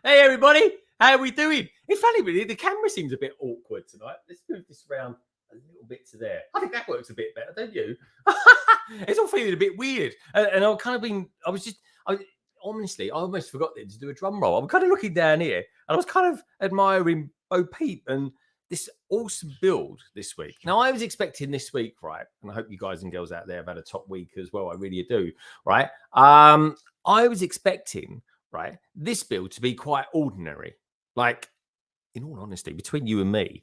Hey everybody, how are we doing? It's funny, really, the camera seems a bit awkward tonight. Let's move this around a little bit to there. I think that works a bit better, don't you? It's all feeling a bit weird. And I've kind of been, honestly, I almost forgot to do a drum roll. I'm kind of looking down here and I was kind of admiring Bo Peep and this awesome build this week. Now, I was expecting this week, right? And I hope you guys and girls out there have had a top week as well. I really do, right? I was expecting, right, this build to be quite ordinary. Like, in all honesty, between you and me,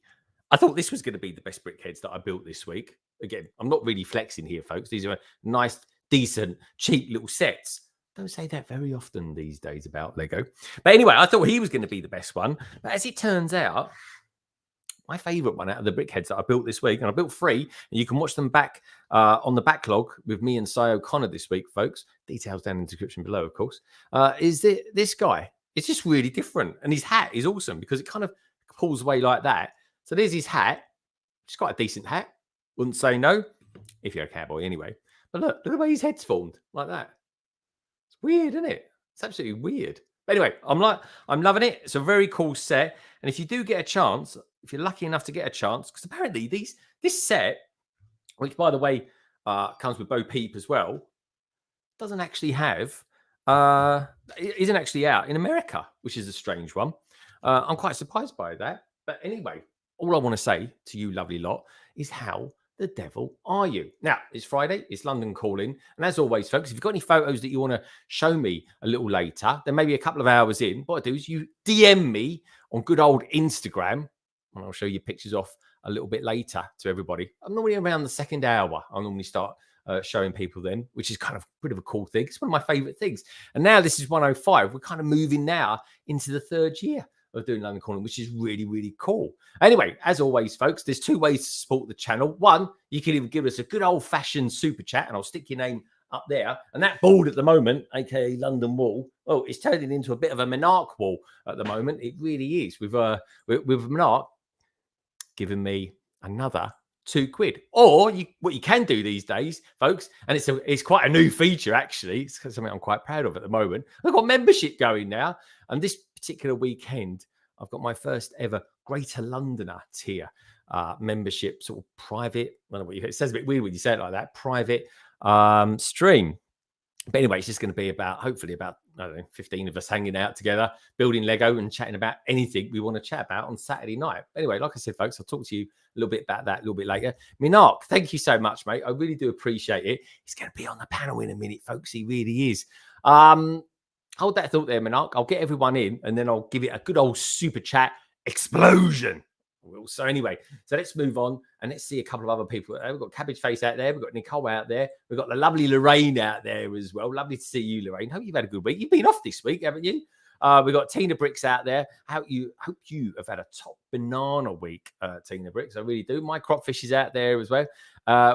I thought this was going to be the best brickheads that I built this week. Again, I'm not really flexing here, folks. These are nice, decent, cheap little sets. Don't say that very often these days about Lego. But anyway, I thought he was going to be the best one. But as it turns out, my favorite one out of the brickheads that I built this week, and I built 3, and you can watch them back on the backlog with me and Si O'Connor this week, folks. Details down in the description below, of course. Is this guy? It's just really different. And his hat is awesome because it kind of pulls away like that. So there's his hat. It's quite a decent hat. Wouldn't say no if you're a cowboy anyway. But look at the way his head's formed like that. It's weird, isn't it? It's absolutely weird. But anyway, I'm loving it. It's a very cool set. And if you do get a chance, if you're lucky enough to get a chance, because apparently this set, which by the way comes with Bo Peep as well, doesn't actually have, it isn't actually out in America, which is a strange one. I'm quite surprised by that. But anyway, all I want to say to you lovely lot is how the devil are you? Now, it's Friday, it's London calling. And as always, folks, if you've got any photos that you want to show me a little later, then maybe a couple of hours in, what I do is you DM me on good old Instagram, and I'll show you pictures off a little bit later to everybody. I'm normally around the second hour. I'll normally start showing people then, which is kind of a bit of a cool thing. It's one of my favorite things. And now this is 105. We're kind of moving now into the 3rd year of doing London Calling, which is really, really cool. Anyway, as always, folks, there's 2 ways to support the channel. One, you can even give us a good old-fashioned super chat, and I'll stick your name up there. And that board at the moment, aka London Wall, oh, it's turning into a bit of a MNRK wall at the moment. It really is. With MNRK giving me another £2. Or what you can do these days, folks, and it's quite a new feature actually. It's something I'm quite proud of at the moment. I've got membership going now, and this particular weekend I've got my first ever Greater Londoner tier membership, sort of private. I don't know what it says a bit weird when you say it like that. Private stream. But anyway, it's just going to be hopefully about, I don't know, 15 of us hanging out together, building Lego and chatting about anything we want to chat about on Saturday night. Anyway, like I said, folks, I'll talk to you a little bit about that a little bit later. MNRK, thank you so much, mate. I really do appreciate it. He's going to be on the panel in a minute, folks. He really is. Hold that thought there, MNRK. I'll get everyone in and then I'll give it a good old super chat explosion. So anyway, so let's move on and let's see a couple of other people. We've got Cabbage Face out there. We've got Nicole out there. We've got the lovely Lorraine out there as well. Lovely to see you, Lorraine. Hope you've had a good week. You've been off this week, haven't you? We've got Tina Bricks out there. Hope you have had a top banana week, Tina Bricks. I really do. My Cropfish is out there as well.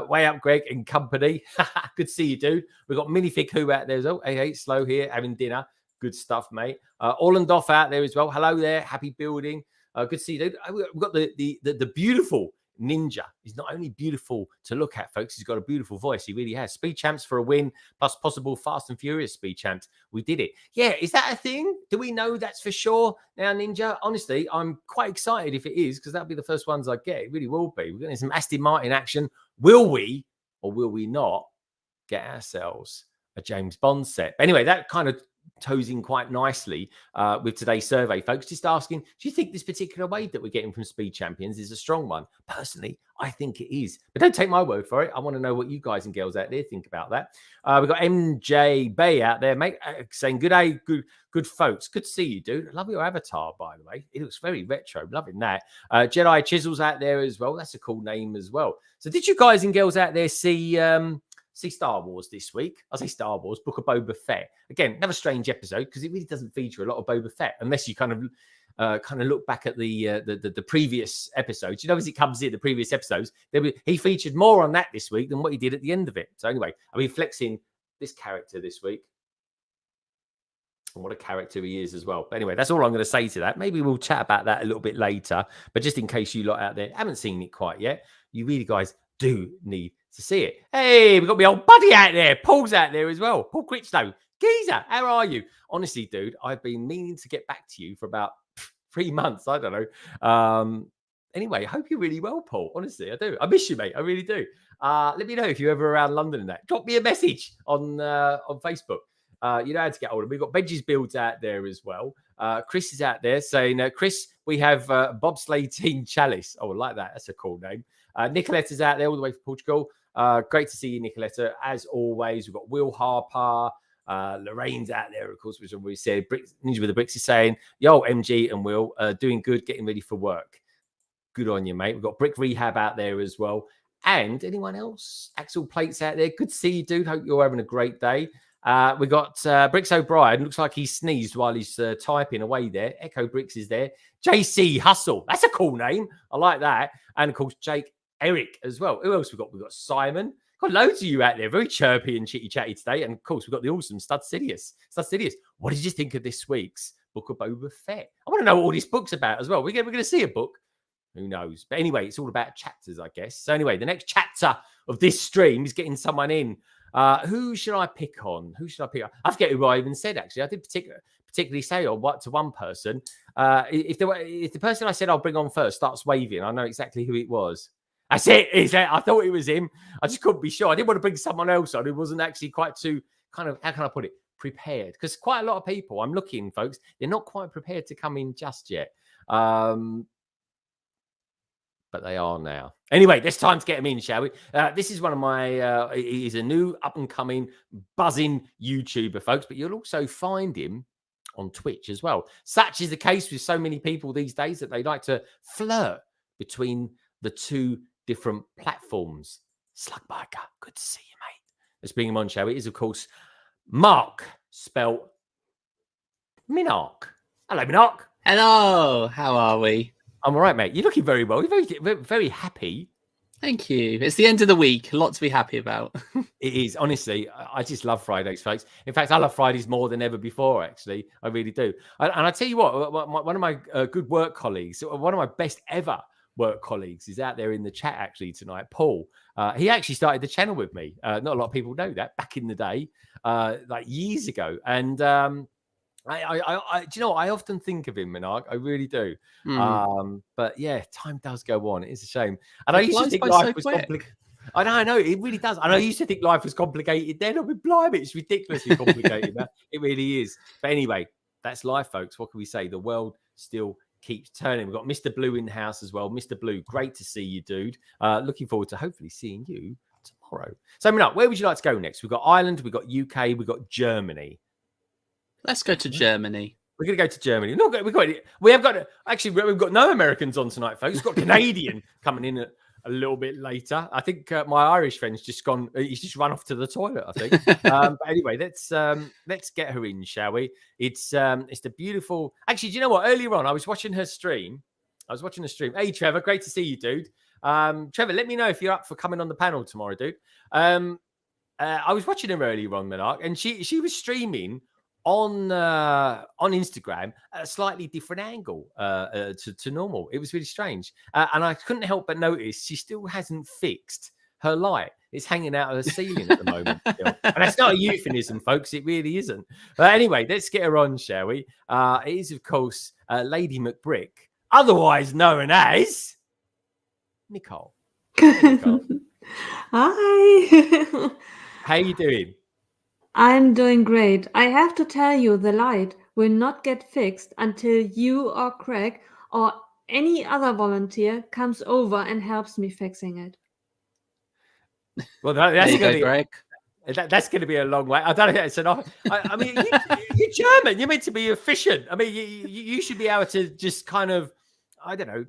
Way up, Greg and company. Good to see you, dude. We've got Minifig Who out there as well. Hey, Slow here, having dinner. Good stuff, mate. Orlandoff out there as well. Hello there. Happy building. Good to see you, dude. We've got the beautiful Ninja. He's not only beautiful to look at, folks. He's got a beautiful voice. He really has. Speed champs for a win, plus possible Fast and Furious speed champs. We did it. Yeah, is that a thing? Do we know that's for sure now, Ninja? Honestly, I'm quite excited if it is, because that'll be the first ones I get. It really will be. We're getting some Aston Martin action. Will we or will we not get ourselves a James Bond set. But anyway, that kind of toes in quite nicely with today's survey, folks. Just asking, do you think this particular wave that we're getting from Speed Champions is a strong one? Personally, I think it is. But don't take my word for it. I want to know what you guys and girls out there think about that. We've got MJ Bay out there, mate, saying, good day, good folks. Good to see you, dude. I love your avatar, by the way. It looks very retro. Loving that. Jedi Chisels out there as well. That's a cool name as well. So did you guys and girls out there see Star Wars this week? I say Star Wars, Book of Boba Fett. Again, another strange episode because it really doesn't feature a lot of Boba Fett unless you kind of look back at the previous episodes. You know, as it comes in the previous episodes, he featured more on that this week than what he did at the end of it. So anyway, I'll be flexing this character this week. And what a character he is as well. But anyway, that's all I'm going to say to that. Maybe we'll chat about that a little bit later. But just in case you lot out there haven't seen it quite yet, you really guys do need to see it. Hey, we've got my old buddy out there. Paul's out there as well. Paul Critchlow. Geezer, how are you? Honestly, dude, I've been meaning to get back to you for about 3 months. I don't know. Anyway, I hope you're really well, Paul. Honestly, I do. I miss you, mate. I really do. Let me know if you're ever around London and that. Drop me a message on Facebook. You know how to get hold of. We've got Benji's Builds out there as well. Chris is out there saying, Chris, we have Bobsleigh Team Chalice. Oh, I like that. That's a cool name. Nicoletta's out there all the way from Portugal. Great to see you, Nicoletta. As always, we've got Will Harper. Lorraine's out there, of course, which we said. Ninja with the Bricks is saying, yo, MG and Will, doing good, getting ready for work. Good on you, mate. We've got Brick Rehab out there as well. And anyone else? Axel Plates out there. Good to see you, dude. Hope you're having a great day. We got Bricks O'Brien. Looks like he sneezed while he's typing away there. Echo Bricks is there. JC Hustle. That's a cool name. I like that. And, of course, Jake Eric as well. Who else we got? We've got Simon. Got loads of you out there. Very chirpy and chitty-chatty today. And, of course, we've got the awesome Studsidious. Studsidious, what did you think of this week's Book of Boba Fett? I want to know what all this book's about as well. We're going to see a book. Who knows? But anyway, it's all about chapters, I guess. So anyway, the next chapter of this stream is getting someone in. Who should I pick on? Who should I pick on? I forget who I even said, actually. I did particularly say to one person. If the person I said I'll bring on first starts waving, I know exactly who it was. That's it. I thought it was him. I just couldn't be sure. I didn't want to bring someone else on who wasn't actually quite too kind of, how can I put it, prepared. Because quite a lot of people, I'm looking, folks, they're not quite prepared to come in just yet. But they are now. Anyway, it's time to get him in, shall we? This is one of my, he's a new up-and-coming, buzzing YouTuber, folks, but you'll also find him on Twitch as well. Such is the case with so many people these days that they like to flirt between the two different platforms. Slugbiker, good to see you, mate. Let's bring him on, shall we? It is, of course, Mark, spelt MNRK. Hello, MNRK. Hello, how are we? I'm all right, mate. You're looking very well. You're very, very happy. Thank you. It's the end of the week. A lot to be happy about. It is. Honestly, I just love Fridays, folks. In fact, I love Fridays more than ever before, actually. I really do. And I tell you what, one of my good work colleagues, one of my best ever work colleagues is out there in the chat, actually, tonight. Paul. He actually started the channel with me. Not a lot of people know that back in the day, like years ago. And I do you know what? I often think of him, MNRK. I really do. But yeah, time does go on. It's a shame. And I used to think life was complicated. I know, it really does. And I used to think life was complicated then. I mean, blimey, it's ridiculously complicated. Now. It really is. But anyway, that's life, folks. What can we say? The world still keeps turning. We've got Mr. Blue in the house as well. Mr. Blue, great to see you, dude. Looking forward to hopefully seeing you tomorrow. So, MNRK, where would you like to go next? We've got Ireland, we've got UK, we've got Germany. Let's go to Germany. We're going to go to Germany. We've got no Americans on tonight, folks. We've got Canadian coming in a little bit later. I think my Irish friend's just gone. He's just run off to the toilet, I think. But anyway, let's get her in, shall we? It's the beautiful. Actually, do you know what? Earlier on, I was watching her stream. Hey, Trevor, great to see you, dude. Trevor, let me know if you're up for coming on the panel tomorrow, dude. I was watching her earlier on, MNRK, and she was streaming on Instagram at a slightly different angle to normal. It was really strange. And I couldn't help but notice she still hasn't fixed her light. It's hanging out of the ceiling at the moment. Still. And that's not a euphemism, folks. It really isn't. But anyway, let's get her on, shall we? It is, of course, Lady McBrick, otherwise known as Nicole. Hey, Nicole. Hi. How you doing? I'm doing great. I have to tell you, the light will not get fixed until you or Craig or any other volunteer comes over and helps me fixing it. Well, There that's you going go, to Greg. that's going to be a long way. I don't know. It's enough. I mean, you're German. You're meant to be efficient. I mean, you should be able to just kind of, I don't know.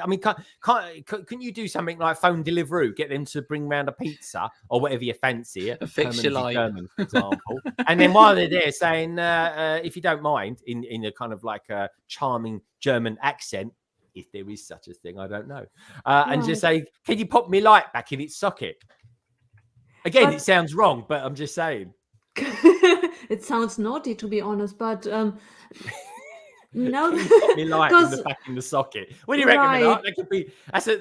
I mean, couldn't you do something like phone Deliveroo, get them to bring round a pizza or whatever you fancy, Fix your permanently light. German, for example, and then while they're there saying, if you don't mind, in a kind of like a charming German accent, if there is such a thing, I don't know, and just say, can you pop me light back in its socket? Again, But- it sounds wrong, but I'm just saying. It sounds naughty, to be honest, but no, Can you pop me light because back in the socket? What do you reckon, Right. Menard? That could be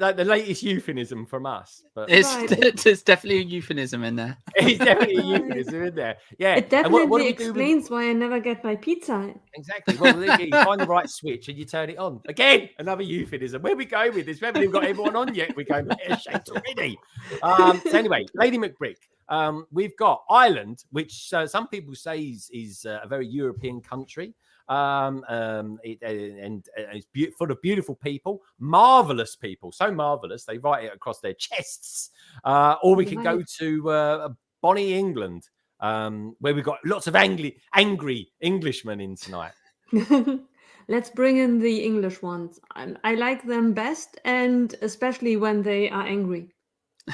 like the latest euphemism from us. But It's definitely a euphemism in there. it's definitely a Right. euphemism in there. Yeah. it And what do definitely we do with- explains why I never get my pizza. Exactly. Well, there you find the right switch and you turn it on. Again, another euphemism. Where are we going with this? We haven't even got everyone on yet. We're going pear-shaped already. So anyway, Lady McBrick, we've got Ireland, which some people say is a very European country. It's full of beautiful people, marvelous people, so marvelous they write it across their chests. Or we can go to Bonnie, England, where we've got lots of angry Englishmen in tonight. Let's bring in the English ones. I like them best, and especially when they are angry.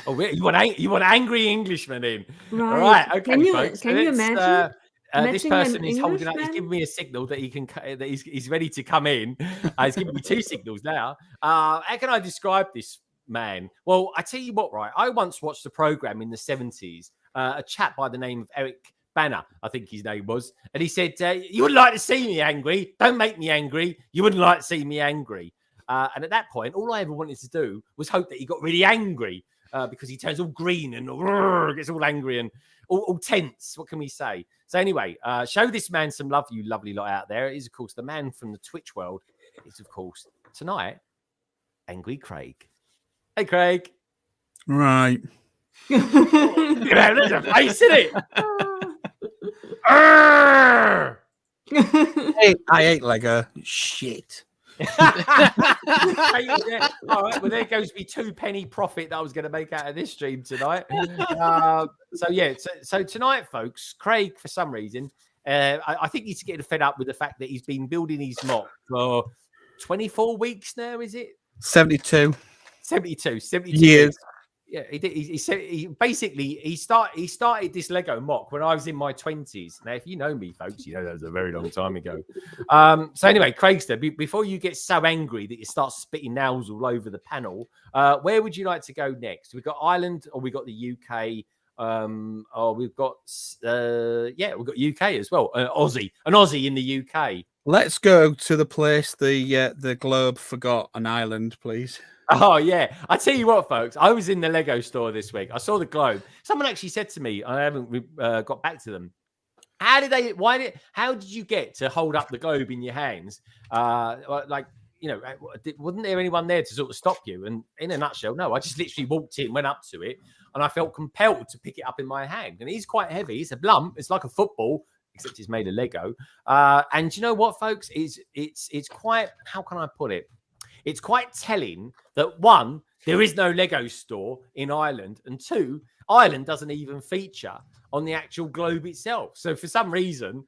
Oh, you want angry Englishmen in? Right. All right. Okay, Can you folks. can you imagine? This matching an person is holding up. He's Englishman? giving me a signal that he's ready to come in. He's giving me two signals now. How can I describe this man? Well, I tell you what, right? I once watched a program in the 70s. A chap by the name of Eric Banner, I think his name was, and he said, "You wouldn't like to see me angry. Don't make me angry. You wouldn't like to see me angry." And at that point, all I ever wanted to do was hope that he got really angry. Because he turns all green and gets all angry and all tense. What can we say? So anyway, show this man some love, you lovely lot out there. It is, of course, the man from the Twitch world. It's, of course, tonight, Angry Craig. Hey, Craig. Right. There's a face in it. I ate Lego. Shit. All right, well, there goes me 2 penny profit that I was going to make out of this stream tonight. So tonight, folks, Craig, for some reason, I think he's getting fed up with the fact that he's been building his mock for 24 weeks now, is it? 72 72 years. Yeah, he did. He started this Lego mock when I was in my 20s. Now, if you know me, folks, you know that was a very long time ago. So anyway, Craigster, before you get so angry that you start spitting nails all over the panel, where would you like to go next? We've got Ireland, or we've got the UK, or we've got UK as well. An Aussie in the UK. Let's go to the place the globe forgot, an island, please. Oh, yeah. I tell you what, folks, I was in the Lego store this week. I saw the globe. Someone actually said to me, I haven't got back to them. How did you get to hold up the globe in your hands? Wasn't there anyone there to sort of stop you? And in a nutshell, no, I just literally walked in, went up to it, and I felt compelled to pick it up in my hand. And it is quite heavy. It's a lump. It's like a football, except it's made of Lego. And you know what, folks? It's quite, how can I put it? It's quite telling that, one, there is no Lego store in Ireland, and two, Ireland doesn't even feature on the actual globe itself. So for some reason,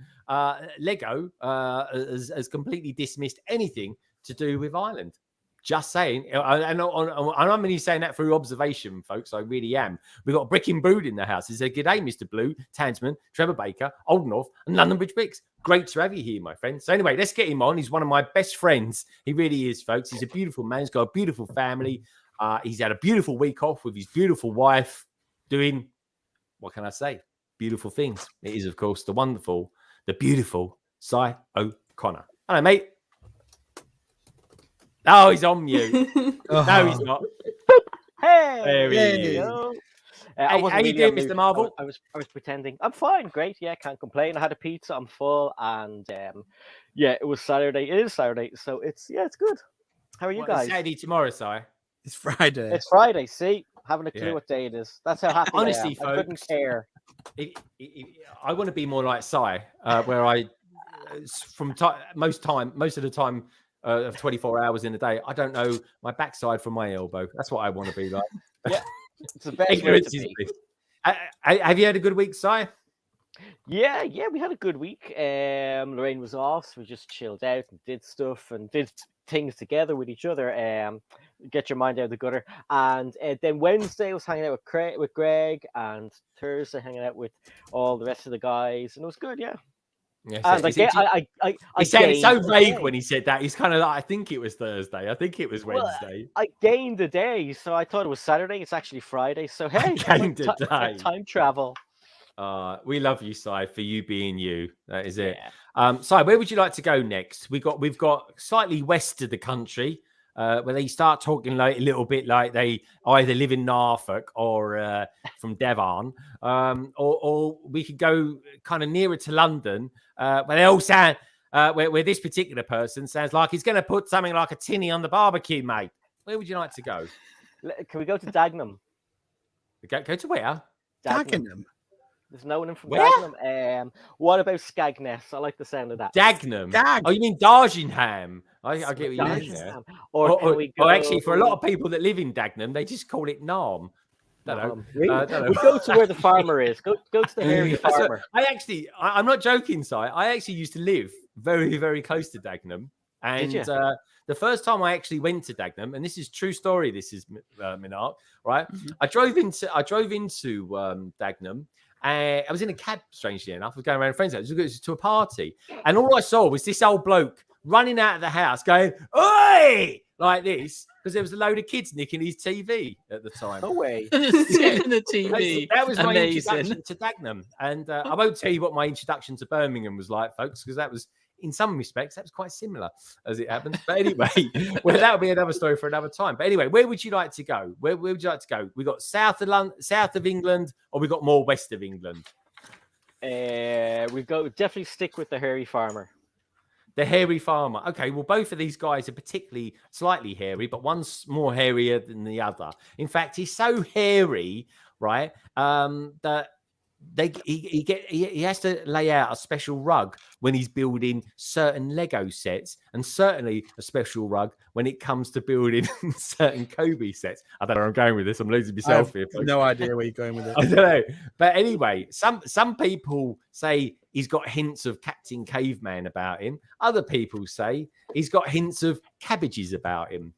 Lego has completely dismissed anything to do with Ireland. Just saying, and I'm only saying that through observation, folks. I really am. We've got Brickhams Den in the house. He said, "G'day, Mr. Blue, Tansman, Trevor Baker, Old North, and London Bridge Bricks. Great to have you here, my friend." So anyway, let's get him on. He's one of my best friends. He really is, folks. He's a beautiful man. He's got a beautiful family. He's had a beautiful week off with his beautiful wife, doing, what can I say? Beautiful things. It is, of course, the beautiful Si O'Connor. Hello, mate. Oh, he's on mute. No, he's not. Hey, There he you is. go. How you doing, Mr. Marvel? I was pretending. I'm fine, great. Yeah, can't complain. I had a pizza. I'm full, and it was Saturday. It is Saturday, so it's good. How are you guys? Saturday tomorrow, Si. It's Friday. It's Friday. See, having a clue Yeah. what day it is. That's how happy Honestly, I am. I couldn't folks, care. I want to be more like Si, where I, most of the time of 24 hours in a day, I don't know my backside from my elbow. That's what I want to be like. Yeah, it's the best way Ignorance to is be. bliss. Have you had a good week, Si? Yeah, we had a good week. Lorraine was off, so we just chilled out and did stuff and did things together with each other. Get your mind out of the gutter. And then Wednesday I was hanging out with Greg, and Thursday hanging out with all the rest of the guys, and it was good. Yeah. Yes. And He said it's so gained the vague day. when he said that. He's kind of like, I think it was Thursday. I think it was Well, Wednesday. I gained a day, so I thought it was Saturday. It's actually Friday. So hey, gained a day. Time travel. We love you, Si, for you being you. That is it. Yeah. Si, where would you like to go next? We've got slightly west of the country, where they start talking like a little bit like they either live in Norfolk or from Devon, or we could go kind of nearer to London, where they all sound where this particular person sounds like he's going to put something like a tinny on the barbecue, mate. Where would you like to go? Can we go to Dagenham? Go to where? Dagenham. There's no one in from Where? Dagenham. What about Scagness? I like the sound of that. Dagenham. Dag. Oh, you mean Dargingham? I get what you mean there. Dagenham. Or can we go... actually, for a lot of people that live in Dagenham, they just call it Narm. Don't know. Don't know. We go to where the farmer is. Go to the hairy That's what- farmer. I'm not joking, Si. I actually used to live very, very close to Dagenham. And you? the first time I actually went to Dagenham, and this is true story, this is MNRK, right? Mhm. I drove into Dagenham. I was in a cab, strangely enough. I was going around with friends' house to a party. And all I saw was this old bloke running out of the house going, "Oi!" like this, because there was a load of kids nicking his TV at the time. No way. Stealing the TV. That was my Amazing. introduction to Dagenham. And I won't tell you what my introduction to Birmingham was like, folks, because that was, in some respects, that was quite similar as it happens. But anyway, well, that'll be another story for another time. But anyway, where would you like to go? Where would you like to go? We got south of London, south of England, or we got more west of England? We definitely stick with the hairy farmer. The hairy farmer. Okay, well, both of these guys are particularly slightly hairy, but one's more hairier than the other. In fact, he's so hairy, right, that he has to lay out a special rug when he's building certain Lego sets, and certainly a special rug when it comes to building certain Kobe sets. I don't know where I'm going with this. I'm losing myself here. Folks. No idea where you're going with it. I don't know. But anyway, some people say he's got hints of Captain Caveman about him. Other people say he's got hints of cabbages about him.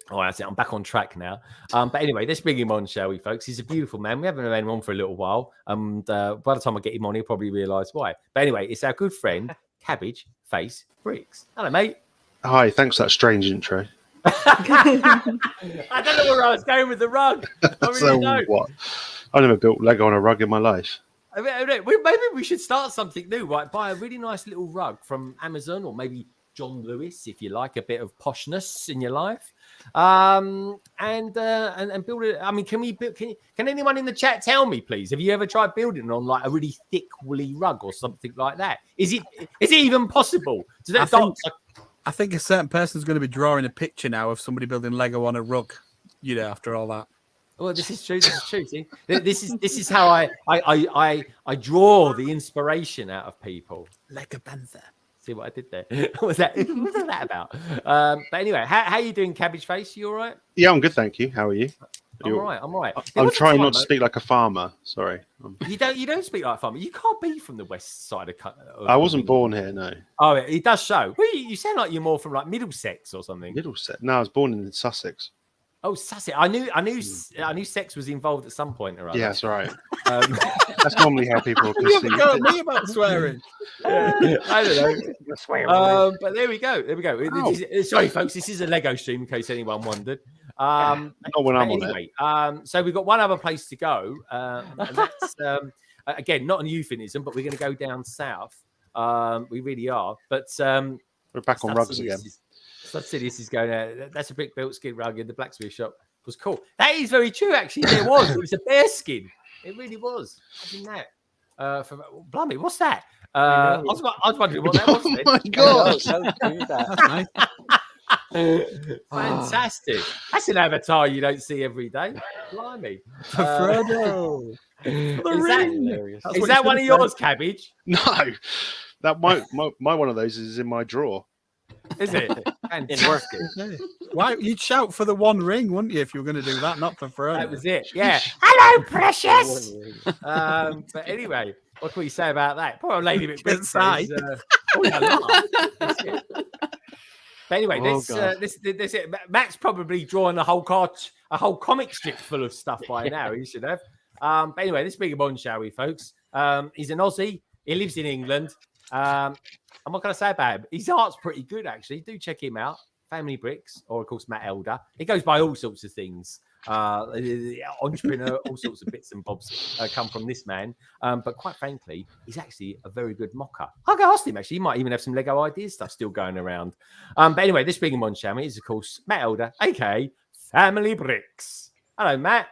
Oh, that's it. I'm back on track now. But anyway, let's bring him on, shall we, folks? He's a beautiful man. We haven't had him on for a little while. And by the time I get him on, he'll probably realise why. But anyway, it's our good friend, Cabbage Face Bricks. Hello, mate. Hi, thanks for that strange intro. I don't know where I was going with the rug. I really So don't. what? I never built Lego on a rug in my life. Maybe we should start something new, right? Buy a really nice little rug from Amazon, or maybe John Lewis, if you like a bit of poshness in your life, and build it. I mean, can anyone in the chat tell me, please? Have you ever tried building on like a really thick woolly rug or something like that? Is it even possible? I think a certain person's going to be drawing a picture now of somebody building Lego on a rug. After all that. Well, this is true. This is true. See, this is how I draw the inspiration out of people. Like a panther. See what I did there? What was that about? But anyway, how are you doing, Cabbage Face? You all right? Yeah, I'm good, thank you. How are you? I'm all right. I'm all right. I'm trying not to speak like a farmer. Sorry. You don't speak like a farmer. You can't be from the west side of. I wasn't born here, no. Oh, it does show. Well, you sound like you're more from like Middlesex or something. Middlesex. No, I was born in Sussex. Oh, Sussex. I knew sex was involved at some point or other. Yeah, that's right. That's normally how people You conceive. haven't got me about swearing. I don't know. But there we go. Ow. Sorry, folks. This is a Lego stream, in case anyone wondered. Not when I'm on it. Anyway, so we've got one other place to go. And that's, again, not a euphemism, but we're going to go down south. We really are. But We're back on rugs again. Stud Sidious is going out. That's a brick built skin rug in the blacksmith shop. It was cool. That is very true, actually. There was. It was a bear skin. It really was. Imagine that. Blimey, what's that? I was wondering what that was. Oh my God. Don't do that. That's nice. Fantastic. That's an avatar you don't see every day. Blimey. For Frodo. Is Hilarious. That's is what that you one of should've yours, Cabbage? No, that my one of those is in my drawer. Is it? Fantastic. said. Why you'd shout for the one ring, wouldn't you, if you were going to do that? Not for Frodo. That was it. Yeah. Hello, precious. But anyway, what can we say about that? Poor old lady bit Can't say. But anyway, Oh, this Matt's probably drawn a whole comic strip full of stuff by now. He should have. But anyway, let's bring him on, shall we, folks? He's an Aussie. He lives in England. And what can I say about him? His art's pretty good, actually. Do check him out. Family Bricks, or of course Matt Elder. He goes by all sorts of things. Entrepreneur, all sorts of bits and bobs come from this man. But quite frankly, he's actually a very good mocker. I'll go ask him, actually. He might even have some Lego ideas stuff still going around. But anyway, let's bring him on, shall we? Is of course Matt Elder, aka Family Bricks. Hello, Matt.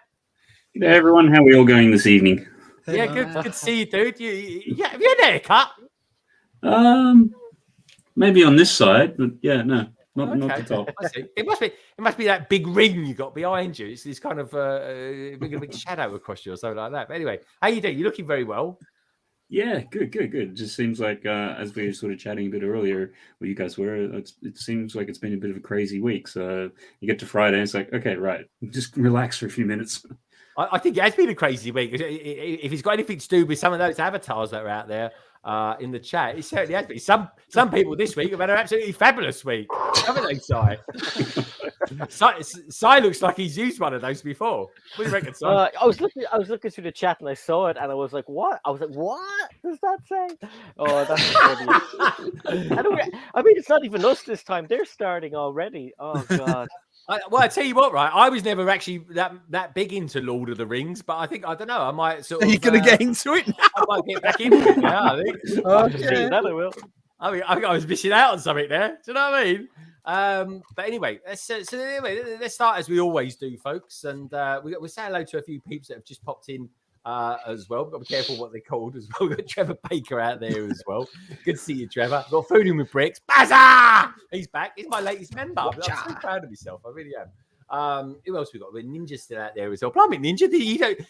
Hey everyone, how are we all going this evening? Yeah, good to see you, dude. Yeah, have you had a haircut? Maybe on this side, but yeah, no, not the top. I see. It must be that big ring you got behind you. It's this kind of big shadow across you or something like that. But anyway, how you doing? You're looking very well. Yeah, good. It just seems like as we were sort of chatting a bit earlier, where you guys were, it seems like it's been a bit of a crazy week. So you get to Friday, and it's like, okay, right, just relax for a few minutes. I think it has been a crazy week. If it's got anything to do with some of those avatars that are out there in the chat, it certainly has been. Some people this week have had an absolutely fabulous week, haven't they, Si? Si looks like he's used one of those before. What do you reckon, Si? I was looking through the chat and I saw it and I was like, "What?" I was like, "What does that say?" Oh, that's funny. I mean, it's not even us this time. They're starting already. Oh God. I tell you what, right? I was never actually that big into Lord of the Rings, but I don't know. I might sort of. Are you going to get into it now? I might get back into it now. I think. Okay. That I will. I mean, I was missing out on something there. Do you know what I mean? But anyway, let's start as we always do, folks. And we say hello to a few peeps that have just popped in as well. We've got to be careful what they're called as well. We've got Trevor Baker out there as well. Good to see you, Trevor. We've got Food In With Bricks. Bazza! He's back. He's my latest member. I'm so proud of myself. I really am. Who else we got? Ninja's still out there as well. Blimey, Ninja,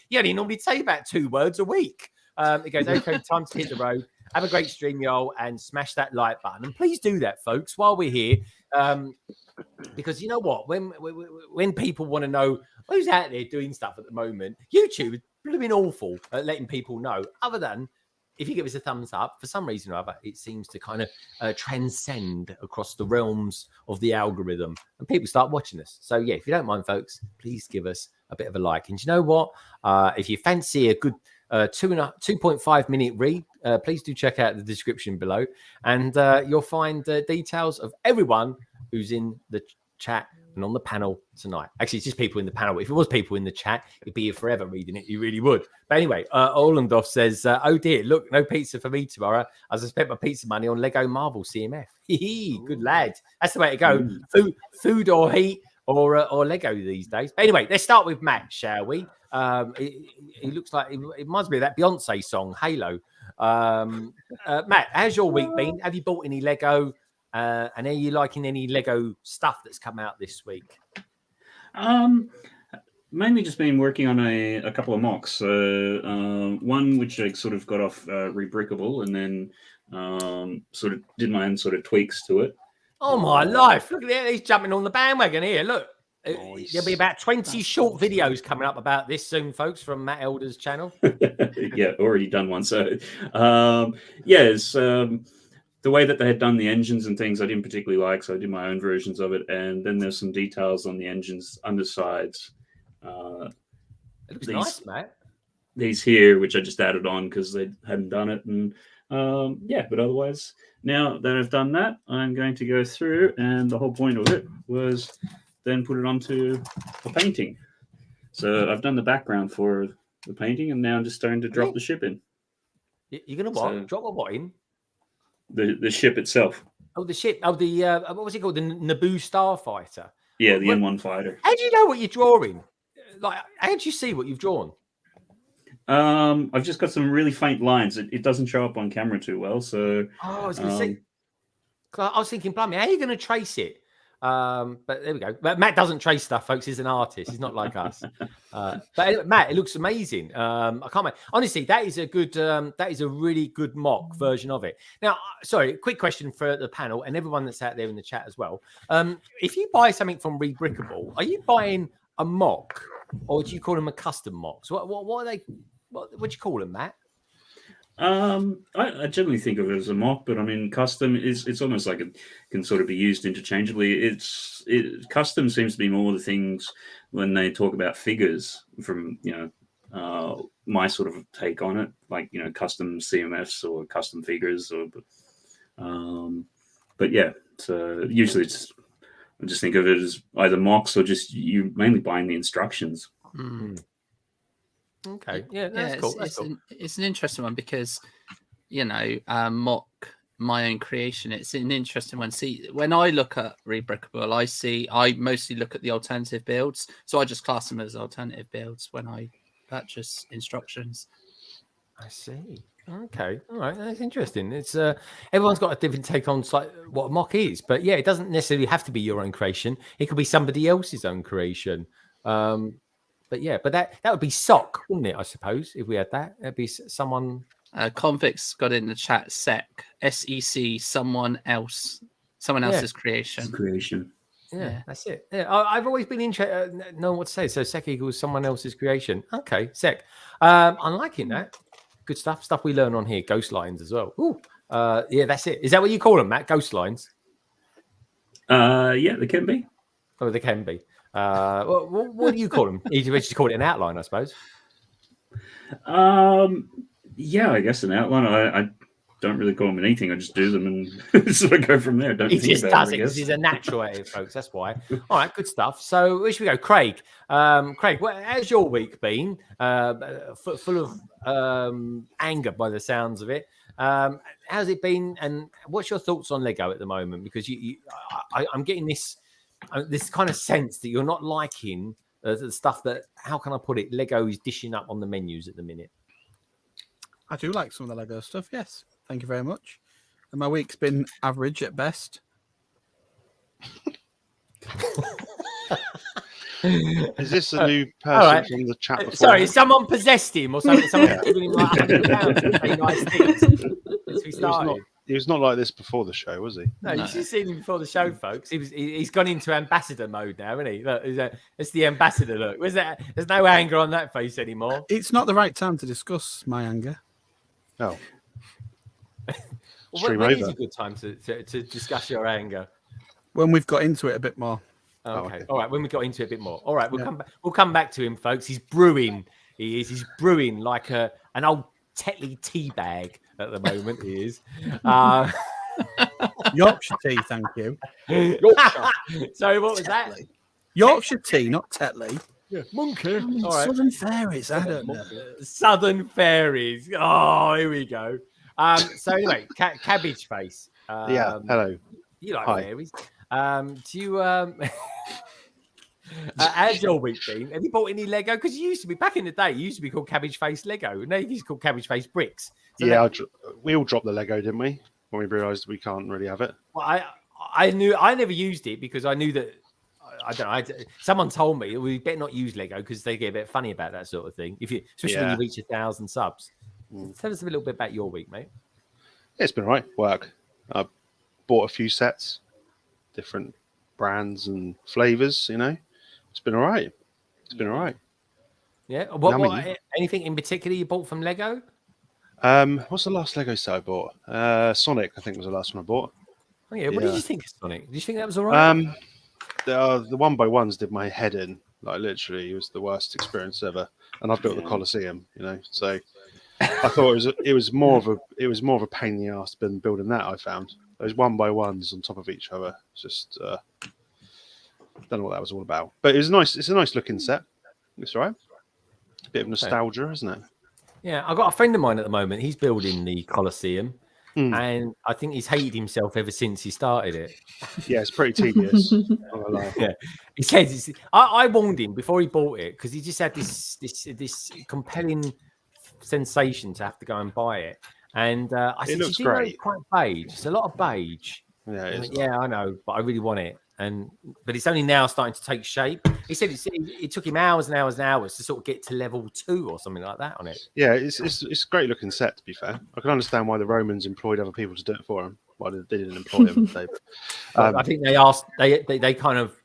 you only normally say about 2 words a week. It goes, okay, time to hit the road. Have a great stream, y'all, and smash that like button. And please do that, folks, while we're here. Because you know what? When people want to know who's out there doing stuff at the moment, YouTube is blooming awful at letting people know. Other than if you give us a thumbs up, for some reason or other, it seems to kind of transcend across the realms of the algorithm, and people start watching us. So yeah, if you don't mind, folks, please give us a bit of a like. And you know what? If you fancy a good 2.5 minute read, please do check out the description below, and you'll find details of everyone who's in the chat and on the panel tonight. Actually, it's just people in the panel. If it was people in the chat, you'd be here forever reading it. You really would. But anyway, Orlandov says, oh dear, look, no pizza for me tomorrow, as I spent my pizza money on Lego Marvel CMF. Good lad. That's the way to go. Food or heat or Lego these days. But anyway, let's start with Matt, shall we? He looks like it reminds me of that Beyonce song, Halo. Matt, how's your week been? Have you bought any Lego? And are you liking any Lego stuff that's come out this week? Mainly just been working on a couple of mocks. One which I sort of got off Rebrickable, and then sort of did my own sort of tweaks to it. Oh my life! Look at that, he's jumping on the bandwagon here. Look. Nice. There'll be about 20 short videos coming up about this soon, folks, from Matt Elder's channel. Yeah, already done one. So, it's the way that they had done the engines and things I didn't particularly like, so I did my own versions of it. And then there's some details on the engine's undersides. It looks nice, Matt. These here, which I just added on because they hadn't done it. And but otherwise, now that I've done that, I'm going to go through, and the whole point of it was then put it onto a painting. So I've done the background for the painting, and now I'm just starting to drop the ship in. You're going to what? Drop what in? The ship itself. Oh, the ship. Oh, the what was it called? The Naboo Starfighter. Yeah, the N1 fighter. How do you know what you're drawing? Like, how do you see what you've drawn? I've just got some really faint lines. It doesn't show up on camera too well. So I was going to say, I was thinking, blimey, how are you going to trace it? But there we go. But Matt doesn't trace stuff, folks. He's an artist. He's not like us. But anyway, Matt, it looks amazing. I can't. Honestly, that is a good. That is a really good mock version of it. Now, sorry, quick question for the panel and everyone that's out there in the chat as well. If you buy something from Rebrickable, are you buying a mock, or do you call them a custom mock? So what are they? What do you call them, Matt? I generally think of it as a mock, but I mean, custom it's almost like it can sort of be used interchangeably. Custom seems to be more the things when they talk about figures from, my sort of take on it, like, custom CMFs or custom figures but yeah, so usually I just think of it as either mocks or just you mainly buying the instructions. Mm. Okay, yeah, that's cool. It's an interesting one because, mock my own creation. It's an interesting one. See, when I look at Rebrickable, I mostly look at the alternative builds. So I just class them as alternative builds when I purchase instructions. I see. Okay, all right, that's interesting. It's everyone's got a different take on what a mock is, but yeah, it doesn't necessarily have to be your own creation. It could be somebody else's own creation. But yeah, but that would be sock, wouldn't it? I suppose if we had that, it'd be someone. Convicts got in the chat. SEC, someone else's creation. Creation. Yeah, that's it. Yeah, I've always been interested. Know what to say. So sec equals someone else's creation. Okay, sec. I'm liking that. Good stuff. Stuff we learn on here. Ghost lines as well. Ooh. Yeah, that's it. Is that what you call them, Matt? Ghost lines? Yeah, they can be. Oh, they can be. What do you call them? You just call it an outline, I suppose. Yeah, I guess an outline. I don't really call them anything. I just do them and sort of go from there. Don't He think just about does it I because guess. he's a natural at it, folks. That's why. All right, good stuff. So where should we go? Craig. Craig, how's your week been? Full of anger by the sounds of it. How's it been? And what's your thoughts on Lego at the moment? Because I'm getting this kind of sense that you're not liking the stuff that, how can I put it, Lego is dishing up on the menus at the minute. I do like some of the Lego stuff, yes. Thank you very much. And my week's been average at best. Is this a new person right. from the chat before? Sorry, someone possessed him or something. Someone giving him like £100 to say nice things since we started. He was not like this before the show, was he? No, you should have seen him before the show, folks. He's gone into ambassador mode now, isn't he? Look, it's the ambassador look. Where's that? There's no anger on that face anymore. It's not the right time to discuss my anger. Oh. When is a good time to discuss your anger? When we've got into it a bit more. Okay. All right. When we got into it a bit more. All right. We'll come back to him, folks. He's brewing. He's brewing like an old Tetley tea bag at the moment. He is. Yorkshire tea, thank you. Sorry, what was that? Yorkshire tea, not Tetley. Yeah, monkey. All right. Southern fairies, I don't know. Southern fairies. Oh, here we go. So anyway, cabbage face. Yeah. Hello. You like Hi. fairies? Do you? How's your week been? Have you bought any Lego? Because you used to be back in the day. You used to be called Cabbage Face Lego. Now you called Cabbage Face Bricks. So Yeah, we all dropped the Lego, didn't we? When we realised we can't really have it. Well, I knew I never used it because I knew that I don't know. Someone told me we better not use Lego because they get a bit funny about that sort of thing. Especially when you reach 1,000 subs. Tell us a little bit about your week, mate. Yeah, it's been all right. Work. I bought a few sets, different brands and flavours. It's been all right. It's been all right. Yeah. What anything in particular you bought from Lego? What's the last Lego set I bought? Sonic, I think was the last one I bought. Oh yeah. What did you think of Sonic? Did you think that was all right? The 1x1s did my head in. Like literally, it was the worst experience ever. And I've built the Colosseum, so I thought it was more of a pain in the ass than building that. I found those 1x1s on top of each other. It's just don't know what that was all about. But it was nice. It's a nice looking set. It's all right. A bit of nostalgia, isn't it? Yeah, I've got a friend of mine at the moment. He's building the Colosseum, and I think he's hated himself ever since he started it. Yeah, it's pretty tedious. Not gonna lie. Yeah, he says I warned him before he bought it because he just had this compelling sensation to have to go and buy it. And I said, looks "You do know great. it's quite beige. It's a lot of beige." Yeah, it is. Yeah, I know, but I really want it. but it's only now starting to take shape. He said it took him hours and hours and hours to sort of get to level 2 or something like that on it. Yeah, it's a great looking set. To be fair, I can understand why the Romans employed other people to do it for them. Why they didn't employ him? I think they asked. They kind of.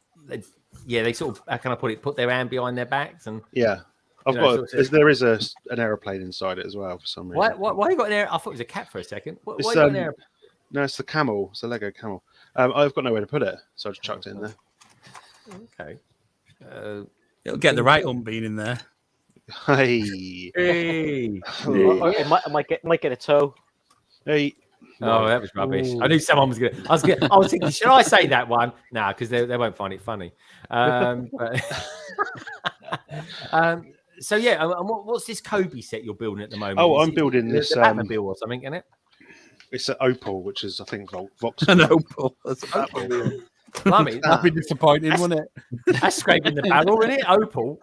They sort of, how can I put their hand behind their backs and yeah. There is an aeroplane inside it as well for some reason. Why you got an air? I thought it was a cat for a second. Why you got an aeroplane? No, it's the camel. It's a Lego camel. I've got nowhere to put it, so I just chucked it in there. Okay. It'll get the right bean in there. Hey. It might get a toe. Hey. Oh, that was rubbish. I knew someone was going to. I was thinking, should I say that one? No, because they won't find it funny. So yeah, and what's this Kobe set you're building at the moment? Oh, I'm building this Batmobile or something, isn't it? It's an opal, which is I think Vox. An opal. Blimey, That'd be disappointing, wouldn't it? That's scraping the barrel, isn't it? Opal.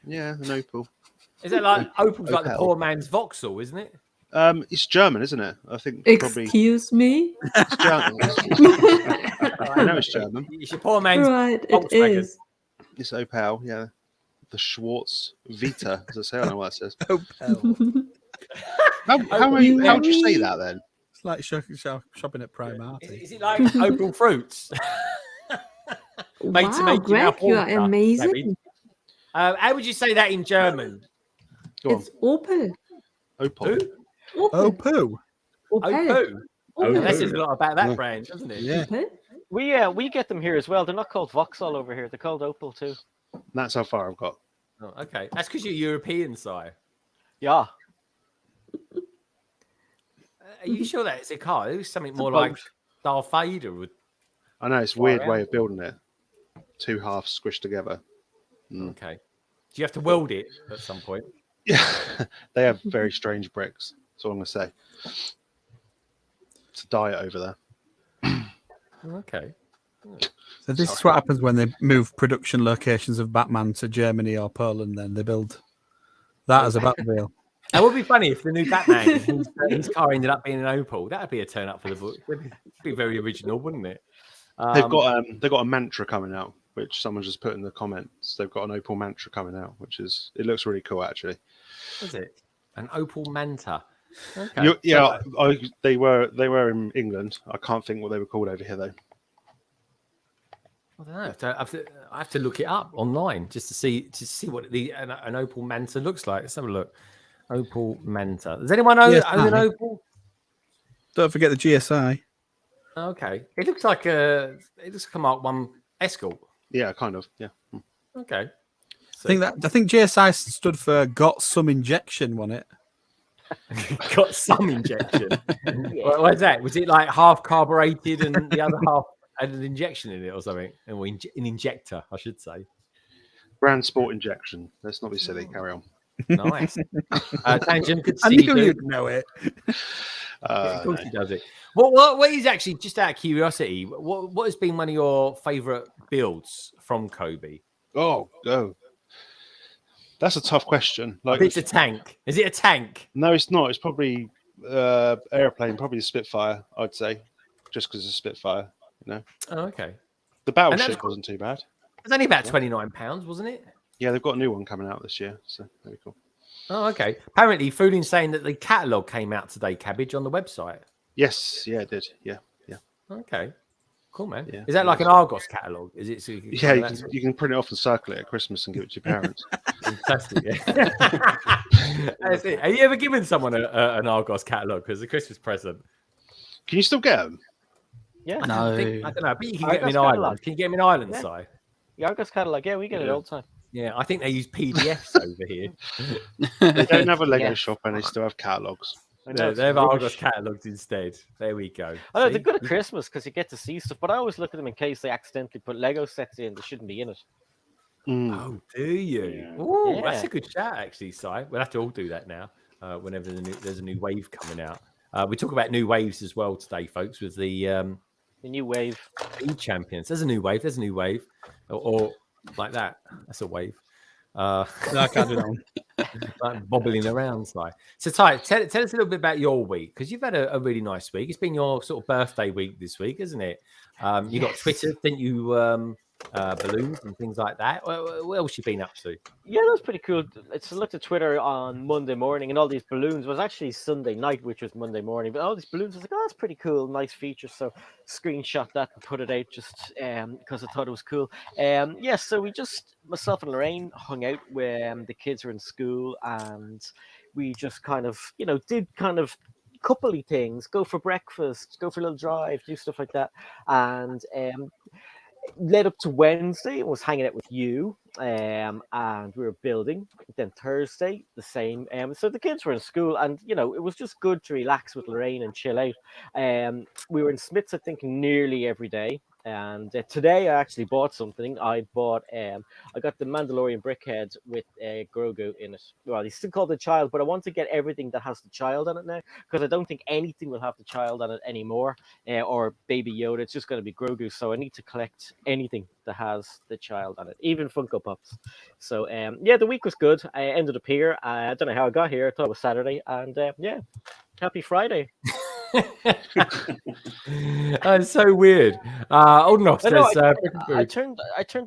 Yeah, an opal. Is it like opal's like the poor man's Vauxhall, isn't it? It's German, isn't it? I think probably. Excuse me? It's German. I know it's German. It's your poor man's Right, it Volkswagen. is. It's Opel, yeah. The Schwartz Vita, as I say, I don't know what that says. Opal. How would you say that then? It's like shopping at Primark. Is it like Opal fruits? Made to Wow, make your mouth Greg, you are water, amazing. David. How would you say that in German? Go on. It's Opel. Opal. Who? Oh, poo. Opal. Opel. That says a lot about that brand, doesn't it? Yeah. Opel? We get them here as well. They're not called Vauxhall over here. They're called Opel too. That's how far I've got. Oh, okay. That's because you're European, Si. Yeah. Are you sure that it's a car? It was something more like Darth Vader would. I know it's a weird way of building it. 2 halves squished together. Okay. Do you have to weld it at some point? Yeah, they have very strange bricks. That's all I'm gonna say. It's a diet over there. Okay. So this is what happens when they move production locations of Batman to Germany or Poland. Then they build that as a Batmobile. It would be funny if the new Batman, his car ended up being an Opal. That would be a turn up for the book. It'd be very original, wouldn't it? They've got a mantra coming out, which someone just put in the comments. They've got an Opal mantra coming out, it looks really cool actually. Is it an Opal Manta? Okay. They were in England. I can't think what they were called over here though. I don't know. I have to look it up online just to see what an Opal Manta looks like. Let's have a look. Opal Manta. Does anyone own an Opal? Don't forget the GSI. Okay. It looks like a Mark 1 Escort. Yeah, kind of. Yeah. Okay. So, I think GSI stood for got some injection, wasn't it? got some injection. What is that? Was it like half carbureted and the other half had an injection in it or something? An injector, I should say. Brand Sport Injection. Let's not be silly. Carry on. Nice. Tangent, good to I see knew you. you'd know it. Of course he does it. What is actually, just out of curiosity, what has been one of your favourite builds from Kobe? Oh. That's a tough question. Like, it's a tank. Is it a tank? No, it's not. It's probably airplane, probably a Spitfire, I'd say, just because it's a Spitfire, you know. Oh, okay. The battleship wasn't too bad. It was only about £29, wasn't it? Yeah, they've got a new one coming out this year, so very cool. Oh, okay. Apparently, Fooding's saying that the catalogue came out today, Cabbage, on the website. Yes, yeah, it did. Yeah. Okay. Cool, man. Yeah, is that like an Argos catalogue? Is it? So you you can print it off and circle it at Christmas and give it to your parents. Fantastic. Yeah. That's it. Have you ever given someone an Argos catalogue as a Christmas present? Can you still get them? Yeah. I don't know, but you can get them in Ireland. Can you get them in Ireland, Si? The Argos catalog, we get it all the time. Yeah, I think they use PDFs over here. They don't have a Lego shop and they still have catalogs. No, they have Argos catalogs instead. There we go. I know they're good at Christmas because you get to see stuff, but I always look at them in case they accidentally put Lego sets in that shouldn't be in it. Oh, do you? Yeah. Ooh, that's a good shout, actually, Si. We'll have to all do that now. Whenever there's a new wave coming out, we talk about new waves as well today, folks. With the new wave, champions. There's a new wave. Or like that. That's a wave. No, I can't do that one. Like bobbling around, So, Ty, tell us a little bit about your week, because you've had a really nice week. It's been your sort of birthday week this week, isn't it? You got Twitter, didn't you? Balloons and things like that. What else you been up to? Yeah, that was pretty cool. I looked at Twitter on Monday morning, and all these balloons was actually Sunday night, which was Monday morning. But all these balloons, I was like, "Oh, that's pretty cool, nice feature." So, screenshot that and put it out just because I thought it was cool. Yeah, so we just myself and Lorraine hung out when the kids were in school, and we just kind of, did kind of coupley things, go for breakfast, go for a little drive, do stuff like that, and led up to Wednesday, I was hanging out with you, and we were building. Then Thursday, the same. So the kids were in school, and it was just good to relax with Lorraine and chill out. We were in Smiths, I think, nearly every day. And today I actually bought something. I got the Mandalorian brickhead with Grogu in it. Well, he's still called the child, but I want to get everything that has the child on it now, because I don't think anything will have the child on it anymore, or Baby Yoda. It's just going to be Grogu. So I need to collect anything that has the child on it, even Funko Pops. So yeah, the week was good. I ended up here. I don't know how I got here. I thought it was Saturday, and yeah, happy Friday. It's so weird. Hold on, I turned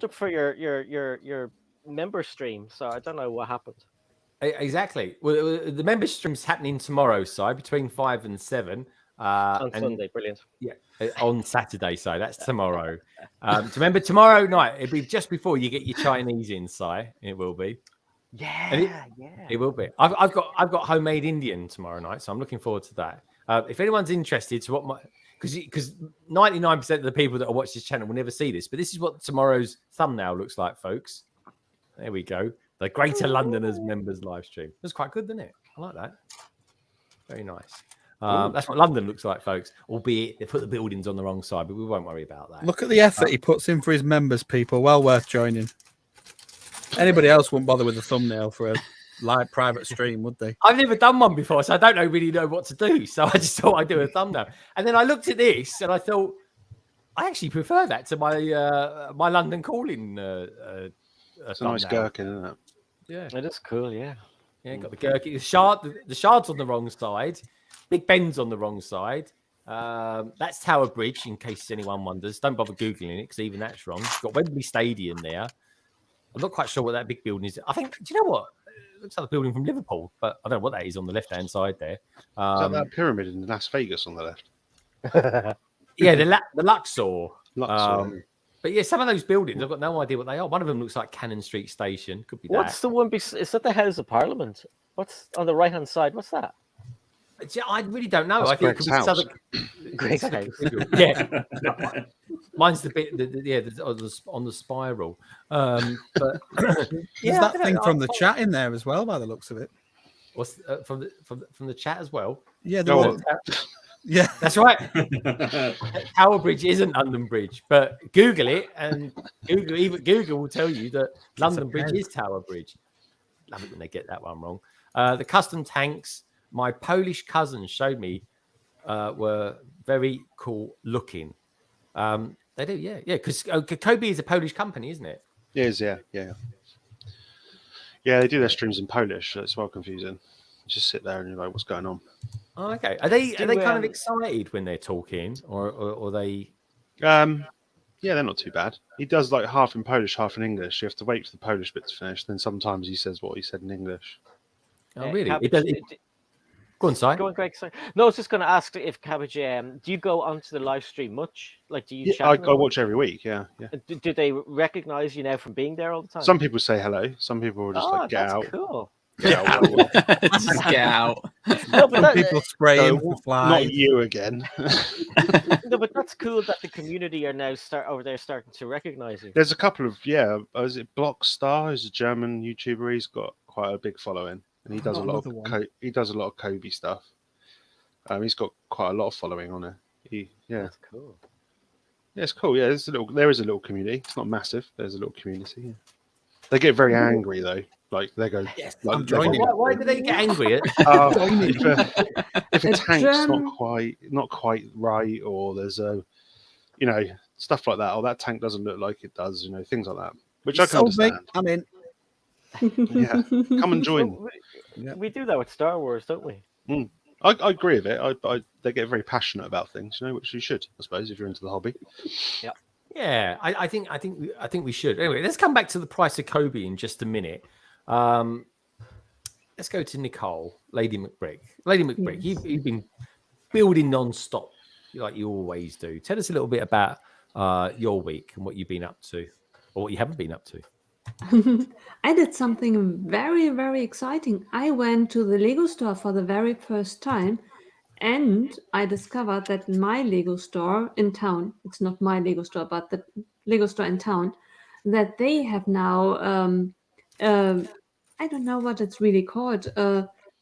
up for your member stream, so I don't know what happened. Exactly. Well, the member stream's happening tomorrow, between 5 and 7. On Sunday, brilliant. Yeah, on Saturday, that's tomorrow. Remember, tomorrow night, it'll be just before you get your Chinese in, It will be. Yeah, it will be. I've got homemade Indian tomorrow night, so I'm looking forward to that. If anyone's interested to because 99% of the people that watch this channel will never see this, but this is what tomorrow's thumbnail looks like, folks. There we go. The Greater Londoners members live stream. That's quite good, isn't it? I like that. Very nice. That's what London looks like, folks. Albeit they put the buildings on the wrong side, but we won't worry about that. Look at the effort he puts in for his members, people. Well worth joining. Anybody else wouldn't bother with the thumbnail for a live private stream, would they? I've never done one before, so I don't really know what to do. So I just thought I'd do a thumbnail. And then I looked at this and I thought, I actually prefer that to my my London Calling. It's a nice gherkin, isn't it? Yeah, it is cool. Yeah, got the gherkin. The shard's on the wrong side. Big Ben's on the wrong side. That's Tower Bridge, in case anyone wonders. Don't bother Googling it, because even that's wrong. It's got Wembley Stadium there. I'm not quite sure what that big building is. I think, do you know what? It looks like the building from Liverpool, but I don't know what that is on the left-hand side there. Is that pyramid in Las Vegas on the left? Yeah, the Luxor. Luxor. But yeah, some of those buildings, I've got no idea what they are. One of them looks like Cannon Street Station. Could be What's the one? Is that the House of Parliament? What's on the right-hand side? What's that? I really don't know. That's I think it could be Greg's house. Yeah, mine's the bit, on the spiral. But there's that thing from the chat in there as well, by the looks of it. What's from the chat as well? Yeah, yeah, that's right. Tower Bridge isn't London Bridge, but Google it, and Google will tell you that London Bridge is Tower Bridge. Love it when they get that one wrong. The custom tanks my Polish cousin showed me were very cool looking. They do, yeah, because Kobe is a Polish company, isn't it? It is, yeah. Yeah, they do their streams in Polish, so it's well confusing. You just sit there and you're like, what's going on? Oh, okay. Are they kind of excited when they're talking, or they? Yeah, they're not too bad. He does like half in Polish, half in English. You have to wait for the Polish bit to finish. Then sometimes he says what he said in English. Oh, really? Cabbage, Go on, Si. Go on, Greg. Sorry. No, I was just going to ask if Cabbage, do you go onto the live stream much? Like, do you chat? I watch every week. Yeah. Do they recognize you now from being there all the time? Some people say hello. Some people are just like, get out. Cool. Get out. Just get out. No, but people spray him for flies. Not you again. No, but that's cool that the community are now starting to recognize you. There's a couple of is it Blockstar? Who's a German YouTuber. He's got quite a big following, and he does a lot of Kobe stuff. He's got quite a lot of following on it. That's cool. Yeah, it's cool. Yeah, there is a little community. It's not massive. There's a little community. Yeah. They get very angry though. Like they go. Yes, like, I'm joining. Why do they get angry? If a tank's not quite right, or there's stuff like that. Oh, that tank doesn't look like it does. Things like that, which I can understand. I mean, Yeah, come and join. Well, Yeah. we do that with Star Wars, don't we? I agree with it. They get very passionate about things, which you should, I suppose, if you're into the hobby. Yeah, I think we should. Anyway, let's come back to the price of Kobe in just a minute. Let's go to Nicole, Lady McBrick. Lady McBrick, Yes. you've been building non-stop like you always do. Tell us a little bit about your week and what you've been up to, or what you haven't been up to. I did something very, very exciting. I went to the Lego store for the very first time, and I discovered that my Lego store in town, it's not my Lego store, but the Lego store in town, that they have now, I don't know what it's really called,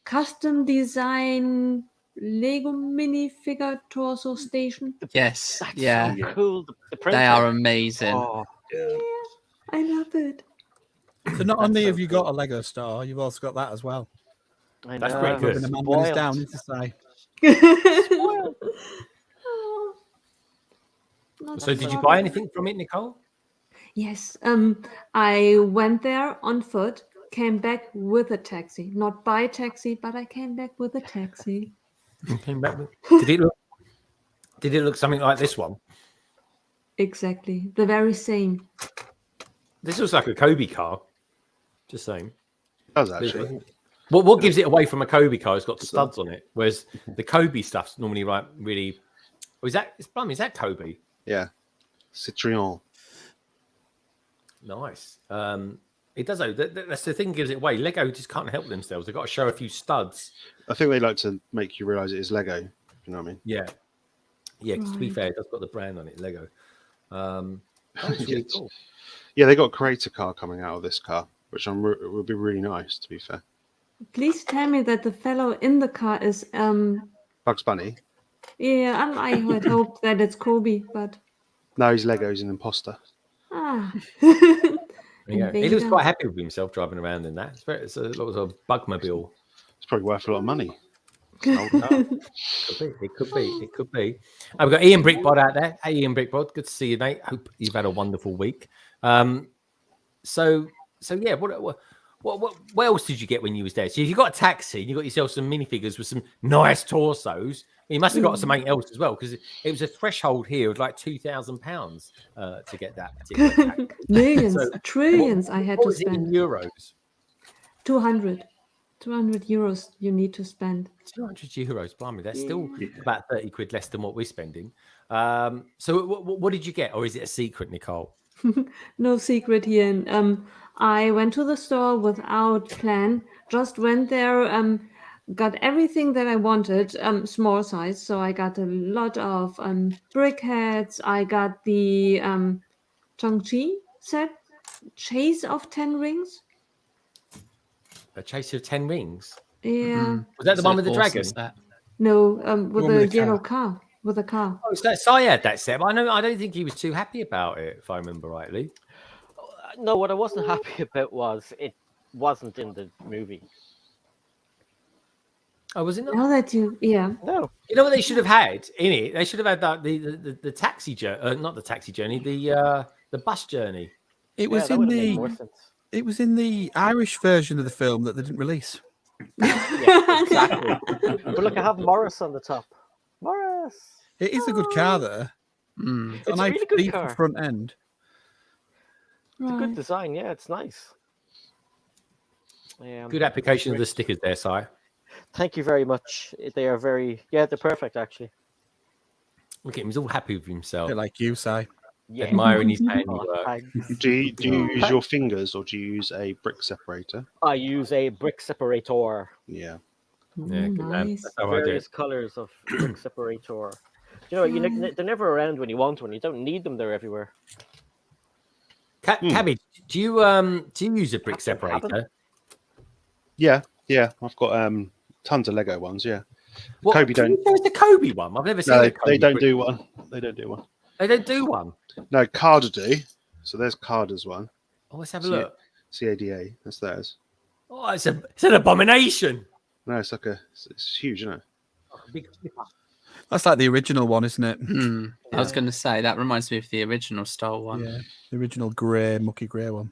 custom design Lego minifigure torso station. Yes, That's yeah, so cool. The they are printer. amazing. Oh, I love it. So not only so have you got a Lego store, you've also got that as well. I That's know. pretty good. Rubbing a man when he's Spoiled. down, need to say. Oh, not So, did you so buy bad. anything from it, Nicole? Yes. I went there on foot, came back with a taxi. Not by taxi, but I came back with a taxi. Came back with. Did it look something like this one? Exactly. The very same. This looks like a Kobe car. Just saying. It does actually. What gives it away from a Kobe car? It's got studs on it, whereas the Kobe stuff's normally like really. Oh, is that Kobe? Yeah, Citroën. Nice. It does. That's the thing that gives it away. Lego just can't help themselves. They've got to show a few studs. I think they like to make you realise it is Lego. You know what I mean? Yeah. Yeah. 'Cause to be Right. fair, it does got the brand on it, Lego. That's really cool. Yeah, they got a creator car coming out of this car, which would be really nice. To be fair, Please tell me that the fellow in the car is Bugs Bunny. yeah, and I had hoped that it's Kobe, but No, he's Lego. He's an imposter. Yeah. He looks Invader. quite happy with himself driving around in that. It's a lot of bugmobile. It's probably worth a lot of money. It could be. We've got Ian Brickbod out there. Hey, Ian Brickbod, good to see you, mate. Hope you've had a wonderful week. So yeah. What else did you get when you was there? So you got a taxi, and you got yourself some minifigures with some nice torsos. You must have got something else as well, because it was a threshold here of like £2,000 to get that particular taxi. Millions, So, trillions I had What to was it in spend. euros? 200 euros you need to spend. 200 euros, blimey, that's still Yeah. about 30 quid less than what we're spending. So what did you get, or is it a secret, Nicole? No secret here. And, I went to the store without plan, just went there, got everything that I wanted, small size. So I got a lot of brick heads. I got the Chongqi set, Chase of 10 Rings. A Chase of 10 Rings? Yeah. Was that the So one with the awesome dragon? set. No, with one the with the yellow car. With a car. Oh, so Sai had that set, but I don't think he was too happy about it, if I remember rightly. No, what I wasn't happy about was it wasn't in the movie. Oh, was it not? Now that you, yeah. No. You know what they should have had in it? They should have had that the taxi journey, not the taxi journey, the bus journey. It was that in would've made more the sense. it was in the Irish version of the film that they didn't release. Yeah, exactly. But look, I have Morris on the top. Morris. It is a good car there. Mm. It's got It's a nice really good deep car. front end. It's a good Right. design. Yeah, it's nice. Good application of the stickers there, Sai. Thank you very much. They are very, they're perfect actually. Look at him, he's all happy with A himself, bit like you, Si. Yeah. admiring his Oh, handiwork. thanks. Do you use your fingers or do you use a brick separator? I use a brick separator. Yeah. Yeah, good man. Nice. That's how I do Various it. colors of brick separator. You know, they're never around when you want one. You don't need them. They're everywhere. Cabbage, do you use a brick Captain Cabin? separator? Yeah. I've got tons of Lego ones. Yeah. What, Kobe can you don't- show us the Kobe one? I've never seen No, a Kobe they don't brick- do one. They don't do one. They don't do one. No, Carda do. So there's Carda's one. Oh, let's have a See- look. CADA. That's theirs. Oh, it's an abomination. No, it's like it's huge, isn't it? Big flipper. That's like the original one, isn't it? I was going to say that reminds me of the original style one. Yeah, the original grey, mucky grey one.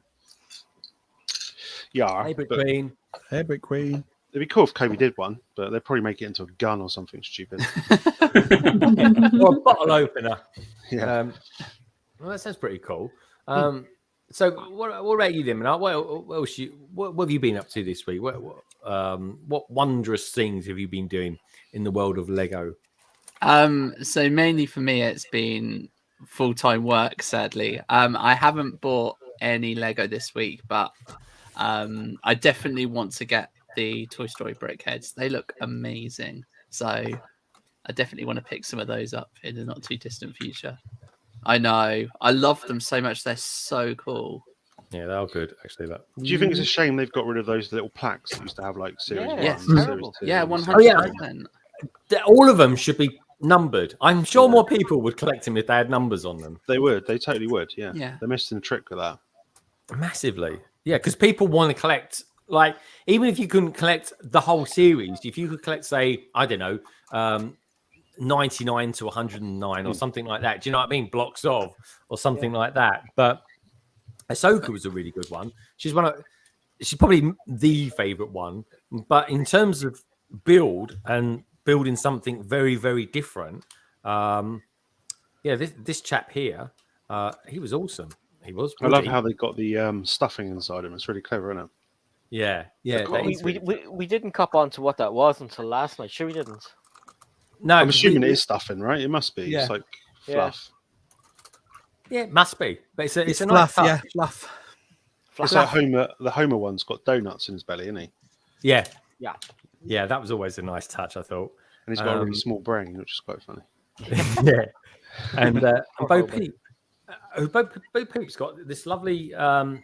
Yeah, Hey, Brick but Queen. Hey, Brick Queen. it'd be cool if Kobe did one, but they'd probably make it into a gun or something stupid. Or a bottle opener. Yeah. Well, that sounds pretty cool. So, what about you, Lim? What have you been up to this week? What wondrous things have you been doing in the world of Lego? So mainly for me, it's been full-time work. Sadly, I haven't bought any Lego this week, but I definitely want to get the Toy Story Brickheads. They look amazing, so I definitely want to pick some of those up in the not too distant future. I know, I love them so much. They're so cool. Yeah, they are good, actually. Look. Do you think it's a shame they've got rid of those little plaques that used to have like series Yeah, 1, yes, series terrible. 2? Yeah, and 100%. All of them should be numbered. I'm sure more people would collect them if they had numbers on them. They would. They totally would. Yeah. Yeah. They're missing the trick with that. Massively. Yeah, because people want to collect, like, even if you couldn't collect the whole series, if you could collect, say, I don't know, 99 to 109 or something like that. Do you know what I mean? Blocks of or something like that. But Ahsoka was a really good one. She's probably the favorite one. But in terms of build and building something very, very different, this chap here, he was awesome. He was. I love how they got the stuffing inside him. It's really clever, isn't it? Yeah. We didn't cop on to what that was until last night. Sure, we didn't. No, I'm assuming it is stuffing, right? It must be. Yeah. It's like fluff. Yeah, it must be. But it's a nice fluff, touch. yeah, fluff. It's like Homer. The Homer one's got donuts in his belly, isn't he? Yeah. Yeah. Yeah, that was always a nice touch, I thought. And he's got a really small brain, which is quite funny. Yeah. And Bo Peep. Bo Peep's got this lovely kind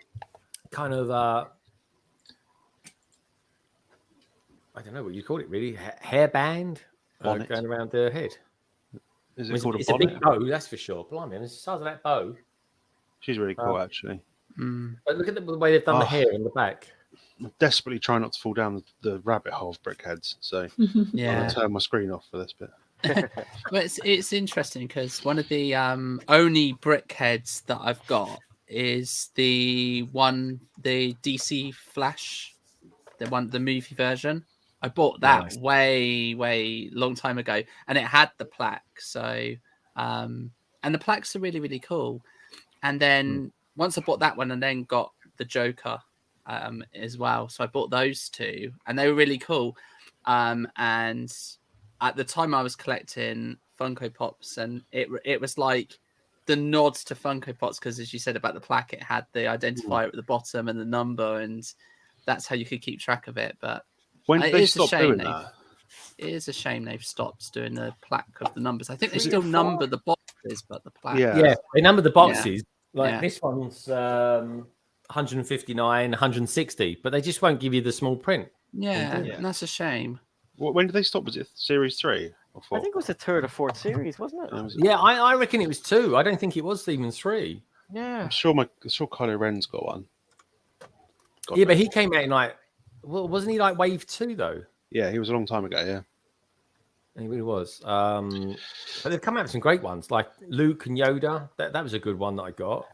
of I don't know what you call it really, hairband going around her head. Is it called a it's bonnet? a big bow, that's for sure. Blimey, and it's the size of that bow. She's really cool, actually. But look at the way they've done the hair in the back. I'm desperately trying not to fall down the rabbit hole of Brickheads, so I'm going to turn my screen off for this bit. Well, it's interesting because one of the only Brickheads that I've got is the DC Flash, the movie version. I bought that way long time ago, and it had the plaque. So, and the plaques are really, really cool. And then once I bought that one, and then got the Joker as well. So I bought those two, and they were really cool. And at the time, I was collecting Funko Pops, and it was like the nods to Funko Pops because, as you said about the plaque, it had the identifier at the bottom and the number, and that's how you could keep track of it. But when did they stop doing that? It is a shame they've stopped doing the plaque of the numbers. I think they still number the boxes, but the plaque. Yeah, they number the boxes. Yeah. This one's 159, 160, but they just won't give you the small print. Yeah, and that's a shame. When did they stop? Was it series 3 or 4? I think it was the third or fourth series, wasn't it? Yeah, I reckon it was 2. I don't think it was even 3. Yeah. I'm sure Kylo Ren's got one. But he came out in wasn't he like Wave 2 though? Yeah, he was a long time ago. Yeah, he really was. But they've come out with some great ones, like Luke and Yoda. That was a good one that I got.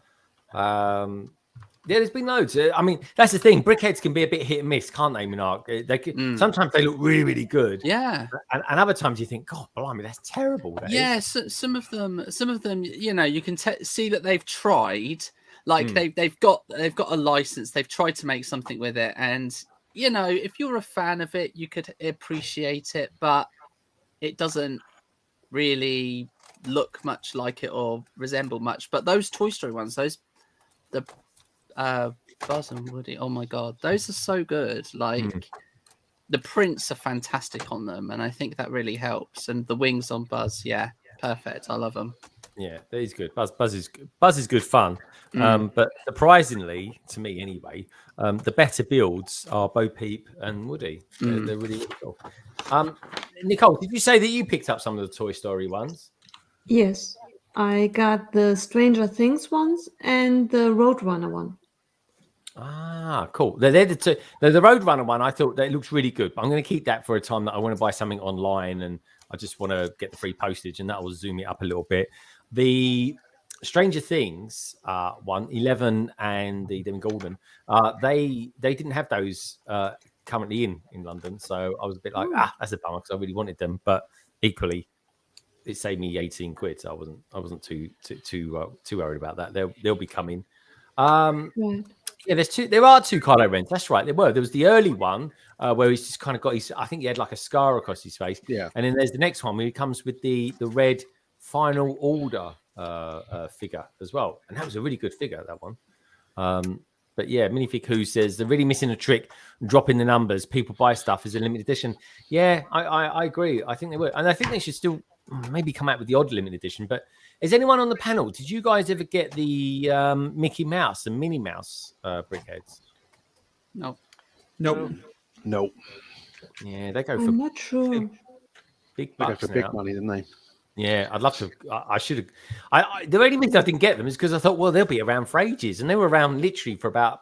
There's been loads. I mean, that's the thing. Brickheads can be a bit hit and miss, can't they, MNRK? They can, sometimes they look really, really good. Yeah, and other times you think, God, blimey, that's terrible. So, some of them, you can see that they've tried. Like they've got a license. They've tried to make something with it, and if you're a fan of it, you could appreciate it, but it doesn't really look much like it or resemble much. But those Toy Story ones, the Buzz and Woody, oh my god, those are so good. Like the prints are fantastic on them, and I think that really helps. And the wings on Buzz, yeah, perfect. I love them. Yeah, he's good. Buzz is good fun. But surprisingly, to me anyway, the better builds are Bo Peep and Woody. They're really, really cool. Nicole, did you say that you picked up some of the Toy Story ones? Yes, I got the Stranger Things ones and the Roadrunner one. Ah, cool. They're the two. The Roadrunner one, I thought that looks really good. But I'm going to keep that for a time that I want to buy something online, and I just want to get the free postage, and that will zoom it up a little bit. The Stranger Things 11 and the Dem Gordon, they didn't have those currently in London, so I was a bit like, that's a bummer because I really wanted them, but equally it saved me 18 quid, so I wasn't too worried about that. They'll be coming. Right. Yeah, there are two Kylo Rens. That's right, there was the early one where he's just kind of got I think he had like a scar across his face. Yeah. And then there's the next one where he comes with the red Final Order figure as well, and that was a really good figure, that one. But yeah, Minifig Who says they're really missing a trick, dropping the numbers. People buy stuff as a limited edition. Yeah, I agree. I think they would, and I think they should still maybe come out with the odd limited edition. But is anyone on the panel? Did you guys ever get the Mickey Mouse and Minnie Mouse brickheads? No. Nope. No. Yeah, they go for I'm not sure. big They go bucks for big now. money, didn't they? Yeah, I'd love to. I should have. The only reason I didn't get them is because I thought, well, they'll be around for ages, and they were around literally for about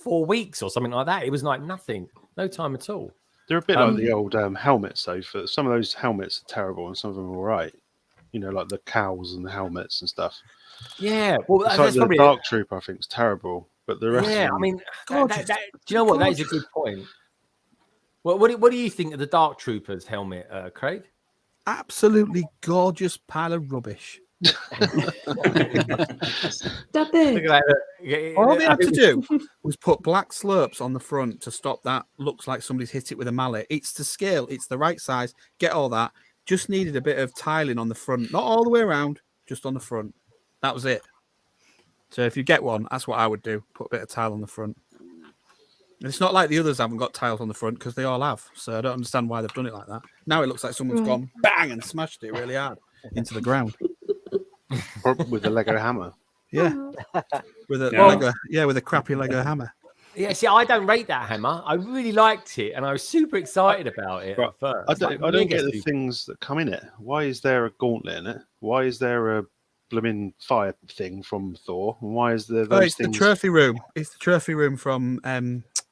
4 weeks or something like that. It was like nothing, no time at all. They're a bit like the old helmets, though. For some of those helmets are terrible, and some of them are all right. You know, like the cows and the helmets and stuff. Yeah, well, It's that's like the probably Dark Trooper, I think, is terrible, but the rest. Yeah, of them, I mean, do you know what? That is a good point. Well, what do you think of the Dark Troopers helmet, Craig? Absolutely gorgeous pile of rubbish. That big. Look at that. All they had to do was put black slurps on the front to stop that. Looks like somebody's hit it with a mallet. It's to scale. It's the right size. Get all that. Just needed a bit of tiling on the front. Not all the way around, just on the front. That was it. So if you get one, that's what I would do. Put a bit of tile on the front. And it's not like the others haven't got tiles on the front because they all have. So I don't understand why they've done it like that. Now it looks like someone's gone bang and smashed it really hard into the ground. or with a Lego hammer. Yeah. With a Yeah. Lego, with a crappy Lego hammer. Yeah, see, I don't rate that hammer. I really liked it, and I was super excited about it at first. I don't get the things that come in it. Why is there a gauntlet in it? Why is there a blooming fire thing from Thor? And why is there those It's things? the trophy room. It's the trophy room from.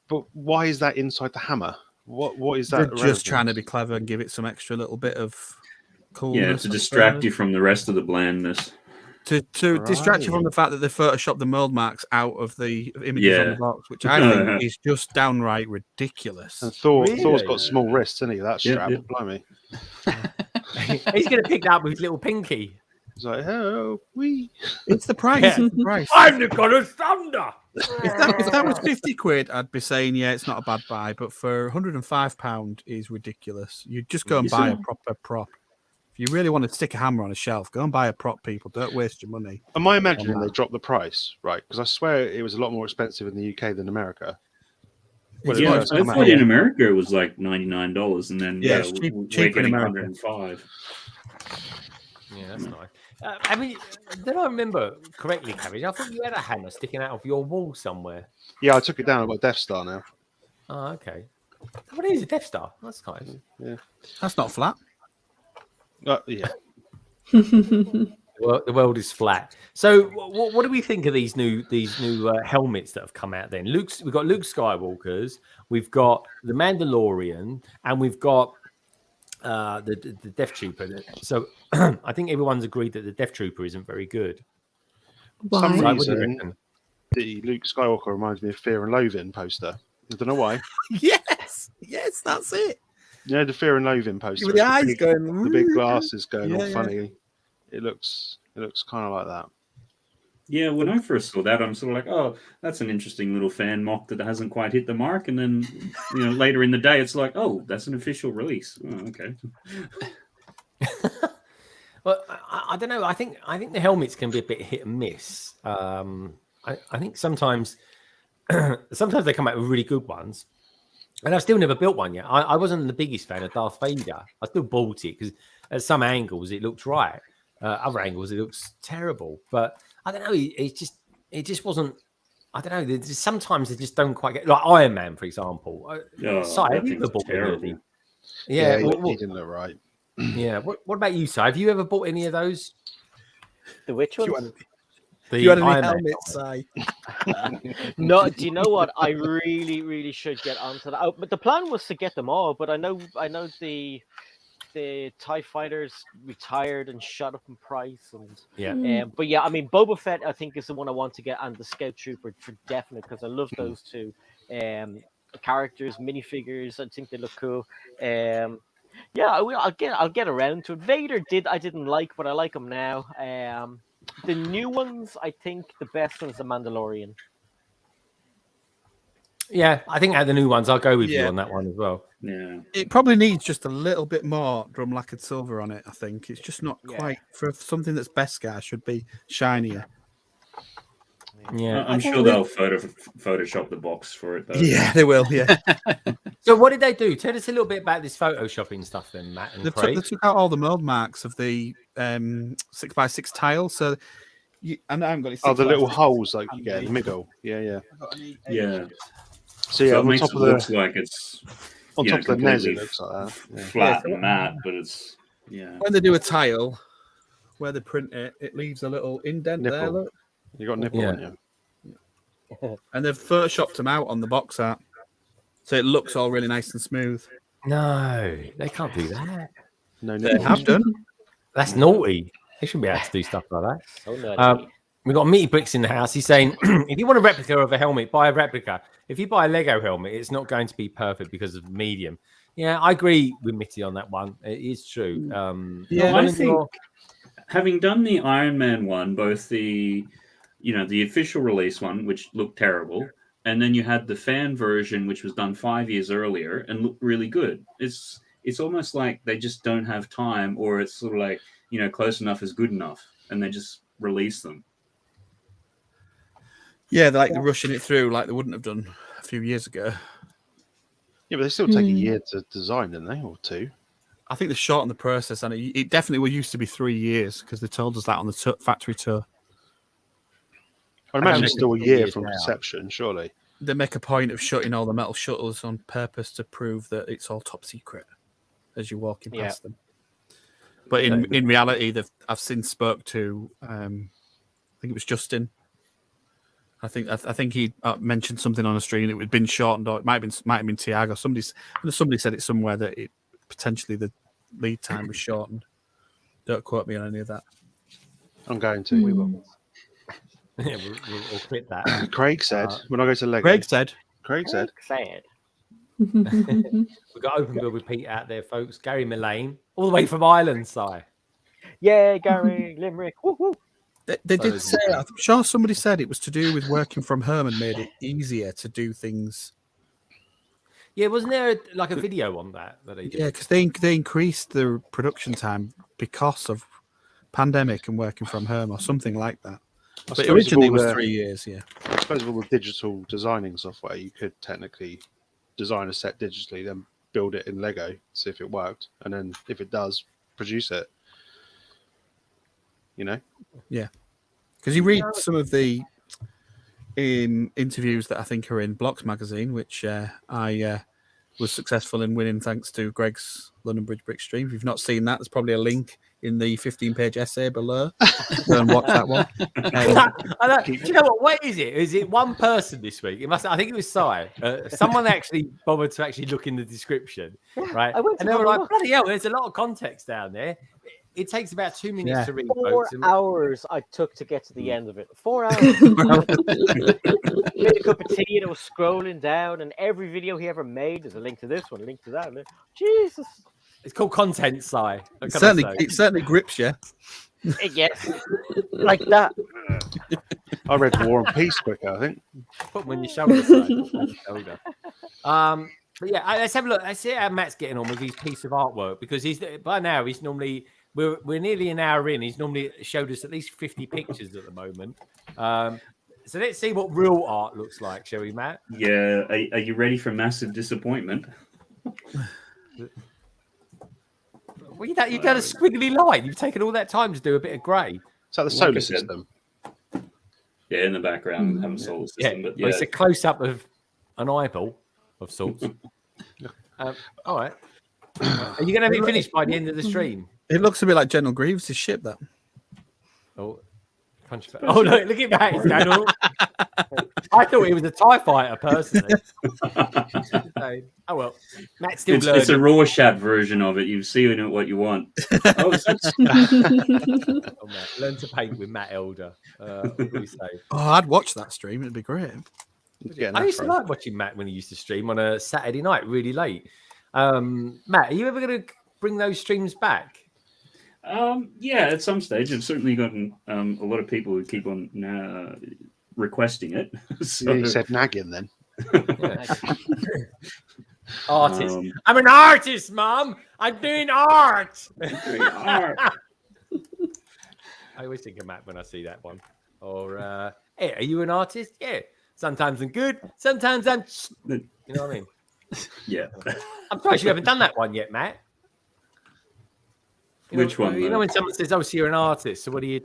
But why is that inside the hammer? What is They're that? just trying to be clever and give it some extra little bit of coolness. Yeah, to distract you from the rest of the blandness. To distract you from the fact that they photoshopped the mold marks out of the images on the box, which I think is just downright ridiculous. And Thor's got small wrists, isn't he? That strap, blimey. He's going to pick that up with his little pinky. He's like, oh, It's the price. Yeah. It's the price. I'm the god of thunder. If that was 50 quid, I'd be saying, yeah, it's not a bad buy. But for £105 is ridiculous. You just go and buy a proper prop. If you really want to stick a hammer on a shelf, go and buy a prop, people. Don't waste your money. Am I imagining they dropped the price, right? Because I swear it was a lot more expensive in the UK than America. Yeah, I thought in America it was like $99, and then it's we're cheap in getting America. 105. Yeah, that's nice. I mean, did I remember correctly, Cabbage? I thought you had a hammer sticking out of your wall somewhere. Yeah, I took it down. I've got Death Star now. Oh, okay. What is a Death Star? That's nice. Yeah, That's not flat. yeah. Well, the world is flat. So, what do we think of these new helmets that have come out? Then we've got Luke Skywalker's, we've got the Mandalorian, and we've got the Death Trooper. So, I think everyone's agreed that the Death Trooper isn't very good. For some Why? What do you reason, reckon? the Luke Skywalker reminds me of Fear and Loathing poster. I don't know why. Yes, that's it. You know, the Fear and Loathing poster. With the eyes big, going, the big glasses going all Yeah. funny. It looks kind of like that. Yeah, when I first saw that, I'm sort of like, oh, that's an interesting little fan mock that hasn't quite hit the mark. And then, later in the day, it's like, oh, that's an official release. Oh, okay. Well, I don't know. I think the helmets can be a bit hit and miss. I think sometimes they come out with really good ones, and I've still never built one yet. I wasn't the biggest fan of Darth Vader. I still bought it because at some angles it looked right, other angles it looks terrible. But I don't know. It just wasn't. I don't know. Sometimes they just don't quite get like Iron Man, for example. That thing's terrible. Yeah, he didn't look right. yeah. What about you, Si? Have you ever bought any of those? The which one? The You had any Iron Man helmets, Si? No, do you know what? I really, really should get onto that. But the plan was to get them all. But I know the the TIE fighters retired and shot up in price, and Yeah. but yeah, I mean, Boba Fett, I think, is the one I want to get, and the Scout Trooper for definite, because I love those two characters, minifigures. I think they look cool. Yeah, I'll get around to it. Vader I didn't like, but I like him now. The new ones, I think the best one is the Mandalorian. Yeah, I think out of the new ones, I'll go with you Yeah. on that one as well. Yeah. It probably needs just a little bit more drum lacquered silver on it. I think it's just not Yeah. quite for something that's Beskar should be shinier. Yeah. I'm sure they'll Photoshop the box for it, though. Yeah, they will. Yeah, So what did they do? Tell us a little bit about this photoshopping stuff then, Matt and they Craig. took out all the mold marks of the 6x6 tile. So, and I haven't got it. Oh, the little holes like you get in the middle. Yeah. Yeah. So yeah, So it on makes top it of the looks like it's on you top know, of the NES, it completely looks like that. Yeah. flat and matte, but it's When they do a tile where they print it, it leaves a little indent there. Nipple. Look. You got a nipple Yeah. on you. And they've photoshopped them out on the box art, so it looks all really nice and smooth. No, they can't do that. No They nipple. have done. That's naughty. They shouldn't be able to do stuff like that. So nutty. We've got Meaty Bricks in the house. He's saying, if you want a replica of a helmet, buy a replica. If you buy a Lego helmet, it's not going to be perfect because of medium. Yeah, I agree with Mitty on that one. It is true. Yeah, I think having done the Iron Man one, both the official release one, which looked terrible, and then you had the fan version, which was done 5 years earlier and looked really good. It's almost like they just don't have time, or it's sort of like, close enough is good enough, and they just release them. Yeah, they're rushing it through like they wouldn't have done a few years ago. Yeah, but they still take a year to design, don't they, or two? I think they shortened the process, and it definitely used to be 3 years because they told us that on the factory tour. I imagine think it's still a it's year years from now. conception, surely. They make a point of shutting all the metal shutters on purpose to prove that it's all top secret as you're walking past them. But in reality, I've since spoke to, I think it was Justin. I think he mentioned something on a stream. It had been shortened, or it might have been Tiago. Somebody said it somewhere that it potentially the lead time was shortened. Don't quote me on any of that. I'm going to. We will. Yeah, we'll quit that. Craig said, when I go to Lego. Craig said, Sad. We've got open bill with Pete out there, folks. Gary Mullane, all the way from Ireland, Si. Yeah, Gary Limerick. Woo, woo. They did say, I'm sure somebody said it was to do with working from home and made it easier to do things. Yeah, wasn't there like a video on that they did? Yeah, because they increased the production time because of pandemic and working from home or something like that. I But suppose originally it with was all 3 years, yeah. I suppose with all the digital designing software, you could technically design a set digitally, then build it in Lego, see if it worked, and then if it does, produce it. Yeah. Because you read some of the interviews that I think are in Blocks magazine, which I was successful in winning thanks to Greg's London Bridge Brick stream. If you've not seen that, there's probably a link in the 15-page essay below. Go and watch that one. Do you know what is it? Is it one person this week? I think it was Si. Someone actually bothered to actually look in the description, right? I went to And they were have a like, look. bloody hell, there's a lot of context down there. It takes about 2 minutes to read, 4 folks. hours I took to get to the end of it. 4 hours. Made a cup of tea and I was scrolling down, and every video he ever made, there's a link to this one, a link to that. Jesus. It's called content, Si. It certainly grips you. Yes. Like that. I read War and Peace quicker, I think. Put them on your shoulder, Si. Put 'em on your shoulder. But yeah, let's have a look. Let's see how Matt's getting on with his piece of artwork, because by now he's normally we're nearly an hour in. He's normally showed us at least 50 pictures at the moment. So let's see what real art looks like, shall we, Matt? Yeah. Are you ready for massive disappointment? Well, you've done a squiggly line. You've taken all that time to do a bit of grey. Is that the Like solar I said. system? Yeah, in the background, we haven't solar system, but Well, it's a close up of an eyeball of sorts. All right. Are you going to be finished by the end of the stream? It looks a bit like General Grievous' ship, that. Oh, Oh, look at that. He's going all... I thought he was a TIE fighter, personally. Oh, well. Matt's still learning. It's a Rorschach version of it. You see what you want. Oh, that's... Oh, Matt. Learn to paint with Matt Elder. What do we say? Oh, I'd watch that stream. It'd be great. I used to like watching Matt when he used to stream on a Saturday night really late. Matt, are you ever going to bring those streams back? Yeah, at some stage. I've certainly gotten a lot of people who keep on requesting it. So... You said nagging then. Yeah. Artist. I'm an artist, Mom. I'm doing art. I always think of Matt when I see that one. Or, hey, are you an artist? Yeah. Sometimes I'm good. Sometimes I'm... You know what I mean? Yeah. I'm surprised you haven't done that one yet, Matt. Which one? You know when someone says, "Oh, so you're an artist, so what do?" You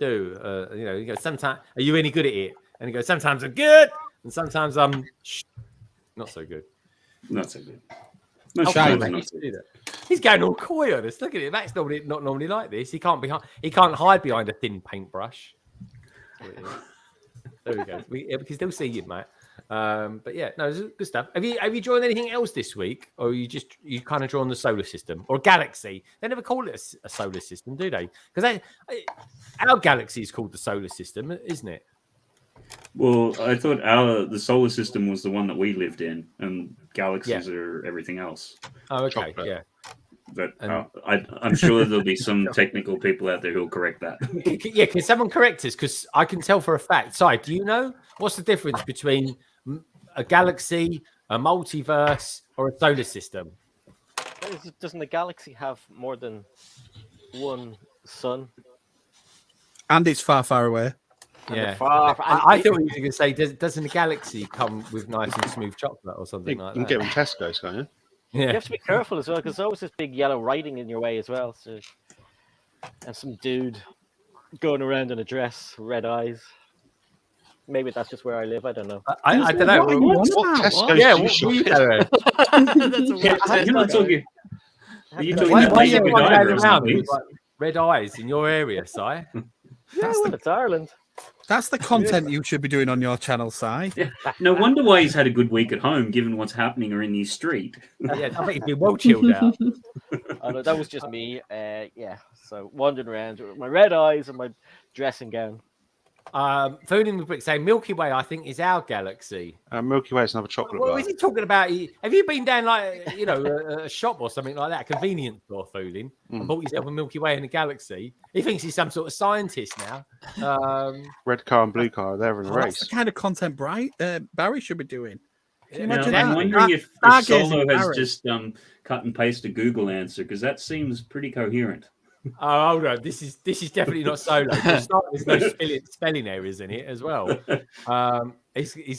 go, "Sometimes, are you any good at it?" And he goes, "Sometimes I'm good, and sometimes I'm not so good." Not so good. He's going all coy on us. Look at it. Matt's not normally like this. He can't hide behind a thin paintbrush. There we go. We can still see you, Matt. But yeah, no, this is good stuff. Have you drawn anything else this week, or you kind of drawn the solar system or galaxy? They never call it a solar system, do they? Because our galaxy is called the solar system, isn't it? Well, I thought the solar system was the one that we lived in, and galaxies are everything else. Oh, okay, yeah. But I'm sure there'll be some technical people out there who'll correct that. Yeah, can someone correct us? Because I can tell for a fact. Si, do you know what's the difference between a galaxy, a multiverse, or a solar system? Doesn't the galaxy have more than one sun? And it's far, far away. Yeah, I thought you were going to say, doesn't the galaxy come with nice and smooth chocolate or something like that? You can get them Tesco's, can't you? Yeah. You have to be careful as well, because there's always this big yellow writing in your way as well. So, and some dude going around in a dress, red eyes. Maybe that's just where I live. I don't know. I don't know. What Tesco's Yeah, do you shop in? You're not talking. Are you talking Why about are Lady you going Godiva or around something? with red eyes in your area, Si? Yeah, well, it's Ireland. That's the content you should be doing on your channel, Si. Yeah. No wonder why he's had a good week at home, given what's happening in his street. Yeah, I think he'd be well chilled out. Oh, no, that was just me. Yeah, so wandering around with my red eyes and my dressing gown. Fooling with Brick saying Milky Way, I think, is our galaxy. Milky Way is another chocolate What bar. was he talking about? Have you been down a shop or something like that, a convenience store, Fooling, and bought yourself a Milky Way in a galaxy? He thinks he's some sort of scientist now. Red car and blue car, they're in a That's race. the kind of content Barry should be doing. Can you Now, imagine I'm that? wondering if Stargazing Solo has Barry. just cut and pasted a Google answer, because that seems pretty coherent. Oh, hold on. This is definitely not Solo. There's no spelling errors in it as well. He's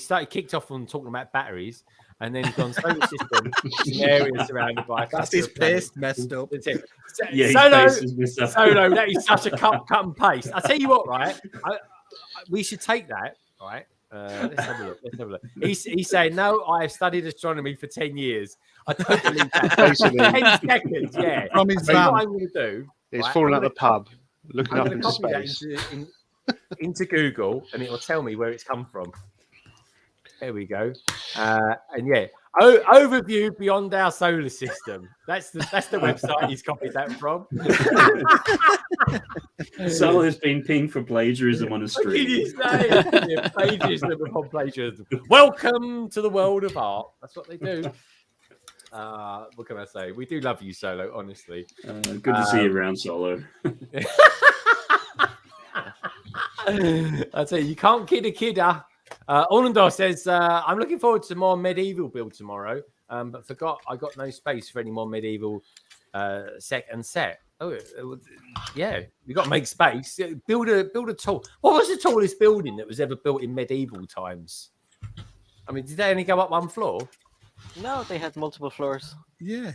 started kicked off on talking about batteries, and then he's gone solar system, an area surrounded by. That's his paste messed up. Yeah, his Solo, face is messed up. Solo, that is such a cut and paste. I tell you what, right? We should take that, right? Let's have a look. He's saying, no, I have studied astronomy for 10 years. I don't believe that. Basically. 10 seconds, yeah. From his So what van. I'm going to do, He's right, falling I'm out the gonna pub, looking I'm up going to into copy space. that into Google, and it will tell me where it's come from. There we go. And yeah, overview beyond our solar system. That's the website he's copied that from. Solo has been pinged for plagiarism on a What did you stream. say? Yeah, plagiarism upon plagiarism. Welcome to the world of art. That's what they do. What can I say? We do love you, Solo, honestly. Good to see you around, Solo. I tell you can't kid a kidder. Orlandor says, I'm looking forward to more medieval build tomorrow, but forgot I got no space for any more medieval set. Oh, yeah, you got to make space. Build a tall. What was the tallest building that was ever built in medieval times? I mean, did they only go up one floor? No, they had multiple floors. Yeah.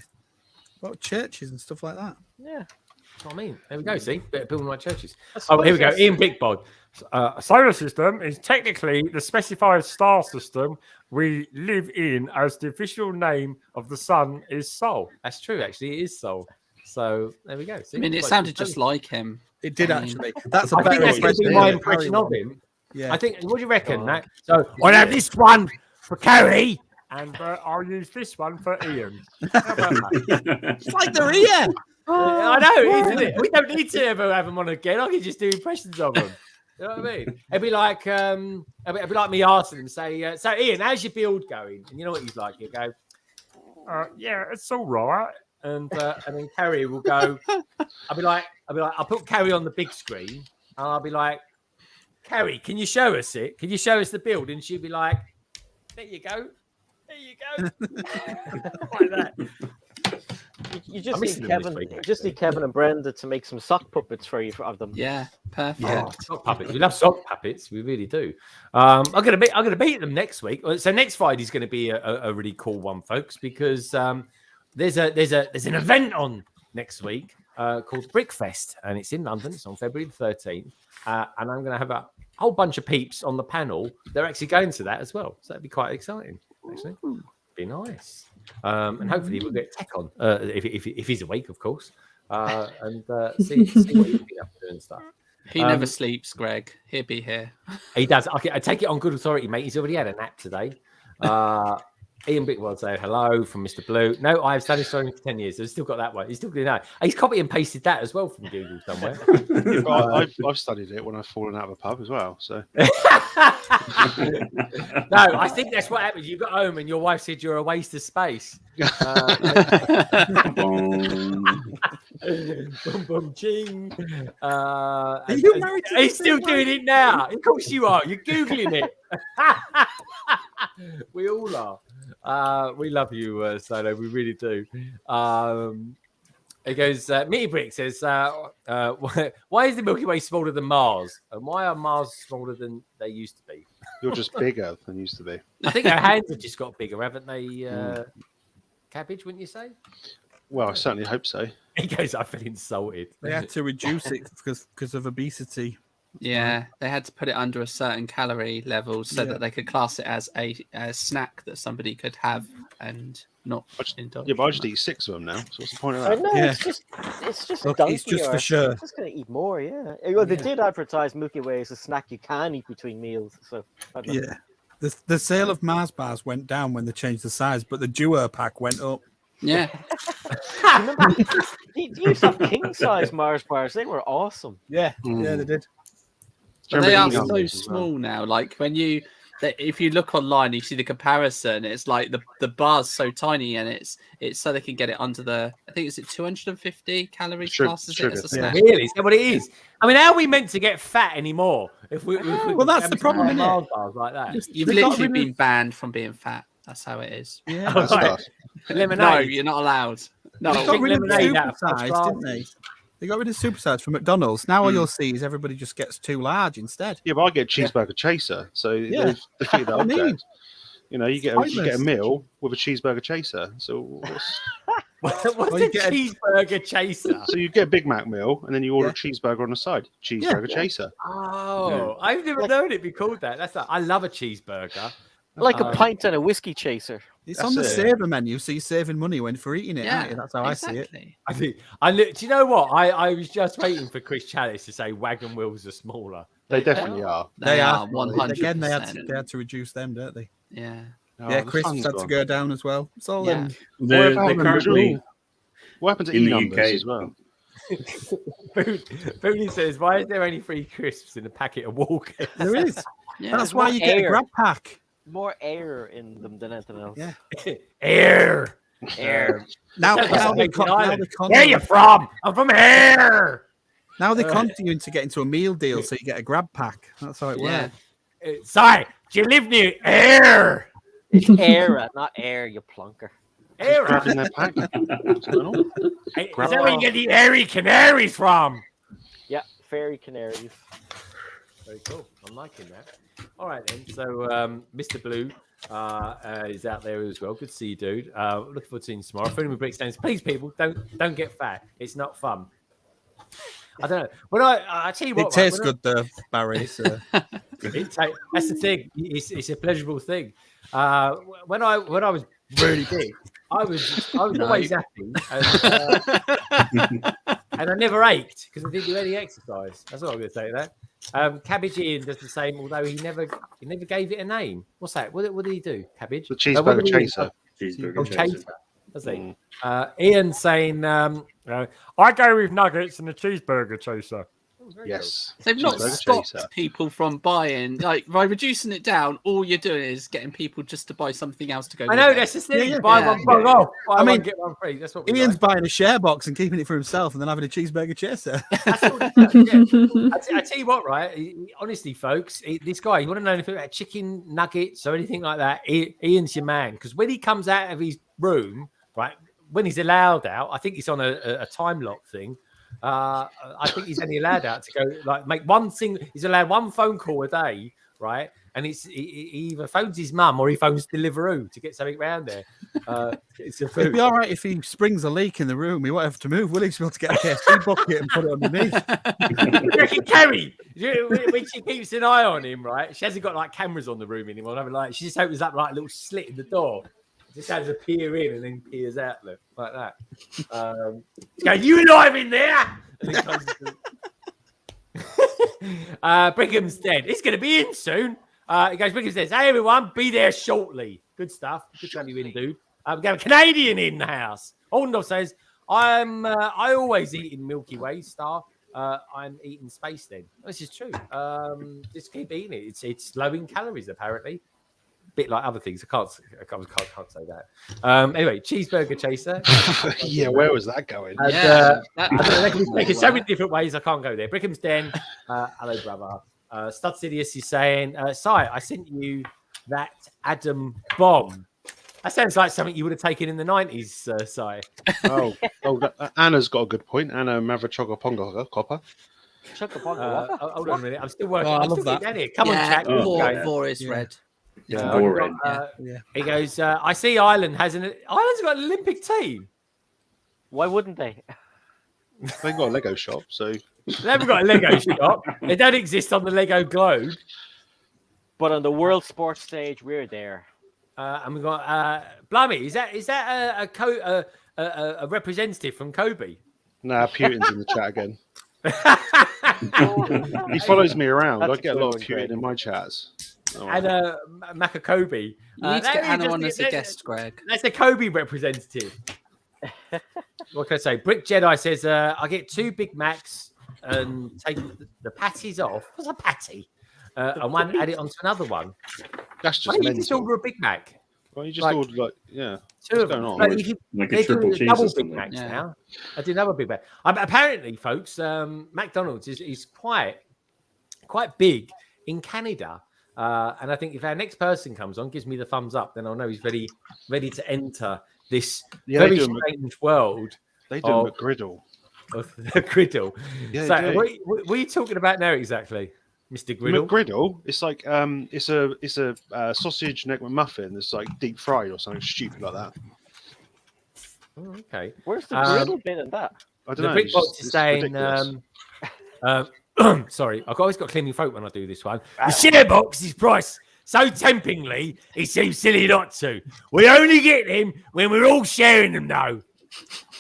What churches and stuff like that. Yeah. That's what I mean. There we go. See, better building like churches. I Oh, here we go. suppose Ian Bigbod. A solar system is technically the specified star system we live in, as the official name of the sun is Sol. That's true, actually. It is Sol. So there we go. I mean, it sounded just like him. It did I mean, actually. That's a I think better that's going to be impression my than impression Harry of one. him. Yeah. I think. What do you reckon, Matt? So I'll have this one for Carrie, and I'll use this one for Ian. How about that? It's like they're here. I know, isn't it? We don't need to ever have them on again. I can just do impressions of them. You know what I mean? It'd be like me asking him, say, so Ian, how's your build going? And you know what he's like? He'll go, yeah, it's all right. And then Carrie will go. I'll be like, I'll put Carrie on the big screen, and I'll be like, Carrie, can you show us it? Can you show us the build? And she'll be like, there you go. There you go. Like that. You just I'm need missing them Kevin. this week, You just need Kevin and Brenda to make some sock puppets for you of them. Yeah, perfect. Oh, sock puppets. We love sock puppets. We really do. I'm gonna beat them next week. So next Friday is going to be a really cool one, folks, because there's an event on next week called Brickfest, and it's in London. It's on February the 13th, and I'm going to have a whole bunch of peeps on the panel. They're actually going to that as well, so that'd be quite exciting. Actually, be nice. And hopefully we'll get Tech on if he's awake, of course, and see what he's been up to and stuff. He never sleeps, Greg. He'll be here. He does. Okay, I take it on good authority, mate. He's already had a nap today. Ian Bickwell say hello from Mr. Blue. No, I've studied story for 10 years. I've still got that one. He's still doing that. He's copied and pasted that as well from Google somewhere. Yeah, but I've studied it when I've fallen out of a pub as well. So No, I think that's what happens. You got home and your wife said you're a waste of space. Boom, boom, ching. you married to He's the still same doing it now. Of course you are. You're Googling it. We all are. We love you, Solo. We really do. It goes, Mitty Brick says, why is the Milky Way smaller than Mars? And why are Mars smaller than they used to be? you're just bigger than used to be. I think our hands have just got bigger, haven't they? Cabbage, wouldn't you say? Well, I certainly hope so. He goes, I feel insulted. They had to reduce it because of obesity. Yeah, they had to put it under a certain calorie level so Yeah. that they could class it as a snack that somebody could have and not indulge. Yeah, but I just eat 6 of them now. So what's the point of I that? know, Yeah. it's just Look, donkey it's just or- for sure. I'm just gonna eat more, yeah. Well, they did advertise Milky Way as a snack you can eat between meals. So I don't know. Yeah. The sale of Mars bars went down when they changed the size, but the Duo pack went up. Yeah, Remember, you used to have king size Mars bars. They were awesome. Yeah, Mm. yeah, they did. but Remember they are eating so numbers as well? small now. Like when if you look online, you see the comparison. It's like the bar's so tiny, and it's so they can get it under the. I think it's 250 calories Sugar- classes it as a sugar, snack. Really? Is that what it is? I mean, how are we meant to get fat anymore? If we Well, that's the problem, isn't it? Mars bars like that. You've They got literally rid of- been banned from being fat. That's how it is. Yeah. That Right. stuff. Lemonade. No, you're not allowed. No, They got rid of lemonade out of supersize, glass. didn't they? They got rid of supersize from McDonald's. Now all you'll see is everybody just gets too large instead. Yeah, but I get a cheeseburger chaser, so Yeah. they've defeated that I mean, object. You know, you get pointless. a meal with a cheeseburger chaser. So what's, What's Well, a you get a- cheeseburger chaser? so you get a Big Mac meal, and then you order Yeah. a cheeseburger on the side. Cheeseburger chaser. Oh, I've never known it be called that. I love a cheeseburger. Like a Um, pint and a whiskey chaser. It's That's on the it. saver menu, so you're saving money when for eating it, aren't you? That's how I see it. exactly. I think do you know what? I was just waiting for Chris Chalice to say wagon wheels are smaller. They definitely are. They are 100%. 100%. Again, they had to reduce them, don't they? Yeah. Oh, Yeah, the Chris fun's had to gone. go down as well. It's all Yeah. them. They're about them currently What happened to in E the numbers UK. as well? Booney says, why is there only 3 crisps in a packet of Walkers? There is. Yeah. That's why you get a air. grab pack. More air in them than anything else. Yeah. Air. Now, That's now, like they con- now, Island. they con- Where you from? I'm from here. now they con you into getting to a meal deal, so you get a grab pack. That's how it Yeah. works. Sorry, do you live near air? It's air, not air, you plonker. Air. Grabbing their pack. What's going on? Is that where you get the airy canaries from? Yeah, fairy canaries. Very cool. I'm liking that. All right then. So Mr. Blue is out there as well. Good to see you, dude. Looking forward to seeing you tomorrow. Filming with Brickstones. Please, people, don't get fat. It's not fun. I don't know. When I tell you what, It tastes right, good, though, Barry. So. that's the thing. It's a pleasurable thing. When I was really big, I was No. always happy, and I never ached because I didn't do any exercise. That's what I'm going to say. That Cabbage Ian does the same, although he never gave it a name. What's that? What did he do? Cabbage? The What cheeseburger did he do? chaser. Cheeseburger Oh, chaser. chaser. Does he? Ian saying, I go with nuggets and a cheeseburger chaser. Oh, very Yes. They've not Cheeseburger stopped chaser. people from buying. Like by reducing it down, all you're doing is getting people just to buy something else to go. good. I know with it. that's the thing. Yeah, Buy yeah. one, buy off. Buy mean, one, get one free. That's what we Ian's like. buying a share box and keeping it for himself, and then having a cheeseburger chaser. That's what he does, yeah. I tell you what, right? Honestly, folks, this guy, you want to know anything about chicken nuggets or anything like that? Ian's your man, because when he comes out of his room, right, when he's allowed out, I think he's on a time lock thing. I think he's only allowed out to go like make one thing. He's allowed one phone call a day, right? And he either phones his mum or he phones Deliveroo to get something round there. It's a It'd food. be all right if he springs a leak in the room. He won't have to move, will he? He'll be able to get a KFC bucket and put it underneath. You reckon Kerry, when she keeps an eye on him, right? She hasn't got like cameras on the room anymore. Nothing like she just opens up like a little slit in the door, just has a peer in and then peers out, look like that. She goes, "You alive in there?" And then closes the... Brickhams Den. It's going to be in soon. He goes, Brickhams Den. Hey everyone, be there shortly. Good stuff. Good to have you in, dude. We got a Canadian in the house. Oldendorf says, I always eat in Milky Way Star. I'm eating space then. This is true. Just keep eating it. It's low in calories apparently. Bit like other things. I can't say that. Anyway, cheeseburger chaser. Yeah, where was that going? And, Yeah, I don't know, they can be taken so many different ways. I can't go there. Brickham's Den. Hello, brother. Stud Sidious is saying, Si, I sent you that Adam bomb. That sounds like something you would have taken in the 90s, Si. Anna's got a good point. Anna Mavrachogaponga Copper. Hold on a minute. I'm still working. Oh, I I'm love still that. getting it. Come on, yeah, chat. Vor is Yeah. red. Yeah, We've boring. got, Yeah. He goes, I see Ireland's got an Olympic team. Why wouldn't they? They've got a Lego shop, so They haven't got a Lego shop. They don't exist on the Lego globe. But on the world sports stage, we're there. And we've got Blimey, is that a representative from Kobe? nah, Putin's in the chat again. He follows me around. That's I get a lot of good one, Putin in my chats. Oh, And Makakobe. You need to get Anna on as a that- guest, Greg. That's a Kobe representative. What can I say? Brick Jedi says, I get 2 Big Macs and take the patties off. What's a patty? And one add it onto another one. that's Why just don't you just mental. order a Big Mac? Why don't you just like- order like yeah? Two of going them. on? Like, you Like they're a triple doing cheese double or Big something. Macs Yeah. now. I do another Big Mac. Apparently, folks, McDonald's is quite big in Canada. And I think if our next person comes on, gives me the thumbs up, then I'll know he's ready to enter this Yeah, they very do 'em- strange world They do Oh. McGriddle. of the griddle. Yeah, So, they do. what are you talking about now exactly, Mr. Griddle? McGriddle. It's like it's a sausage neck McMuffin that's like deep fried or something stupid like that. Oh, okay. Where's the Um, griddle bit in that? I The don't know. Brick it's Box just- is it's saying, ridiculous. sorry, I've always got cleaning throat when I do this one. The share box is priced so temptingly, it seems silly not to. We only get them when we're all sharing them, though.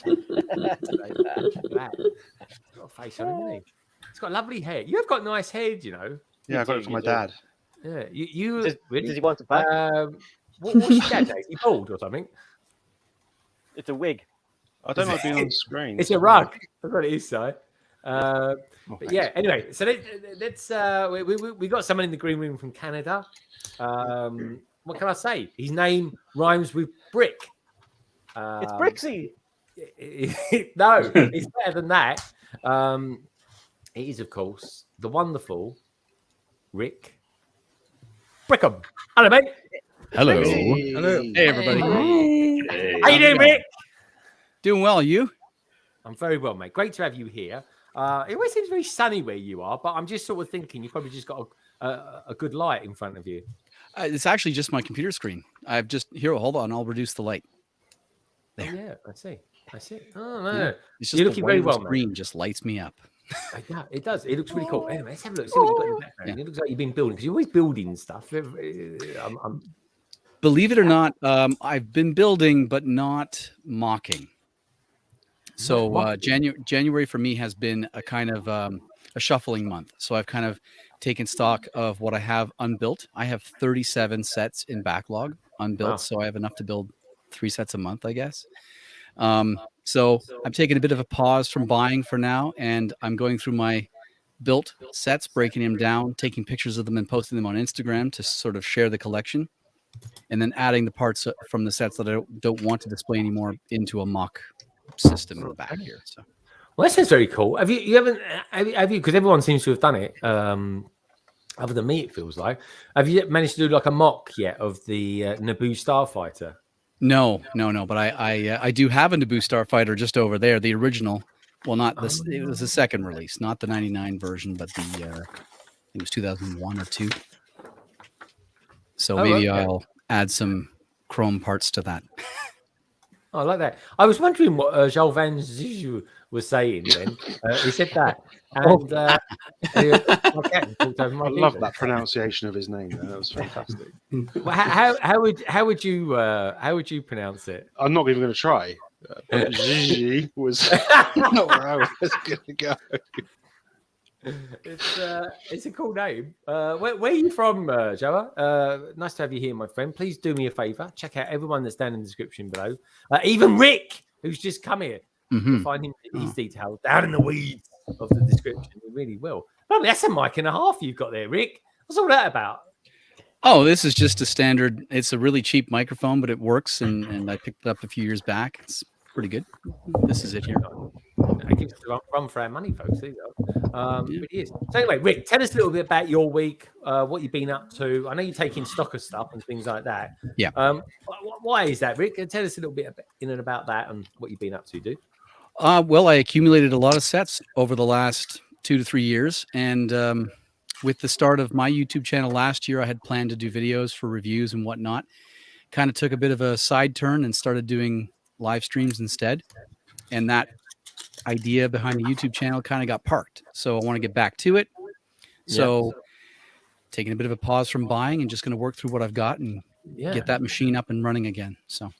It's got a face on it, hasn't he? It's got lovely hair. You've got nice hair, you know. Yeah, I got it from my dad. Yeah, you Does really. he want it back? What's your dad? Is he bald or something? It's a wig. I don't like being on screen. It's a rug. That's what it is, Si. Oh, But thanks. yeah, anyway, so let's we got someone in the green room from Canada. What can I say? His name rhymes with brick. It's Brixie. No, it's better than that. It is, of course, the wonderful Rick Brickham. Hello, mate. Hello. Hello. Hey, everybody. Hi. Hey. How you doing, Rick? Doing well, you? I'm very well, mate. Great to have you here. It always seems very sunny where you are, but I'm just sort of thinking you've probably just got a good light in front of you. It's actually just my computer screen. I've just here. Hold on, I'll reduce the light. There. Oh, yeah, I see. Oh, no. Yeah. It's just You're the looking very white well, mate. screen just lights me up. Yeah, it does. It looks really cool. Anyway, let's have a look. See what you've got in the background. Yeah. It looks like you've been building because you're always building stuff. Believe it or not, I've been building, but not mocking. So January for me has been a kind of a shuffling month. So I've kind of taken stock of what I have unbuilt. I have 37 sets in backlog unbuilt. Wow. So I have enough to build 3 sets a month, I guess. So I'm taking a bit of a pause from buying for now, and I'm going through my built sets, breaking them down, taking pictures of them and posting them on Instagram to sort of share the collection, and then adding the parts from the sets that I don't want to display anymore into a mock system in the back here. So, well, that sounds very cool. Have you because everyone seems to have done it, other than me, it feels like. Have you managed to do like a mock yet of the Naboo Starfighter? No, but I do have a Naboo Starfighter just over there, the original. Well, not this. It was the second release, not the '99 version, but the I think it was 2001 or 2. So maybe okay. I'll add some chrome parts to that. I like that. I was wondering what Joel Van Zizu was saying then. He said that. And I love that pronunciation of his name. That was fantastic. Well, how would you pronounce it? I'm not even going to try. But Gigi was not where I was going to go. It's a cool name. Where are you from, Joa? Nice to have you here, my friend. Please do me a favor. Check out everyone that's down in the description below. Even Rick, who's just come here. You'll find his details down in the weeds of the description. You really will. Probably that's a mic and a half you've got there, Rick. What's all that about? Oh, this is just a standard. It's a really cheap microphone, but it works, and I picked it up a few years back. It's pretty good. This is it here. It gives us a run for our money, folks. There you go. It is. So anyway, Rick, tell us a little bit about your week, what you've been up to. I know you're taking stock of stuff and things like that. Yeah. Why is that, Rick? Tell us a little bit in and about that and what you've been up to, dude. Well, I accumulated a lot of sets over the last 2 to 3 years, and with the start of my YouTube channel last year, I had planned to do videos for reviews and whatnot. Kind of took a bit of a side turn and started doing live streams instead, and that idea behind the YouTube channel kind of got parked. So I want to get back to it. So taking a bit of a pause from buying and just going to work through what I've got and get that machine up and running again. So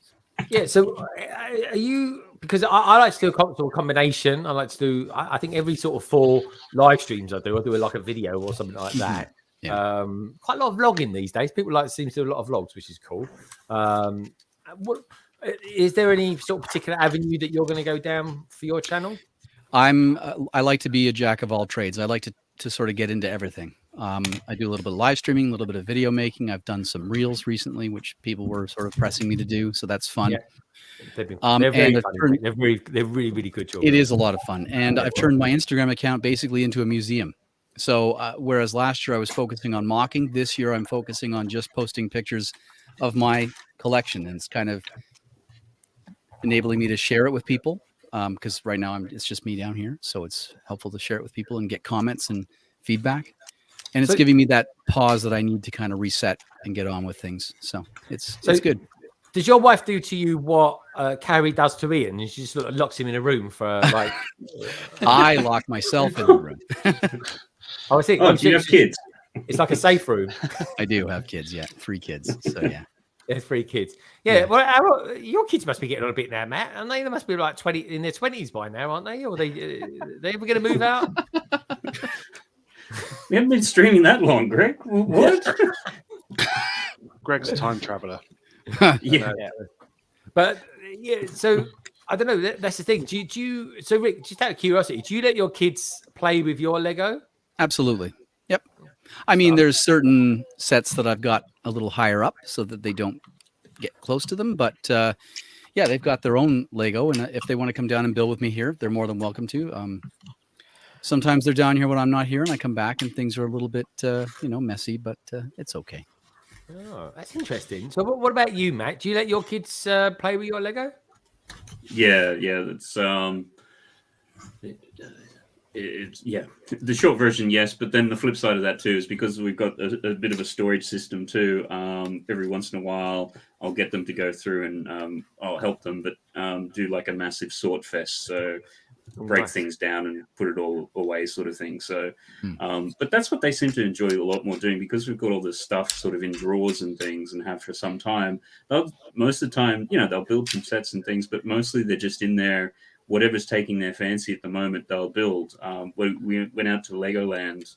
so are you, because I like to do a sort of combination. I like to do, I think every sort of 4 live streams I do like a video or something like that. Quite a lot of vlogging these days. People seem to do a lot of vlogs, which is cool. What is there any sort of particular avenue that you're going to go down for your channel? I like to be a jack of all trades. I like to sort of get into everything. I do a little bit of live streaming, a little bit of video making. I've done some reels recently, which people were sort of pressing me to do. So that's fun. Yeah. They're very funny. They're really, really good. It is a lot of fun. And I've turned my Instagram account basically into a museum. So whereas last year I was focusing on mocking, this year I'm focusing on just posting pictures of my collection. And it's kind of enabling me to share it with people. Because right now it's just me down here. So it's helpful to share it with people and get comments and feedback. And it's giving me that pause that I need to kind of reset and get on with things. So it's good. Does your wife do to you what Carrie does to Ian? And she just locks him in a room for like... I lock myself in the room. I think. Oh, do you have kids? It's like a safe room. I do have kids, 3 kids. So yeah. There's 3 kids. Yeah. Well, your kids must be getting on a bit now, Matt. And they must be like 20 in their 20s by now, aren't they? Or are they ever going to move out? We haven't been streaming that long, Greg. What? Greg's a time traveler. Yeah. But so I don't know. That's the thing. Do you? So Rick, just out of curiosity, do you let your kids play with your Lego? Absolutely. Yep. I mean, there's certain sets that I've got a little higher up so that they don't get close to them. But they've got their own Lego, and if they want to come down and build with me here, they're more than welcome to. Sometimes they're down here when I'm not here, and I come back and things are a little bit, messy, but it's okay. Oh, that's interesting. So what about you, Matt? Do you let your kids play with your Lego? Yeah. It's the short version, yes, but then the flip side of that too is because we've got a bit of a storage system too. Every once in a while, I'll get them to go through and I'll help them, but do like a massive sort fest. So break Nice. things down and put it all away, sort of thing. So, but that's what they seem to enjoy a lot more doing, because we've got all this stuff sort of in drawers and things, and have for some time. Most of the time, they'll build some sets and things, but mostly they're just in there. Whatever's taking their fancy at the moment, they'll build. We went out to Legoland,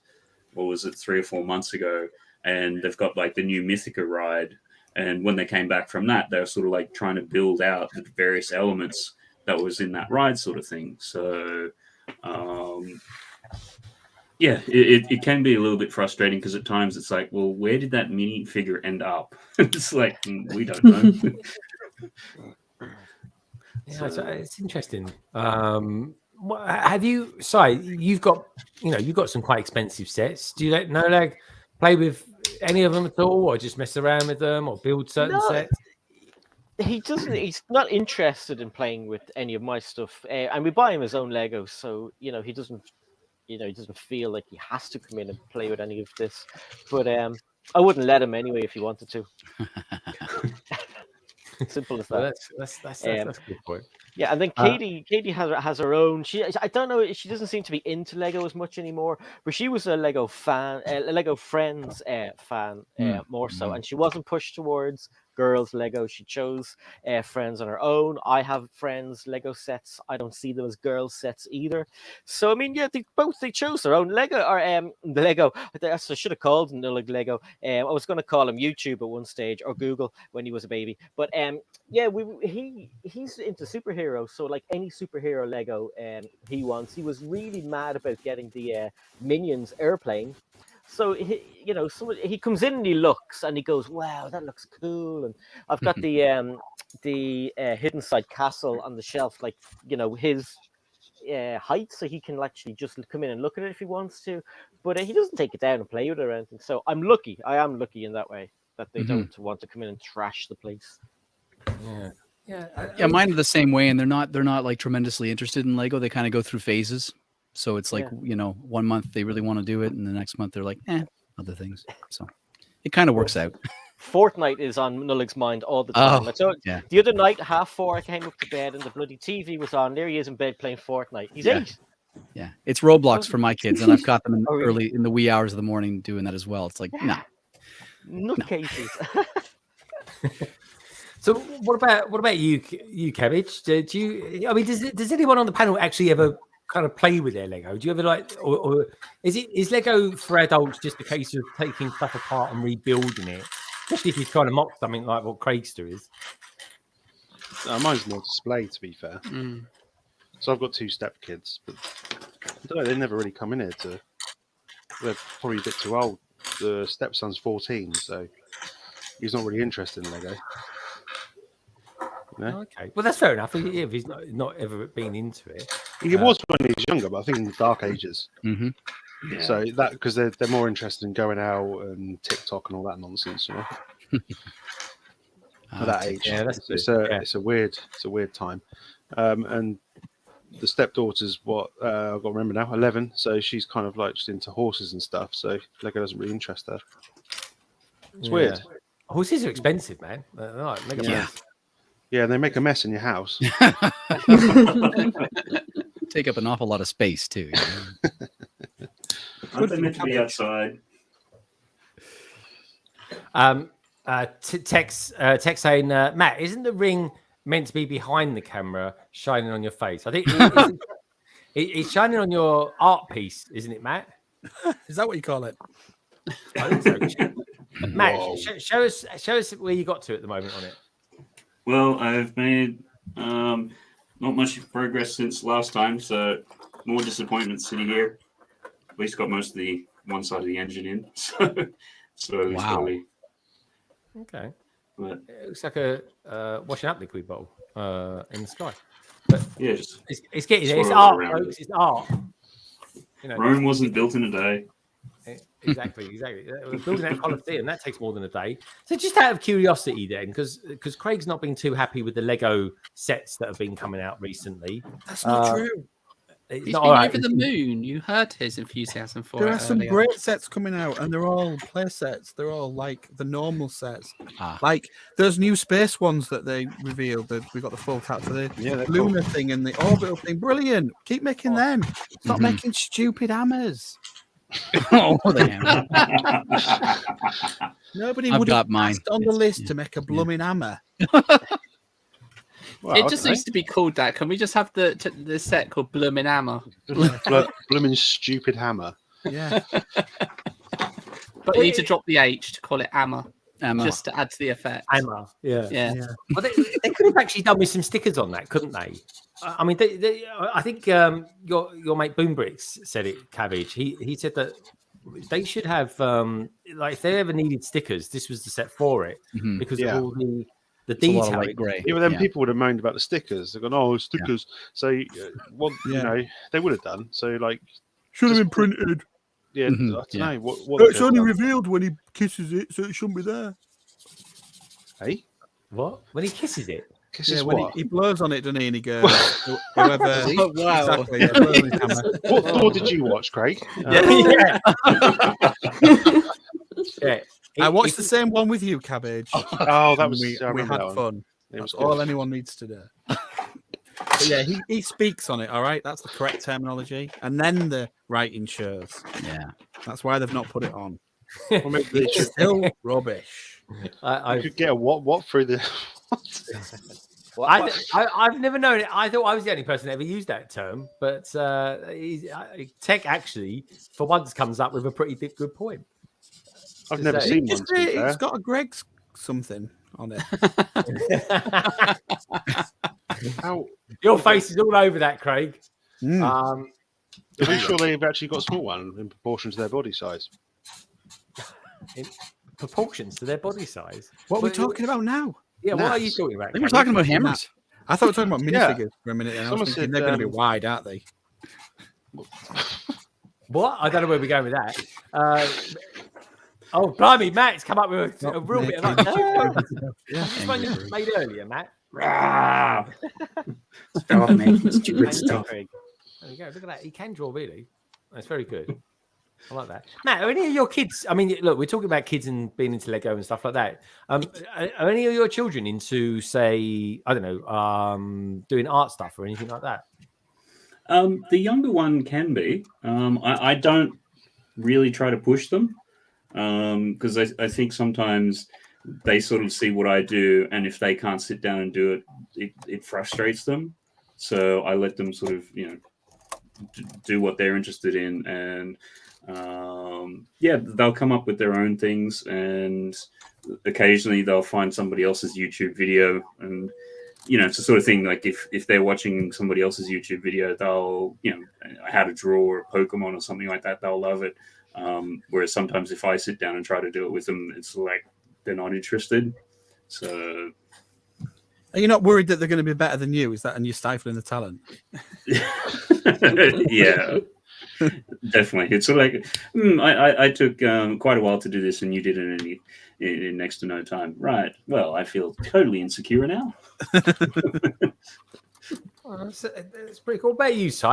what was it, 3 or 4 months ago, and they've got like the new Mythica ride. And when they came back from that, they were sort of like trying to build out the various elements that was in that ride, sort of thing. So, it can be a little bit frustrating, because at times it's like, well, where did that mini figure end up? It's like, we don't know. Yeah, it's interesting. Have you? Sorry, you've got some quite expensive sets. Do you let Nolag play with any of them at all, or just mess around with them, or build certain sets? He doesn't. He's not interested in playing with any of my stuff, and we buy him his own Legos, so he doesn't. He doesn't feel like he has to come in and play with any of this. But I wouldn't let him anyway if he wanted to. Simple as that. That's a good point. Yeah, and then Katie has her own. I don't know. She doesn't seem to be into Lego as much anymore, but she was a Lego fan, a Lego Friends fan more so, and she wasn't pushed towards girls Lego. She chose Friends on her own. I have Friends Lego sets. I don't see them as girls sets either. So I mean, yeah, they chose their own Lego, or the Lego. I should have called Nullig Lego. I was going to call him YouTube at one stage, or Google when he was a baby. But he's into superheroes. So like any superhero Lego he wants. He was really mad about getting the Minions airplane. So he comes in and he looks and he goes, "Wow, that looks cool." And I've got the hidden side castle on the shelf, like his height, so he can actually just come in and look at it if he wants to. But he doesn't take it down and play with it or anything. So I'm lucky. I am lucky in that way that they don't want to come in and trash the place. Yeah, mine are the same way, and they're not like tremendously interested in Lego. They kind of go through phases. So it's like, 1 month they really want to do it, and the next month they're like, other things. So it kind of works out. Fortnite is on Nullig's mind all the time. The other night, 4:30, I came up to bed and the bloody TV was on. There he is in bed playing Fortnite. He's 8. Yeah, it's Roblox for my kids, and I've got them early in the wee hours of the morning doing that as well. It's like, nutcases. So what about you, Cabbage? Do you? I mean, does anyone on the panel actually ever kind of play with their Lego? Do you ever like, or is Lego for adults just a case of taking stuff apart and rebuilding it, especially if you're trying to mock something like what Craigster is? Mine's more display, to be fair. So I've got 2 step kids, but I don't know, they never really come in here they're probably a bit too old. The stepson's 14, so he's not really interested in Lego. Okay, well that's fair enough. If he's not ever been into it, he was when he was younger, but I think in the dark ages. So that because they're more interested in going out and TikTok and all that nonsense, At that age, it's a weird time. And the stepdaughter's I've got to remember now, 11. So she's kind of like just into horses and stuff. So Lego doesn't really interest her. It's weird. Horses are expensive, man. They're like mega mess. Yeah, they make a mess in your house. Take up an awful lot of space too. Aren't they meant to be outside? Text saying, Matt, isn't the ring meant to be behind the camera, shining on your face? I think it's shining on your art piece, isn't it, Matt? Is that what you call it? I think so. Matt, show us where you got to at the moment on it. Well, I've made not much progress since last time, so more disappointment sitting here. At least got most of the one side of the engine in. So slowly. Okay. But, it looks like a washing up liquid bottle in the sky. But yeah, it's getting there. It's art, folks. It's art. Rome wasn't built in a day. Exactly. Building that Colosseum, that takes more than a day. So just out of curiosity then, because Craig's not been too happy with the Lego sets that have been coming out recently. That's not true. It's He's not been all right. over the moon. You heard his enthusiasm for There it are some earlier. great sets coming out, and they're all play sets. They're all like the normal sets. Ah. Like those new space ones that they revealed. That we got the full cut for the Yeah, they're cool. lunar thing and the orbital thing. Brilliant. Keep making them. Stop Mhm. making stupid hammers. Oh, the hammer. Nobody I've would have got mine. asked on the It's- list yeah. to make a blooming hammer. Well, It just okay. needs to be called that. Can we just have the set called Bloomin' Hammer? Blooming stupid hammer. Yeah. But we need to drop the H to call it Hammer, Hammer. just to add to the effect. Hammer. Yeah. Yeah. Well, they could have actually done with some stickers on that, couldn't they? I mean, I think your mate Boom Bricks said it. Cabbage. He said that they should have like if they ever needed stickers, this was the set for it Mhm. because Yeah. of all the It's a lot of detail. light gray. Yeah, but then people would have moaned about the stickers. They're going, "Oh, stickers." So, what you Yeah. know, they would have done. So, like, Should have Just- been printed. yeah, Mhm, I don't yeah. know what. they It's could have only done. revealed when he kisses it, so it shouldn't be there. Hey, What when he kisses it? kisses Yeah, when what? he blows on it, doesn't he? And he goes, whoever. Oh, wow. Exactly. Yeah, blows on his hammer. What door did you watch, Craig? Yeah. Yeah. I watched the same one with you, Cabbage. Oh, that and was. we I remember had that one. fun. It was That's all good. anyone needs to do. But yeah, he speaks on it. All right, that's the correct terminology, and then the writing shows. Yeah. That's why they've not put it on. Well, maybe they It's should. still rubbish. You could get a what through the. I've never known it. I thought I was the only person that ever used that term, but Tech actually, for once, comes up with a pretty good point. I've never say- seen one. To be It's fair. got a Greg's something on it. How Your face is all over that, Craig. Mm. are we sure they've actually got a small one in proportion to their body size? In proportions to their body size. What are we Well, talking about now? Yeah, what are you Nuts. talking about? I think we're Craig? talking about hammers. I thought we were talking about Yeah. minifigures for a minute, and I Someone was thinking said, they're going to be wide, aren't they? What? I don't know where we're going with that. Oh, blimey, Matt's come up with a real bit of Not that. Yeah. This one you made earlier, Matt. Stop making stupid Thank you, stuff. Craig. There you go. Look at that. He can draw, really. That's very good. I like that. Matt, are any of your kids? I mean, look, we're talking about kids and being into Lego and stuff like that. Are any of your children into, say, I don't know, doing art stuff or anything like that? The younger one can be. I don't really try to push them because I think sometimes they sort of see what I do, and if they can't sit down and do it, it frustrates them. So I let them sort of, do what they're interested in, and they'll come up with their own things, and occasionally they'll find somebody else's YouTube video, and it's the sort of thing like if they're watching somebody else's YouTube video, they'll how to draw a Pokemon or something like that, they'll love it. Whereas sometimes if I sit down and try to do it with them, it's like they're not interested. So Are you not worried that they're going to be better than you? Is that and you're stifling the talent? yeah, definitely. It's sort of like I took quite a while to do this, and you did it in next to no time. Right. Well, I feel totally insecure now. Oh, that's pretty cool. What about you, Si?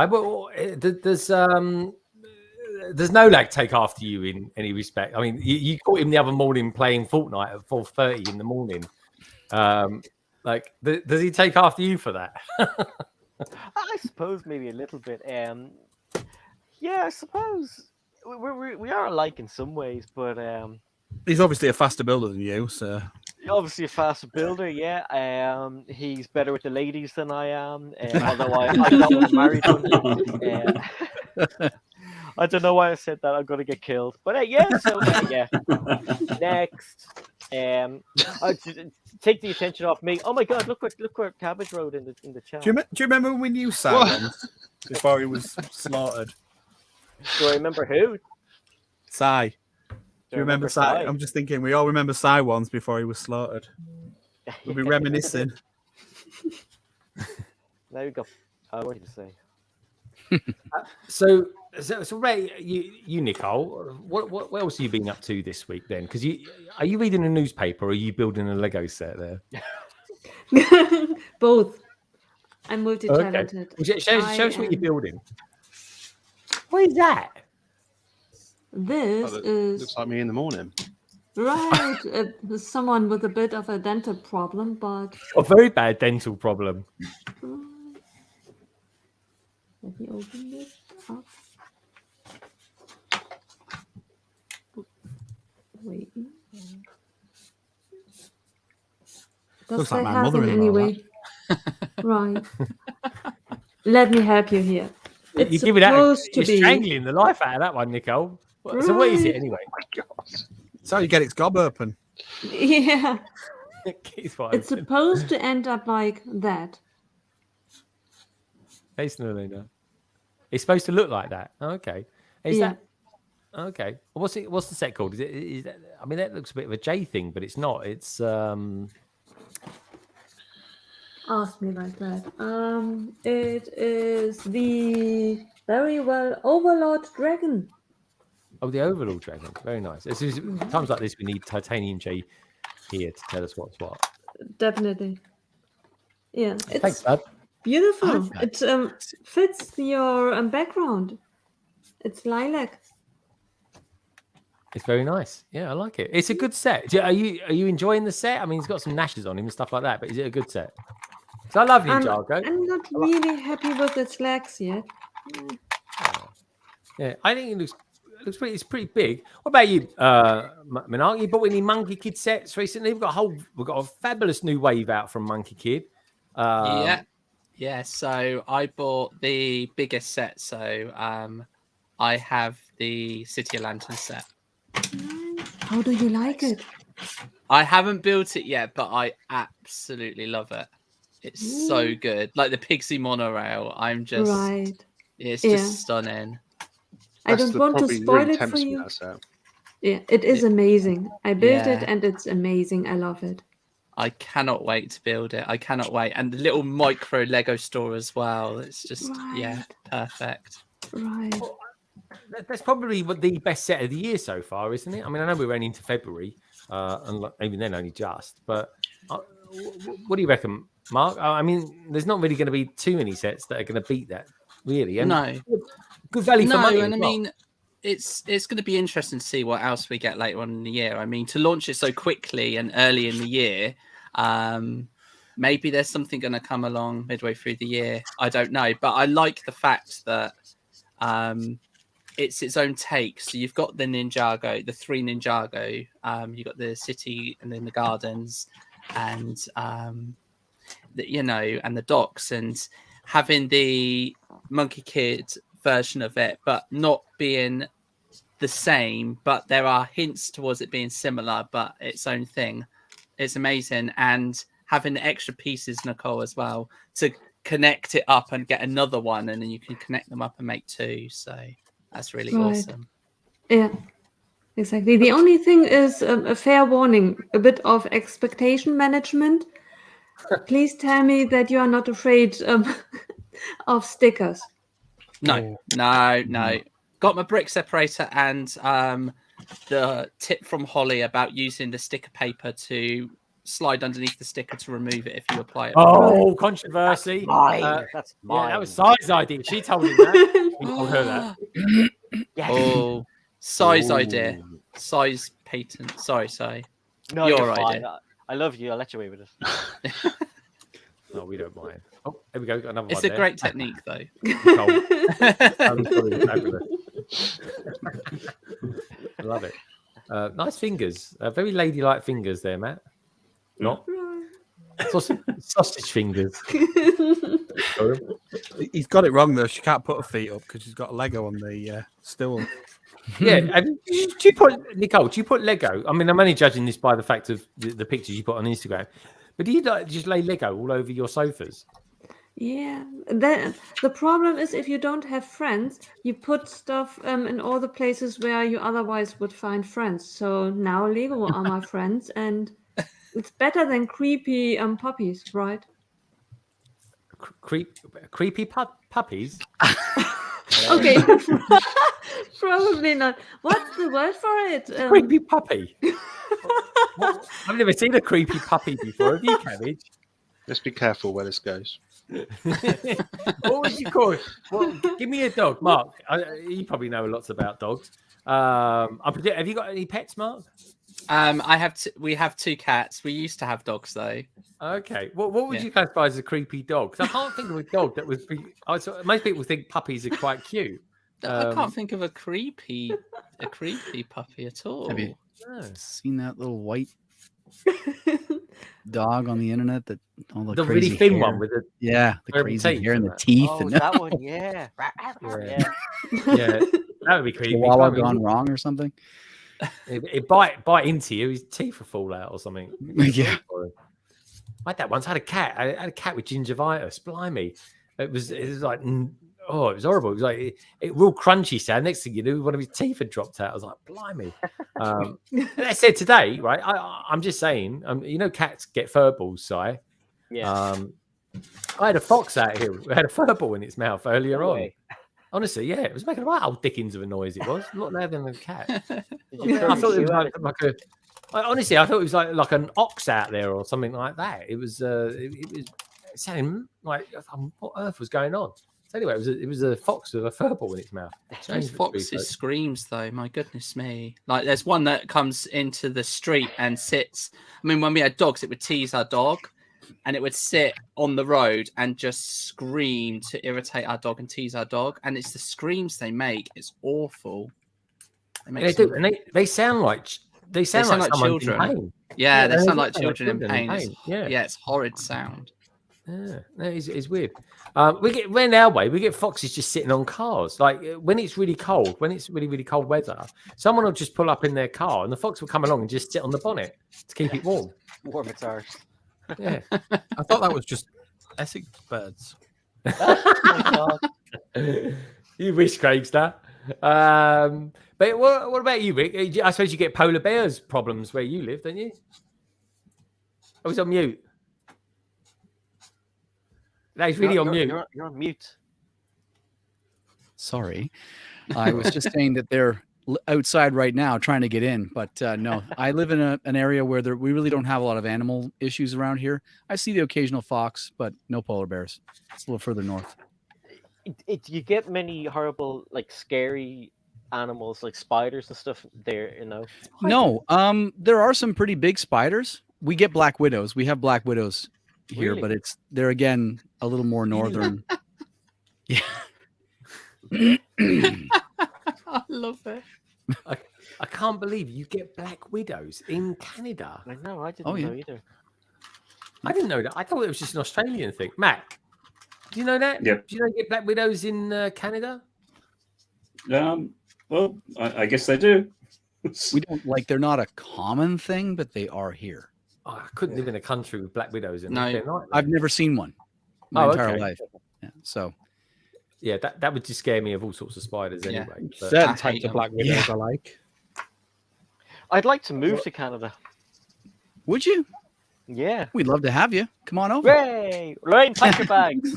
Does no lag take after you in any respect? I mean, you caught him the other morning playing Fortnite at 4:30 in the morning. Does he take after you for that? I suppose maybe a little bit. Yeah, I suppose we are alike in some ways, but He's obviously a faster builder than you, so obviously a faster builder. Yeah, he's better with the ladies than I am. Although I'm not with a married one. I don't know why I said that. I'm gonna get killed. But yeah. Next, take the attention off me. Oh my God! Look what Cabbage wrote in the chat. do you remember when we knew Simon before he was slaughtered? Do I remember who? Si. Do you remember Si? I'm just thinking we all remember Si once before he was slaughtered. We'll be reminiscing. There you go. I wanted to say. So Ray, you Nicole, what else have you been up to this week then? Because are you reading a newspaper or are you building a Lego set there? Both. I'm multi-talented. Okay. Show us what you're building. What is that? This Oh, that is looks like me in the morning. right. Someone with a bit of a dental problem, but A very bad dental problem. let me open this up. Wait. Does Looks like that my have in mother-in-law, any way? Right. Let me help you here. It's You give it that. supposed to You're be strangling the life out of that one, Nicole. So what is it Right. anyway? That's how you get its gob open. yeah. Keith, what It's open. supposed to end up like that. Hey, Snurlina. It's supposed to look like that. Oh, okay. Is Yeah. that okay? What's it? What's the set called? Is that? I mean, that looks a bit of a J thing, but it's not. It's Ask me like that. It is the very well Overlord Dragon. oh, the Overlord Dragon. Very nice. Times like this, we need Titanium J here to tell us what's what. Definitely. Yeah, it's Thanks, bud. beautiful. Okay. It fits your background. It's lilac. It's very nice. Yeah, I like it. It's a good set. Are you enjoying the set? I mean, it's got some nashes on him and stuff like that, but is it a good set? So I love Ninjago. I'm not really happy with its legs yet. Yeah, I think it looks pretty. It's pretty big. What about you, MNRK? You bought any Monkey Kid sets recently? We've got a fabulous new wave out from Monkey Kid. Yeah. So I bought the biggest set. So I have the City of Lantern set. How do you like it? I haven't built it yet, but I absolutely love it. It's so good. Like the Pixie monorail. I'm just Right. it's Yeah. just stunning. I That's don't the- want to probably spoil really it for tempts me, you. that set. Yeah, it is amazing. I built it Yeah. and it's amazing. I love it. I cannot wait to build it. I cannot wait. And the little micro Lego store as well. It's just yeah, perfect. Right. That's probably the best set of the year so far, isn't it? I mean, I know we're running into February, and even then only just. But what do you reckon, Mark? I mean, there's not really going to be too many sets that are going to beat that, really. And No. good value for money. And as I well. mean it's going to be interesting to see what else we get later on in the year. I mean, to launch it so quickly and early in the year, maybe there's something going to come along midway through the year. I don't know, but I like the fact that it's its own take. So you've got the Ninjago, the 3 Ninjago. You've got the city and then the gardens, and and the docks, and having the Monkey Kid version of it, but not being the same. But there are hints towards it being similar, but its own thing. It's amazing, and having the extra pieces, Nicole, as well, to connect it up and get another one, and then you can connect them up and make 2. So that's really awesome. Yeah, exactly. The only thing is a fair warning, a bit of expectation management. Please tell me that you are not afraid of stickers. No. Got my brick separator and the tip from Holly about using the sticker paper to slide underneath the sticker to remove it if you apply it. Oh, controversy. That's mine. Yeah, that was Si's idea. She told him that. He told her that. Yes. Oh, Si's idea. Si's patent. Sorry, Si. No, your you're fine. idea. I love you. I'll let you away with it. No, we don't mind. Oh, there we go. Got another It's one a there. great technique, though. Nicole. Fabulous. I love it. Nice fingers. Very ladylike fingers there, Matt. Not sausage fingers. He's got it wrong though. She can't put her feet up because she's got a Lego on the stool. Yeah. Do you put, Nicole? Do you put Lego? I mean, I'm only judging this by the fact of the pictures you put on Instagram. But do you just lay Lego all over your sofas? Yeah, the problem is if you don't have friends, you put stuff in all the places where you otherwise would find friends. So now Lego are my friends, and it's better than creepy puppies, right? Creepy puppies? Okay, probably not. What's the word for it? Creepy puppy? What? I've never seen a creepy puppy before. Have you, Cabbage? Let's be careful where this goes. What would you call it? Well, give me a dog, Mark. You probably know lots about dogs. Have you got any pets, Mark? We have 2 cats. We used to have dogs though. Okay. What would you classify as a creepy dog? 'Cause I can't think of a dog that was. Most people think puppies are quite cute. I can't think of a creepy puppy at all. Have you seen that little white dog on the internet that all the really crazy thin hair? one with the the terrible crazy teeth hair and and the that. teeth Oh, and that one, yeah. Yeah. Yeah, that would be creepy. Chihuahua I mean, gone wrong or something? it bite into you, his teeth will fall out or something. Yeah. I had that once. I had a cat. I had a cat with gingivitis. Blimey, it was like it was horrible. It was like it real crunchy sound. Next thing you knew, one of his teeth had dropped out. I was like, blimey. And I said today, right? I'm just saying, cats get fur balls, Si. Yeah. I had a fox out here. It had a fur ball in its mouth earlier No on. way. Honestly, yeah, it was making a right old dickens of a noise. It was a lot louder than a cat. Did you I throw thought your it was shoe at it? like a. Honestly, I thought it was like an ox out there or something like that. It was. It was sounding like what earth was going on. So anyway, it was a fox with a fur ball in its mouth. Those foxes' screams, though, my goodness me! Like, there's one that comes into the street and sits. I mean, when we had dogs, it would tease our dog, and it would sit on the road and just scream to irritate our dog and tease our dog. And it's the screams they make. It's awful. They do, and they sound like like someone's children. in pain. Yeah, they they sound like children in pain. Yeah. Yeah, it's horrid sound. Yeah, no, it's weird. When our way, we get foxes just sitting on cars. Like when it's really cold, when it's really, really cold weather, someone will just pull up in their car and the fox will come along and just sit on the bonnet to keep it warm. Warm its arse. Yeah. I thought that was just Essex birds. Oh my God. You wish, Craigster. But what about you, Rick? I suppose you get polar bears problems where you live, don't you? I was on mute. That is really on mute. You're on mute. Sorry. I was just saying that they're outside right now trying to get in, but no, I live in an area where we really don't have a lot of animal issues around here. I see the occasional fox, but no polar bears. It's a little further north. You get many horrible, like scary animals, like spiders and stuff there, No, there are some pretty big spiders. We get black widows. We have black widows here, Really? but they're again a little more northern. Yeah. I love it. I can't believe you get black widows in Canada. I know, I didn't Oh, yeah. know either. I didn't know that. I thought it was just an Australian thing. Matt, do you know that? Yep. Do you know you get black widows in Canada? Well, I guess they do. We don't they're not a common thing, but they are here. Oh, I couldn't live in a country with black widows in No, it. They're not- I've never seen one my entire okay. life. Yeah, so Yeah, that would just scare me of all sorts of spiders Yeah. anyway. But- Certain I types hate of them. black widows Yeah. I like. I'd like to move to Canada. would you? Yeah. We'd love to have you. Come on over. Hooray! Lorraine, pack your bags.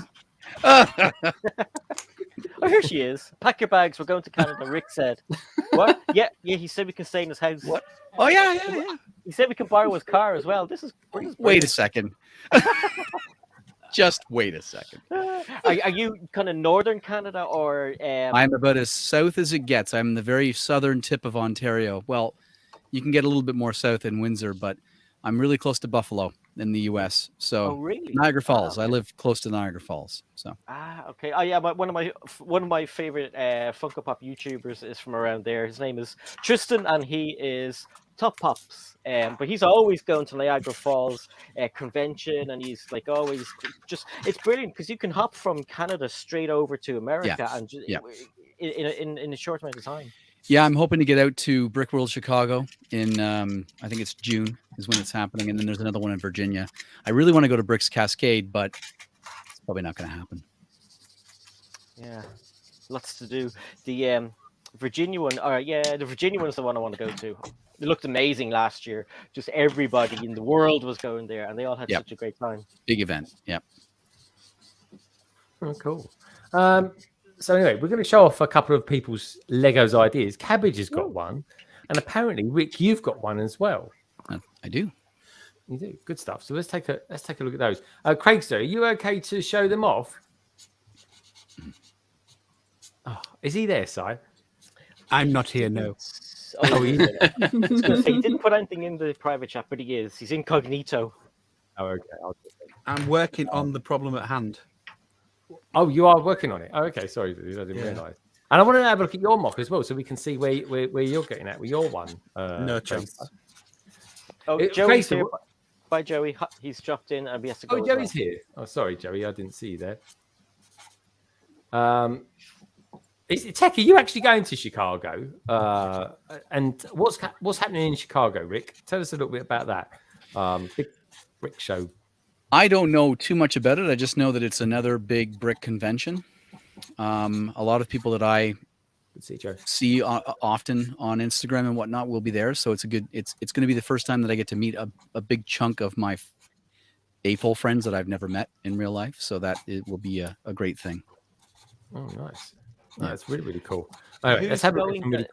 Oh, here she is. Pack your bags. We're going to Canada. Rick said. What? Yeah. He said we can stay in his house. What? Oh yeah. He said we can borrow his car as well. This is Wait a second. Just wait a second. Are you kind of northern Canada or? I'm about as south as it gets. I'm the very southern tip of Ontario. Well, you can get a little bit more south in Windsor, but I'm really close to Buffalo in the U.S. So Oh, really? Niagara Falls. Ah, I okay. live close to Niagara Falls. So Okay. Oh, yeah. But one of my favorite Funko Pop YouTubers is from around there. His name is Tristan, and he is Top Pops. But he's always going to Niagara Falls convention, and he's like always just. It's brilliant because you can hop from Canada straight over to America, and just, in a short amount of time. yeah, I'm hoping to get out to Brick World Chicago in I think it's June is when it's happening, and then there's another one in Virginia. I really want to go to Brick's Cascade, but it's probably not going to happen. Yeah, lots to do. The Virginia one, the Virginia one is the one I want to go to. It looked amazing last year. Just everybody in the world was going there, and they all had Yep. such a great time. Big event. Yeah. Oh, cool. So anyway, we're going to show off a couple of people's Legos ideas. Cabbage has got one, and apparently, Rick, you've got one as well. I do. You do good stuff. So let's take a look at those. Craigster, are you okay to show them off? Oh, is he there, Si? I'm not here, no. Oh, he is. I was gonna say, he didn't put anything in the private chat, but he is. He's incognito. Oh, okay. I'm working on the problem at hand. Oh, you are working on it. Oh, okay. Sorry, dude. I didn't realise. And I want to have a look at your mock as well, so we can see where you're getting at with your one. No chance. Oh, Joey's here. Bye, Joey. He's dropped in and he has to go. Oh, Joey's here. Oh, sorry, Joey. I didn't see you there. Tech, are you actually going to Chicago? And what's happening in Chicago, Rick? Tell us a little bit about that. Big brick show. I don't know too much about it. I just know that it's another big brick convention. A lot of people that I see often on Instagram and whatnot will be there. So it's going to be the first time that I get to meet a big chunk of my APOL friends that I've never met in real life. So that it will be a great thing. Oh, nice. That's really, really cool. All right, let's have a look.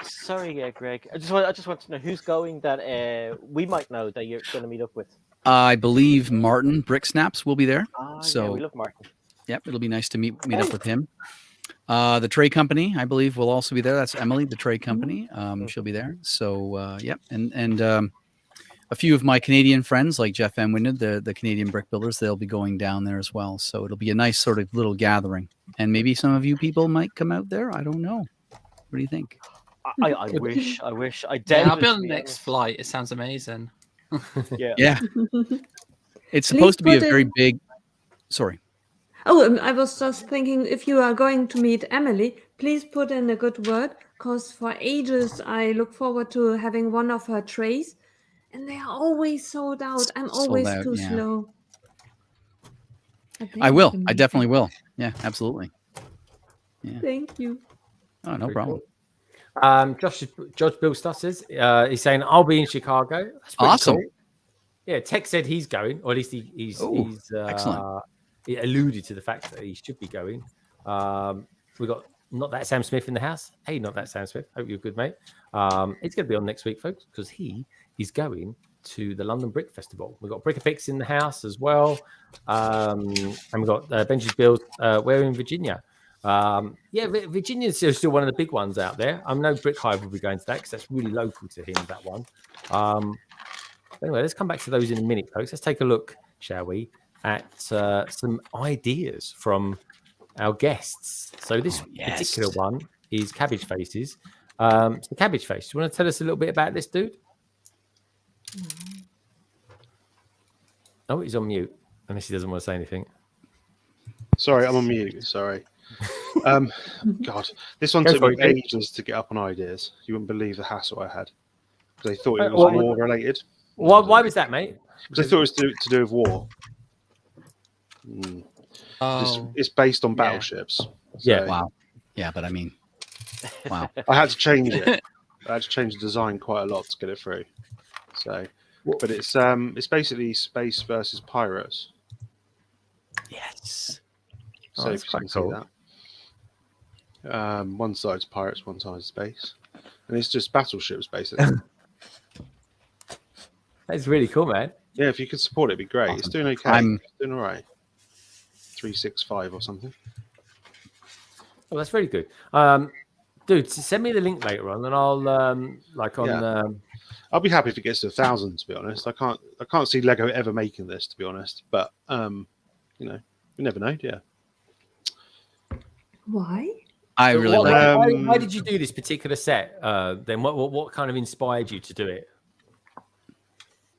Sorry, Greg. I just want to know who's going that we might know that you're going to meet up with. I believe Martin BrickSnaps will be there. So yeah, we love Martin. Yep, it'll be nice to meet up with him. The Tray Company, I believe, will also be there. That's Emily, the Tray Company. She'll be there. So yep, and a few of my Canadian friends like Jeff Van Winden, the Canadian brick builders, they'll be going down there as well. So it'll be a nice sort of little gathering. And maybe some of you people might come out there. I don't know. What do you think? I wish. I doubt. Yeah, I'll be on the next flight. It sounds amazing. Yeah. It's supposed to be a very big. Sorry. Oh, I was just thinking, if you are going to meet Emily, please put in a good word, because for ages I look forward to having one of her trays, and they are always sold out. I'm always too slow. I will. I definitely will. Yeah, absolutely. Yeah. Thank you. Oh, no problem. Cool. Josh Billstar says he's saying I'll be in Chicago. That's awesome. Cool. Yeah, Tech said he's going, or at least he's excellent. He alluded to the fact that he should be going. We got Not That Sam Smith in the house. Hey, Not That Sam Smith. Hope you're good, mate. He's going to be on next week, folks, because he is going to the London Brick Festival. We've got Brickapix in the house as well. And we've got Benji's Build. We're in Virginia. Virginia's still one of the big ones out there. I know Brick Hive will be going to that because that's really local to him, that one. Anyway, let's come back to those in a minute, folks. Let's take a look, shall we, at some ideas from our guests. So this particular one is Cabbage Faces. So Cabbage Face, do you want to tell us a little bit about this dude? Oh, he's on mute, unless he doesn't want to say anything. Sorry, I'm on mute. Sorry. God, this one took me ages to get up on ideas. You wouldn't believe the hassle I had because I thought it was war related. Why was that, mate? Because I thought it was to do with war. It's based on battleships. So Yeah. Wow. Yeah, but I mean, wow. I had to change it. I had to change the design quite a lot to get it through. So, but it's basically space versus pirates. Yes. So if you can see that. One side's pirates, one side's space, and it's just battleships basically. That's really cool, man. Yeah, if you could support it, it'd be great. Awesome. It's doing okay. It's doing all right. 365 or something. Oh, that's very good. Dude, send me the link later on, and I'll I'll be happy if it gets to 1,000. To be honest, I can't see Lego ever making this. To be honest, but you never know. Yeah. Why? I really why did you do this particular set? Then what kind of inspired you to do it?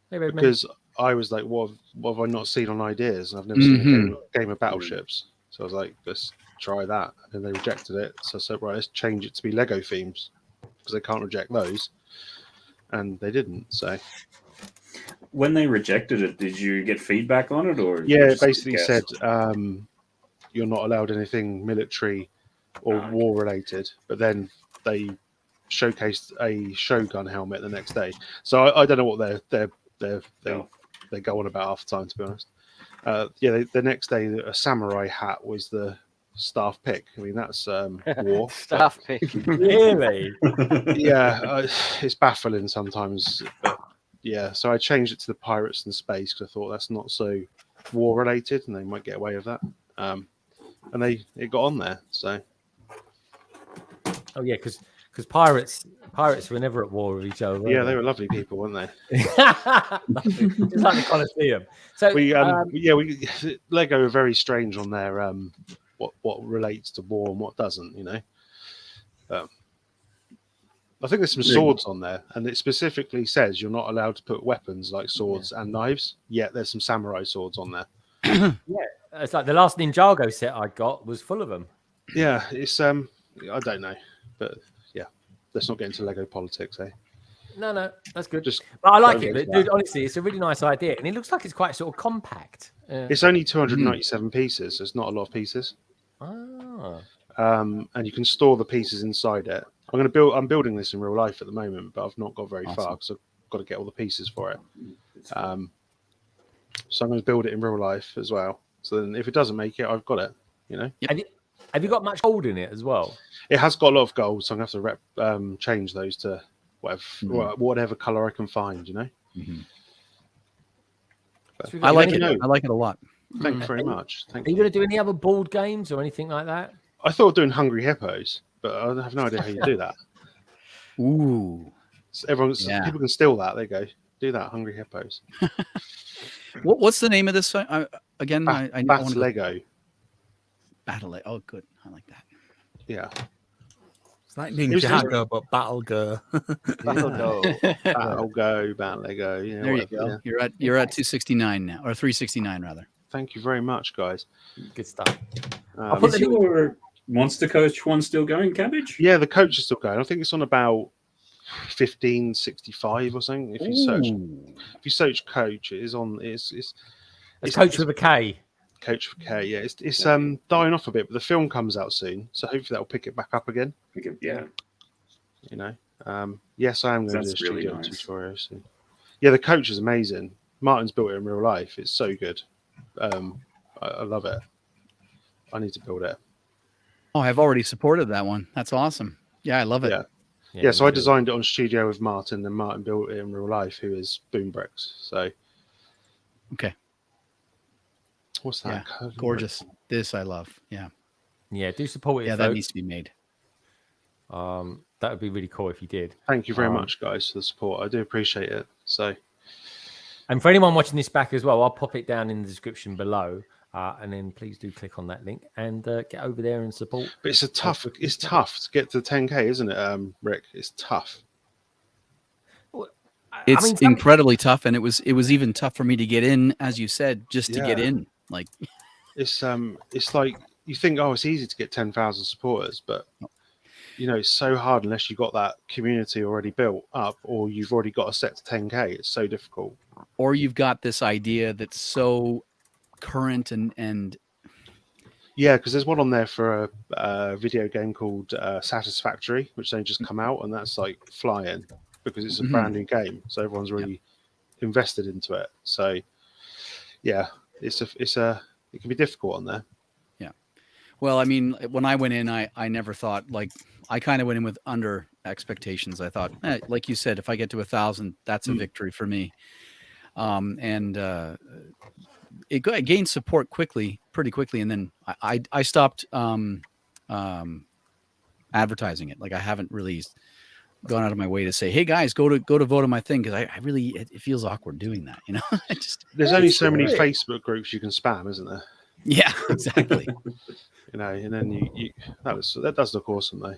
Because I was like, what have I not seen on ideas? I've never seen a game of battleships. So I was like, let's try that. And they rejected it. So I said, right, let's change it to be Lego themes because they can't reject those. And they didn't. So when they rejected it, did you get feedback on it, or yeah, it basically said you're not allowed anything military or war related. But then they showcased a Shogun helmet the next day. So I don't know what they go on about half the time, to be honest. The next day a samurai hat was the staff pick. I mean, that's war. Staff pick. Really? Yeah, it's baffling sometimes. But Yeah, so I changed it to the pirates and space because I thought that's not so war related, and they might get away with that. And it got on there. So Oh yeah, because pirates were never at war with each other. were yeah, they were lovely people, weren't they? Just like the Colosseum. So we Lego are very strange on their what relates to war and what doesn't. You know, I think there's some swords on there, and it specifically says you're not allowed to put weapons like swords and knives. Yet there's some samurai swords on there. yeah, it's like the last Ninjago set I got was full of them. Yeah, it's I don't know, but yeah, let's not get into Lego politics, eh? No, that's good. Just but I like don't it. get Dude, that. honestly, it's a really nice idea, and it looks like it's quite sort of compact. It's only 297 pieces. So it's not a lot of pieces. Ah. And you can store the pieces inside it. I'm building this in real life at the moment, but I've not got very far because I've got to get all the pieces for it. So I'm going to build it in real life as well. So then, if it doesn't make it, I've got it. You know. Have you got much gold in it as well? It has got a lot of gold, so I'm going to have to change those to whatever color I can find. You know. I like it. I like it a lot. Thank you very much. Thank Are you you. going to do any other board games or anything like that? I thought of doing Hungry Hippos, but I have no idea how you do that. Ooh. So people can steal that. There you go. Do that, Hungry Hippos. What's the name of this? Again, I Battle Lego. Battle Lego. Oh, good. I like that. Yeah. It's like Ninjago, but Battle Go. Battle Lego. Yeah, There you whatever, go. yeah. You're at 269 now, or 369 rather. Thank you very much, guys. Good stuff. Is your Monster Coach one still going, Cabbage? Yeah, the coach is still going. I think it's on about 1565 or something. If you search coach, it is on. It's Coach with a K. Coach for K. Yeah, it's dying off a bit, but the film comes out soon, so hopefully that'll pick it back up again. Yeah. You know. Yes, I am going to do a That's really studio nice. tutorial soon. Yeah, the coach is amazing. Martin's built it in real life. It's so good. I love it. I need to build it. Oh, I've already supported that one. That's awesome. Yeah, I love it. Yeah. So I designed it on studio with Martin, and Martin built it in real life, who is Boom Bricks. So okay. What's that? Yeah, gorgeous. This I love. Yeah. Yeah, do support it. Yeah, that needs to be made. That would be really cool if you did. Thank you very much, guys, for the support. I do appreciate it. So, and for anyone watching this back as well, I'll pop it down in the description below, and then please do click on that link and get over there and support. but it's tough to get to 10K, isn't it, Rick? It's tough. It's incredibly tough, and it was even tough for me to get in, as you said, just to get in. Like, it's like you think, oh, it's easy to get 10,000 supporters, but you know, it's so hard unless you've got that community already built up, or you've already got a set to 10K. It's so difficult. Or you've got this idea that's so current and yeah, because there's one on there for a video game called Satisfactory, which they just come out, and that's like flying because it's a brand new game, so everyone's really invested into it. So yeah, it can be difficult on there. Yeah. Well, I mean, when I went in, I never thought, like, I kind of went in with under expectations. I thought, like you said, if I get to 1,000, that's a victory for me. It gained support pretty quickly, and then I stopped advertising it. Like, I haven't really gone out of my way to say, hey guys, go to vote on my thing, because I really it feels awkward doing that, you know. There's only so many Facebook groups you can spam, isn't there? Yeah, exactly. You know, and then you that does look awesome though.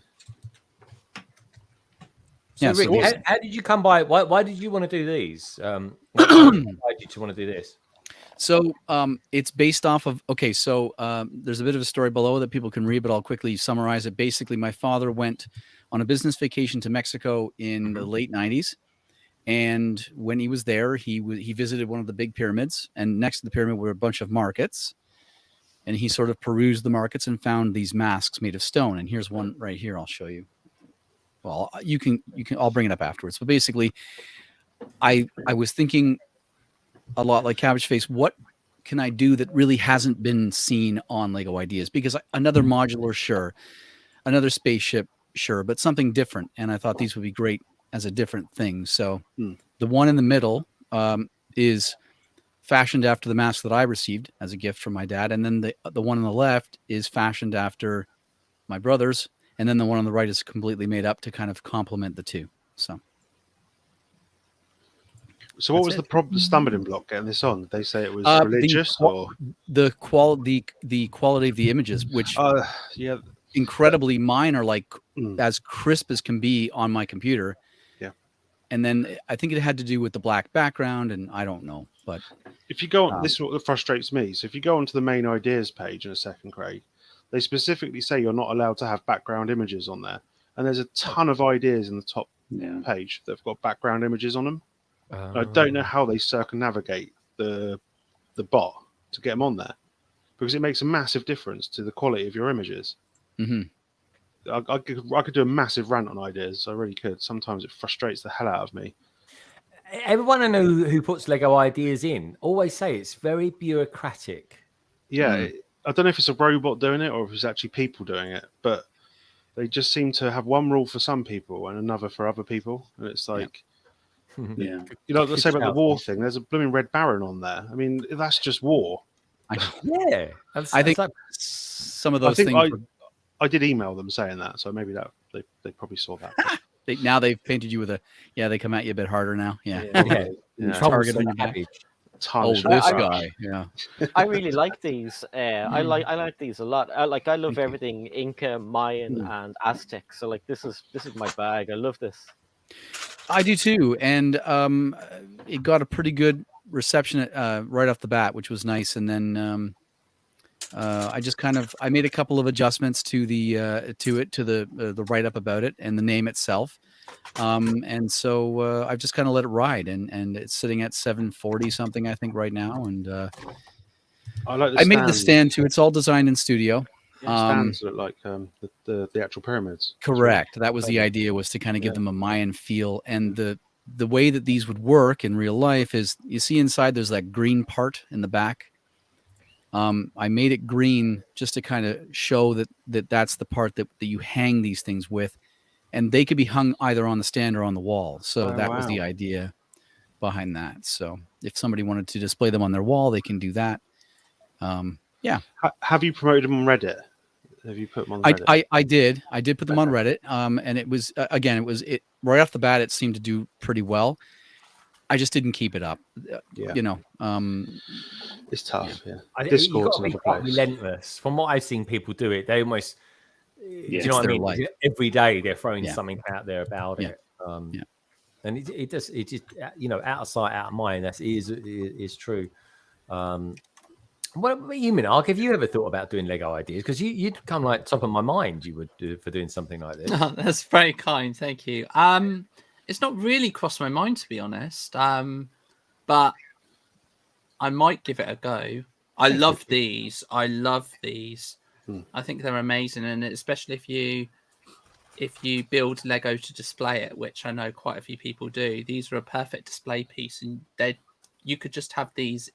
So, Yeah, Rick, how did you come by? Why did you want to do these? Why did you want to do this? So it's based off of, okay, so there's a bit of a story below that people can read, but I'll quickly summarize it. Basically, my father went on a business vacation to Mexico in the late 90s. And when he was there, he visited one of the big pyramids, and next to the pyramid were a bunch of markets. And he sort of perused the markets and found these masks made of stone. And here's one right here. I'll show you. Well, you can, I'll bring it up afterwards. But basically, I was thinking a lot like Cabbage Face, what can I do that really hasn't been seen on Lego Ideas? Because another modular, sure. Another spaceship, sure, but something different. And I thought these would be great as a different thing. So The one in the middle is fashioned after the mask that I received as a gift from my dad, and then the one on the left is fashioned after my brother's, and then the one on the right is completely made up to kind of complement the two. So what was the stumbling block getting this on? Did they say it was the religious or quality of the images, which yeah, incredibly mine are like as crisp as can be on my computer. Yeah. And then I think it had to do with the black background, and I don't know, but if you go on, this is what frustrates me. So if you go onto the main ideas page in a second, Craig, they specifically say you're not allowed to have background images on there, and there's a ton of ideas in the top page that have got background images on them. I don't know how they circumnavigate the bot to get them on there, because it makes a massive difference to the quality of your images. I could do a massive rant on ideas. I really could. Sometimes it frustrates the hell out of me. Everyone I know who puts Lego ideas in always say it's very bureaucratic. Yeah, I don't know if it's a robot doing it or if it's actually people doing it, but they just seem to have one rule for some people and another for other people. And it's like, Yeah. you know, let's say about the war thing. There's a blooming Red Baron on there. I mean, that's just war. Yeah, I think some of those things. I did email them saying that, so maybe that they probably saw that. Now they've painted you with a they come at you a bit harder now. Target on your Cabbage. This guy. Yeah. I really like these. I like these a lot. I love everything Inca, Mayan, and Aztec. So like this is my bag. I love this. I do too, and it got a pretty good reception right off the bat, which was nice. And then I just I made a couple of adjustments to the write up about it and the name itself, and so I've just kind of let it ride, and it's sitting at 740 something I think right now, and I made the stand too. It's all designed in studio. Stands look like the actual pyramids. Correct. That was the idea, was to kind of give them a Mayan feel, and the way that these would work in real life is, you see inside there's that green part in the back. I made it green just to kind of show that's the part that you hang these things with, and they could be hung either on the stand or on the wall. So that was the idea behind that. So if somebody wanted to display them on their wall, they can do that. Have you promoted them on Reddit? Have you put them on Reddit? I did put them on Reddit. And it was right off the bat, it seemed to do pretty well. I just didn't keep it up. You know, it's tough. Yeah, Discord's another place. Relentless. From what I've seen people do it, they almost, do you know what I mean? Life. Every day they're throwing something out there about it. And it just, you know, out of sight, out of mind. That is true. What about you, MNRK? Have you ever thought about doing Lego ideas? Because you'd come like top of my mind. You would do for doing something like this. Oh, that's very kind. Thank you. It's not really crossed my mind, to be honest. But I might give it a go. I love these. I think they're amazing, and especially if you build Lego to display it, which I know quite a few people do. These are a perfect display piece, and you could just have these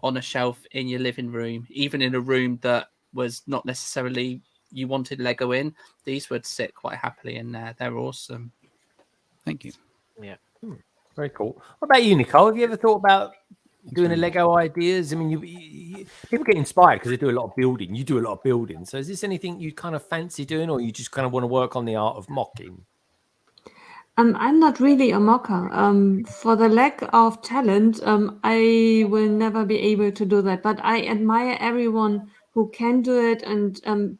on a shelf in your living room, even in a room that was not necessarily you wanted Lego in. These would sit quite happily in there. They're awesome. Thank you. Yeah. Very cool. What about you, Nicole? Have you ever thought about doing a Lego ideas? I mean, people get inspired because they do a lot of building. You do a lot of building. So is this anything you kind of fancy doing, or you just kind of want to work on the art of mocking? I'm not really a mocker. For the lack of talent, I will never be able to do that. But I admire everyone who can do it and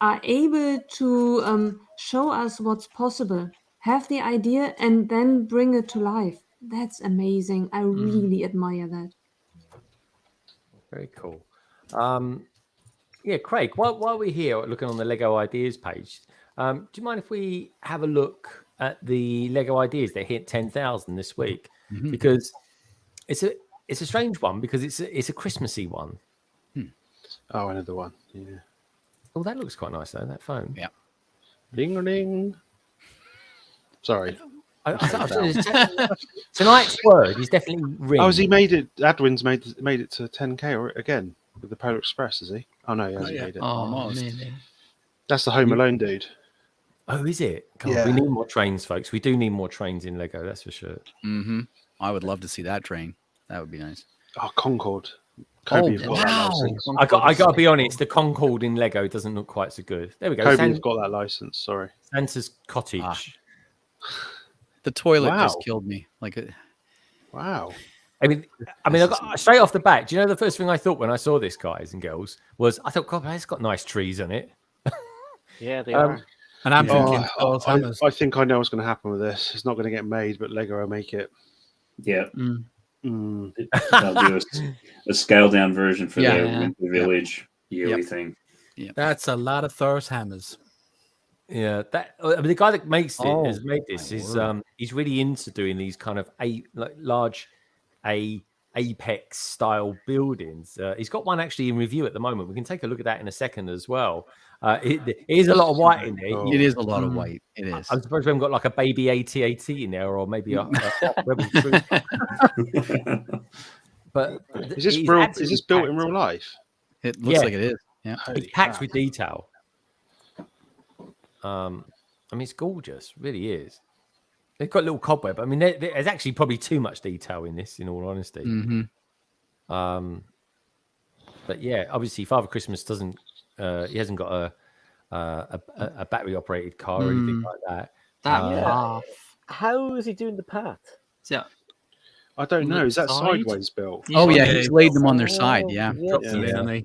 are able to show us what's possible, have the idea, and then bring it to life. That's amazing. I really admire that. Very cool. Craig, while we're here looking on the Lego ideas page, do you mind if we have a look at the Lego ideas that hit 10,000 this week? Because it's a strange one, because it's a Christmassy one. Oh, another one. Yeah. Oh, that looks quite nice though, that phone. Yeah. Ding ding. Sorry. Tonight's word is definitely ring. Oh, has he made it? Adwin's made it to 10K or again with the Polar Express, is he? Oh no, he hasn't made it. Oh, really? That's the Home Alone dude. Oh, is it? God, Yeah. we need more trains, folks. We do need more trains in Lego. That's for sure. Mm-hmm. I would love to see that train. That would be nice. Oh, Concorde. Kobe have got that wow. license. I got to be honest. The Concorde in Lego doesn't look quite so good. There we go. Kobe have got that license. Sorry. Santa's cottage. Ah. The toilet just Wow. killed me. Wow. I mean, I got straight off the bat. Do you know the first thing I thought when I saw this, guys and girls, was I thought, God, it's got nice trees on it. Yeah, they are. And I'm Oh, thinking, hammers. I think I know what's going to happen with this. It's not going to get made, but Lego will make it. Yeah. Mm. They'll do a scaled down version for Yeah. their Winter Village yearly thing. That's a lot of Thor's hammers. Yeah, the guy that makes it has made my this. Is word. he's really into doing these kind of large apex style buildings. He's got one actually in review at the moment. We can take a look at that in a second as well. It is a lot of white in there. Oh. It is a lot of white. It is. I'm surprised we haven't got like a baby AT-AT in there, or maybe a Rebel Troop. But Is this built in real life? It looks Yeah. like it is. Yeah. It's packed with detail. I mean, it's gorgeous. It really is. They've got a little cobweb. I mean, there's actually probably too much detail in this, in all honesty. Mm-hmm. But yeah, obviously, Father Christmas doesn't. He hasn't got a battery operated car or anything like that. That Yeah. path. How is he doing the path? Yeah. I don't know. Is that Side? sideways built? Oh yeah, Yeah. he's laid them on their side. Oh, Yeah. yeah. Drops them in, and they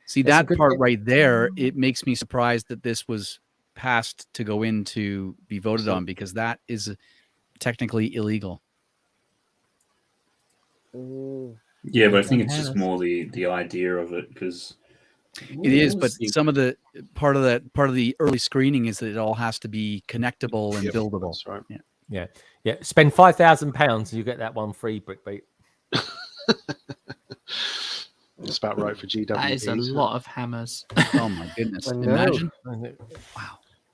See That's a that good part thing. right there. It makes me surprised that this was passed to go in to be voted on, because that is technically illegal. Mm. Yeah, but I think it's just more the idea of it because It is, but some of the part of the early screening is that it all has to be connectable and Yep, buildable. That's right. Yeah. Spend £5,000 and you get that one free, Brickbeat. It's about right for GW. That is a lot of hammers. Oh my goodness! I know. Imagine.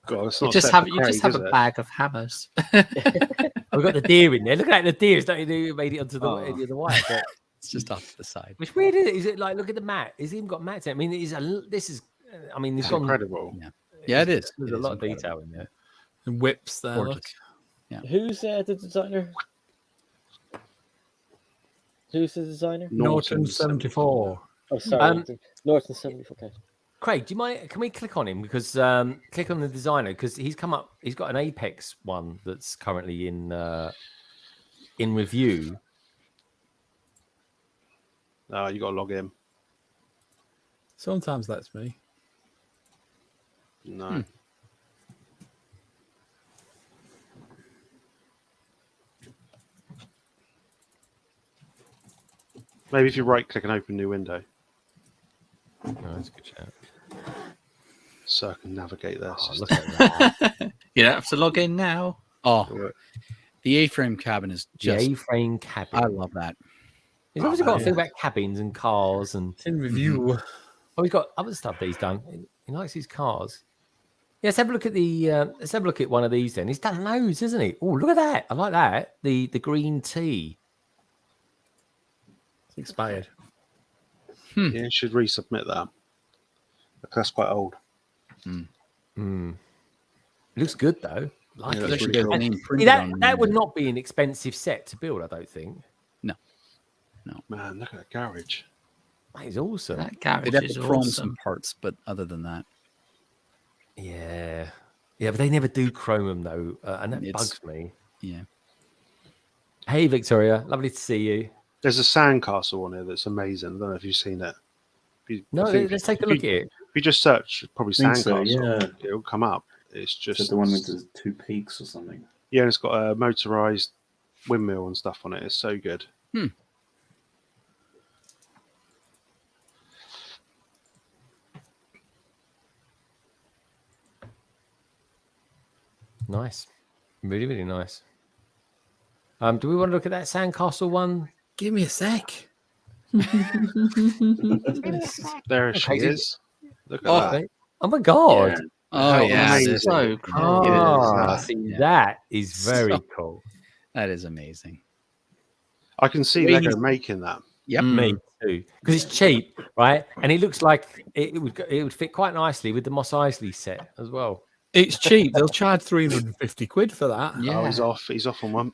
God, it's You not just set have for you just Craig, have is a it? bag of hammers. We've got the deer in there. Look at that, the deer. It's not even made it onto the Oh. edge of the wire. But It's just off to the side. which weird is it? Is it like, look at the mat? It's even got mats in it. I mean, this is, I mean, it's It's gone. incredible. Yeah, it is. There's It a is lot of incredible. detail in there. and whips there. Gorgeous. Look. Who's the designer? Who's the designer? Norton 74. Oh, sorry. Norton 74. Okay. Craig, do you mind? Can we click on him? Because click on the designer, because he's come up. He's got an Apex one that's currently in review. Oh, you got to log in. Sometimes that's me. No. Maybe if you right click and open new window, No, that's a good shout. so I can navigate this. Oh, look at that. You don't have to log in now. Oh, the A-frame cabin is The just. A-frame cabin. I love that. He's obviously got a thing about cabins and cars, and It's in review. oh, he's got other stuff that he's done. He likes his cars. Yeah, let's have a look at let's have a look at one of these. Then he's done loads, isn't he? Oh, look at that! I like that. The green tea. It's expired. Yeah, you should resubmit that. That's quite old. It looks good though. Like Yeah, it. that's Especially really get cool. his name See, printed on that would not be an expensive set to build, I don't think. Man, look at that garage. That is awesome. That garage They'd have is to chrome awesome. some parts, but other than that, Yeah, but they never do chrome them though, and that It's- bugs me. yeah. Hey, Victoria, lovely to see you. There's a sandcastle on here that's amazing. I don't know if you've seen it. No, I think let's take a look at it. If you just search probably I think so, sandcastle, yeah. it'll come up. It's Is just that the one with the two peaks or something? yeah, and it's got a motorized windmill and stuff on it. It's so good. Nice, really, really nice. Do we want to look at that sandcastle one? Give me a sec. There she Okay. is. Look at that. Okay. Oh my god! Yeah. Oh How yeah, amazing. this- So cool. Ah, is. see, Yeah. that is very So- cool. that is amazing. I can see Way Lego he's- making that. Yep. Me too, because it's cheap, right? And it looks like it would fit quite nicely with the Mos Eisley set as well. It's cheap. They'll charge 350 quid for that. Yeah. Oh, he's off. He's off on one.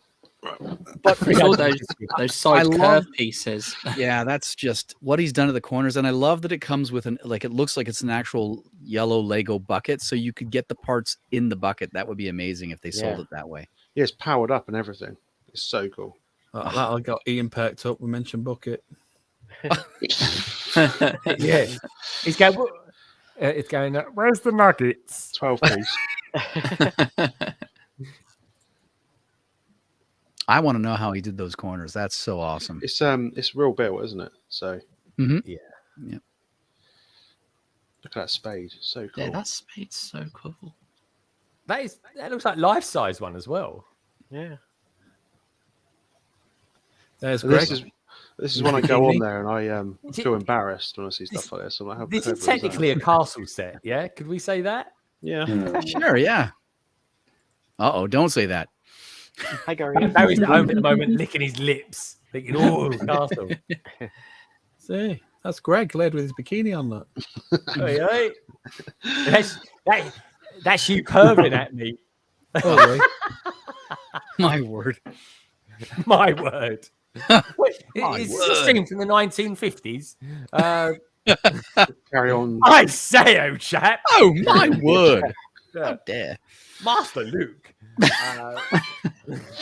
But it's all those side I curve love- pieces. Yeah, that's just what he's done to the corners, and I love that it comes with an like it looks like it's an actual yellow Lego bucket, so you could get the parts in the bucket. That would be amazing if they sold it that way. Yeah, it's powered up and everything. It's so cool. That'll got Ian perked up. We mentioned bucket. Yeah. It's going. It's going. Where's the nuggets? 12 piece. I want to know how he did those corners. That's so awesome. It's real built, isn't it? So Yeah. look at that spade. So cool. Yeah, that spade's so cool. That looks like life size one as well. Yeah. There's So Greg. this is when I go on there and I feel embarrassed when I see stuff like this. I'm like, how This clever is technically a castle set. Yeah. Could we say that? Yeah. Sure, yeah. Uh-oh, don't say that. Hi, Gary. Barry's at home at the moment, licking his lips, thinking, "Oh, castle." See, that's Greg led with his bikini on. That. Hey, hey. That's you perving at me. Oh, My word. My word. Wait, My is this word. a scene from the 1950s? Carry on. I say, oh chap. Oh, my word. Yeah. How dare. Master Luke.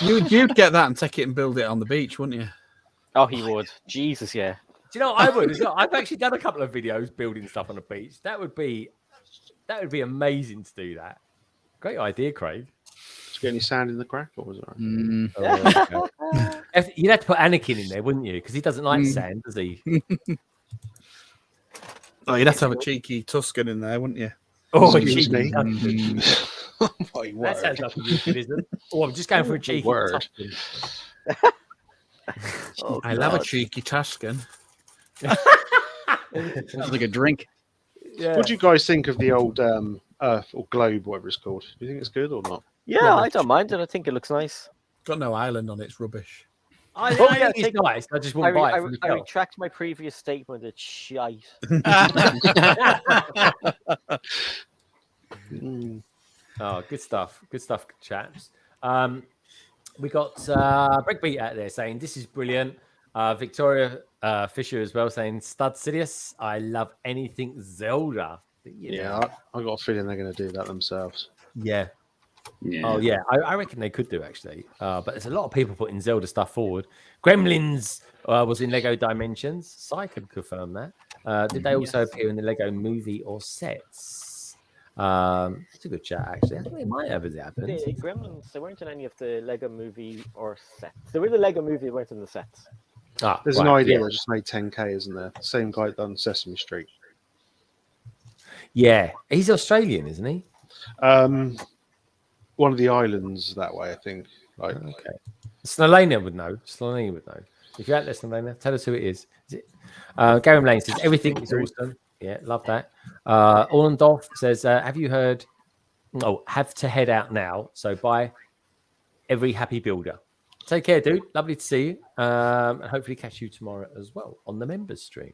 You'd get that and take it and build it on the beach, wouldn't you? Oh, he would. Jesus, yeah. Do you know what I would? as well? I've actually done a couple of videos building stuff on the beach. That would be amazing to do that. Great idea, Craig. Did you get any sand in the crack, or was it all right? Mm, You'd have to put Anakin in there, wouldn't you? Because he doesn't like sand, does he? Oh, you'd have to have a cheeky Tuscan in there, wouldn't you? Oh, Excuse cheeky me. Tuscan. My That word. sounds like a euphemism. Oh, I'm just going for a cheeky word. Tuscan. Oh, I love a God. cheeky Tuscan. sounds like a drink. Yeah. What do you guys think of the old Earth or globe, whatever it's called? Do you think it's good or not? Yeah, I don't mind it. I think it looks nice. Got no island on it, it's rubbish. I Oh, think yeah, it's take- nice. I just I, wouldn't re- buy I, it re- for I myself. retract my previous statement. It's shite. Mm. Oh, good stuff. Good stuff, chaps. We got Breakbeat out there saying, this is brilliant. Victoria Fisher as well saying, Stud Sidious, I love anything Zelda. Yeah, I got a feeling they're going to do that themselves. Yeah. Yeah. Oh, yeah. I reckon they could do, actually. But there's a lot of people putting Zelda stuff forward. Gremlins was in Lego Dimensions. Sai could confirm that. Did they also appear in the Lego movie or sets? It's a good chat, actually. I think they might have, as it happens. The Gremlins, they weren't in any of the Lego movie or sets. They were in the Lego movie, they weren't in the sets. Ah, There's an right, idea yeah. that just made 10k, isn't there? Same guy done Sesame Street. Yeah. He's Australian, isn't he? One of the islands that way, I think. Like, Okay. Snelena would know. Snelena would know. If you're out there, Snelena, tell us who it is. Is it? Gary Lane says, everything is awesome. Yeah, love that. Orlandolph says, have you heard? Oh, have to head out now. So bye, every happy builder. Take care, dude. Lovely to see you. And hopefully catch you tomorrow as well on the members stream.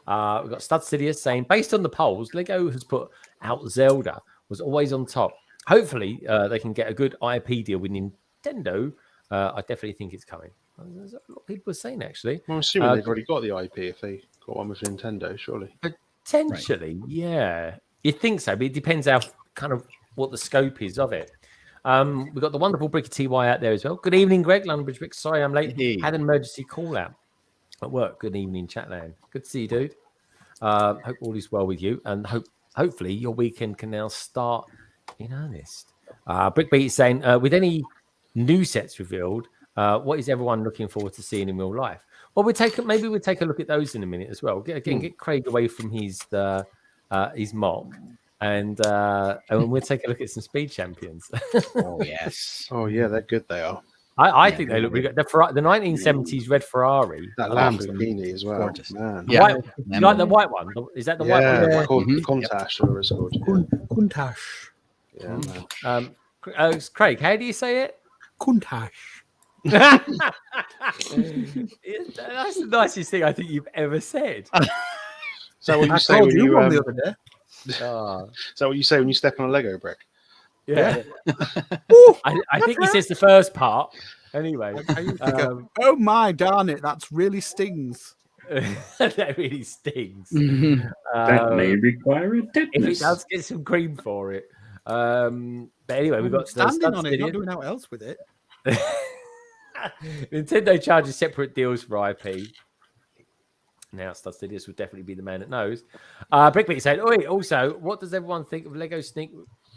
We've got Stud Sidious saying, based on the polls, Lego has put out Zelda was always on top. Hopefully, they can get a good IP deal with Nintendo. I definitely think it's coming. There's a lot of people saying, actually. I'm assuming they've already got the IP if they got one with Nintendo, surely. Potentially, yeah. You think so, but it depends how kind of what the scope is of it. We've got the wonderful Bricky TY out there as well. Good evening, Greg. London Bridge Brick. Sorry I'm late. Hey. Had an emergency call out at work. Good evening, Chatland. Good to see you, dude. Hope all is well with you, and hopefully your weekend can now start in earnest. Brickbeat is saying, with any new sets revealed, what is everyone looking forward to seeing in real life? Well, maybe we'll take a look at those in a minute as well. Get Craig away from his mock, and we'll take a look at some speed champions. Oh, yes. Oh, yeah, they're good, they are. I think they look really good. The 1970s red Ferrari. That Lamborghini as well. Gorgeous. Man. The white, you like the white one? Is that the white one? Yeah, called Contash, or it's called. Kuntash. Yeah, man. Craig, how do you say it? Kuntash. That's the nicest thing I think you've ever said. Is that what you I say told when you you one the other day. Is that what you say when you step on a Lego brick? Yeah. Ooh, I think he says the first part. Anyway, I used to go, oh my, darn it, that's really stings. that really stings. That may require a If it tetanus. does, get some cream for it. But anyway, we've got the standing on it, Studs not doing out else with it. Nintendo charges separate deals for IP. Now, Stud Studios would definitely be the man that knows. Brickbeat said, "Oi, also, what does everyone think of Lego sneak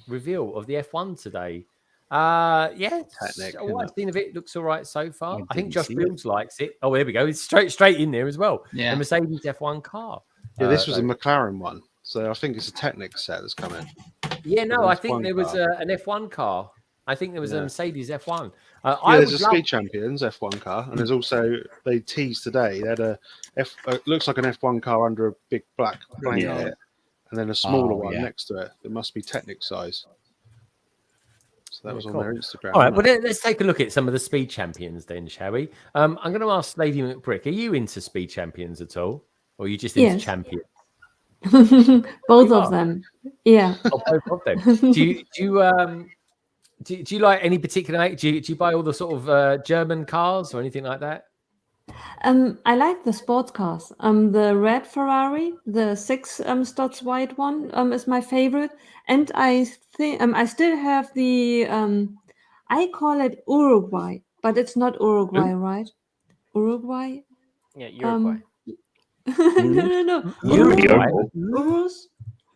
reveal of the F1 today?" Yeah, Technic, what I've seen of it looks all right so far. I think didn't Josh see it. Builds likes it. Oh, there we go. It's straight in there as well. Yeah. The Mercedes F1 car. Yeah, this was a though. McLaren one, so I think it's a Technic set that's coming. Yeah, no, the I think F1 there was car. an F1 car. I think there was a Yeah. Mercedes F1. Yeah, I there's would a love. Speed Champions F1 car, and there's also they teased today. They had a looks like an F1 car under a big black blanket, and then a smaller Oh, one yeah. next to it. It must be Technic size. So that Yeah, was on cool. their Instagram. All right, wasn't well, let's take a look at some of the Speed Champions then, shall we? I'm going to ask Lady McBrick, are you into Speed Champions at all? Or are you just into Yes. Champions? Both You of are? them. Yeah. Oh, both of them. Do you like any particular make? Do you buy all the sort of German cars or anything like that? I like the sports cars. The red Ferrari, the 6 studs white one, is my favorite. And I think I still have the I call it Uruguay, but it's not Uruguay, right? Uruguay? Yeah, Uruguay. No. Uruguay? Urus.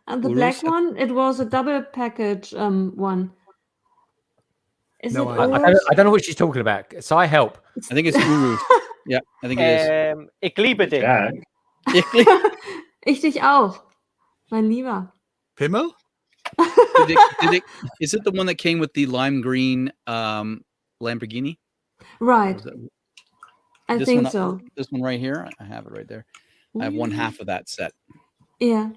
And the Urus? black one, it was a double package one. Is No, it I- Urus? I don't know what she's talking about. So I help. I think it's Uru. Yeah, I think it is. Ich liebe dich. Jack. Ich dich auch, mein Lieber. Pimmel? Is it the one that came with the lime green Lamborghini? Right. Was it- I this think one, so. This one right here. I have it right there. I have one half of that set. Yeah.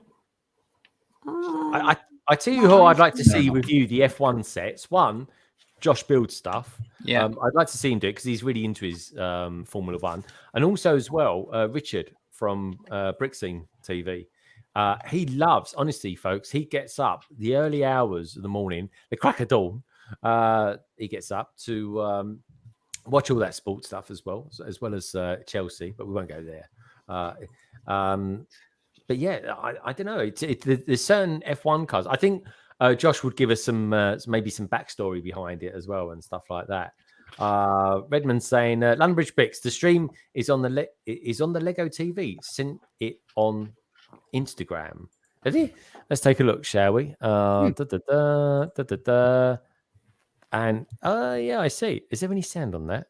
I tell you who I'd like to see review the F1 sets. One, Josh Builds stuff. Yeah. I'd like to see him do it because he's really into his Formula One. And also as well, Richard from BrickStagePass TV. He loves, honestly, folks, he gets up the early hours of the morning, the crack of dawn. He gets up to watch all that sports stuff as well as Chelsea, but we won't go there. But yeah, I don't know. There's certain F1 cars. I think Josh would give us some maybe some backstory behind it as well and stuff like that. Redmond's saying London Bridge Bricks. The stream is on the Lego TV. Sent it on Instagram. Have you? Let's take a look, shall we? And yeah, I see. Is there any sound on that?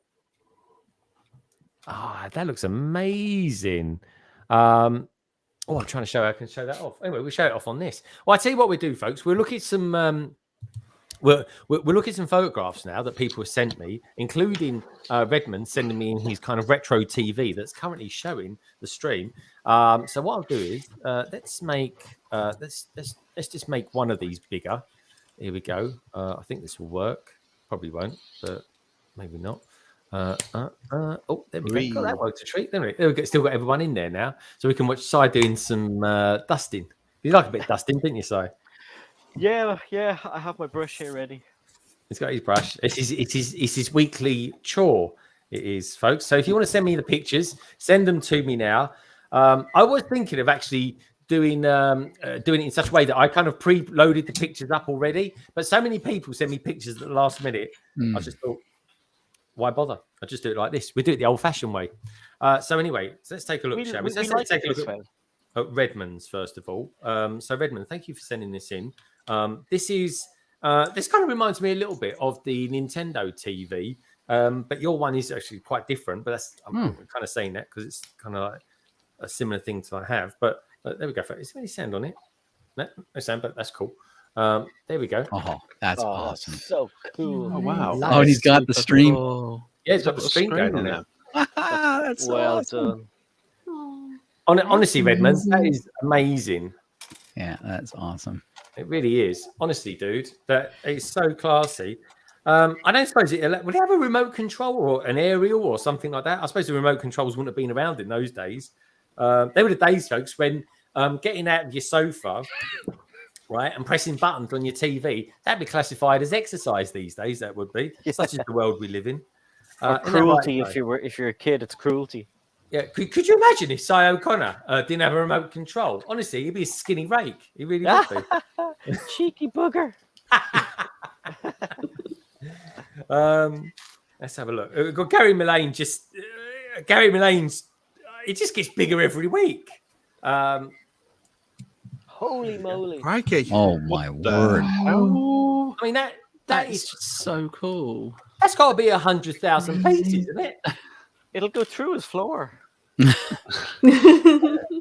That looks amazing. Oh, I'm trying to show. I can show that off. Anyway, we'll show it off on this. Well, I tell you what we do, folks. We'll look at some. We'll look at some photographs now that people have sent me, including Redmond sending me in his kind of retro TV that's currently showing the stream. So what I'll do is let's just make one of these bigger. Here we go. I think this will work. Probably won't, but maybe not. Oh, there we go. That worked a treat, didn't it? There we go. Still got everyone in there now, so we can watch Si doing some dusting. You like a bit of dusting, didn't you, Si? Yeah, I have my brush here ready. He's got his brush. It's his weekly chore. It is, folks. So if you want to send me the pictures, send them to me now. I was thinking of actually doing it in such a way that I kind of pre-loaded the pictures up already, but so many people send me pictures at the last minute. I just thought, why bother? I just do it like this. We do it the old-fashioned way. So anyway, so let's take a look, shall we? Let's take a look at Redmond's first of all. So Redmond, thank you for sending this in. This kind of reminds me a little bit of the Nintendo TV, but your one is actually quite different. But I'm kind of saying that because it's kind of like a similar thing to I have. But there we go. Is there any sound on it? No sound, but that's cool. There we go. Oh, that's awesome. So cool. Oh wow! Oh, and he's got the stream. Yeah, it's got the stream going on there. That's well awesome. done. Honestly, Redmond, that is amazing. Yeah, that's awesome. It really is. Honestly, dude, that it's so classy. I don't suppose would it have a remote control or an aerial or something like that? I suppose the remote controls wouldn't have been around in those days. They were the days, folks, when getting out of your sofa right, and pressing buttons on your TV, that'd be classified as exercise these days. That would be. Such is the world we live in. Or Isn't that cruelty right, if you're a kid, it's cruelty. Yeah, could you imagine if Si O'Connor didn't have a remote control? Honestly, he'd be a skinny rake. He really would be. Cheeky booger. Let's have a look. We've got Gary Mullane. Gary Mullane's. It just gets bigger every week. Holy moly! Crikey. Oh my word! I mean that That's is so cool. that's got to be 100,000 pieces, isn't it? It'll go through his floor.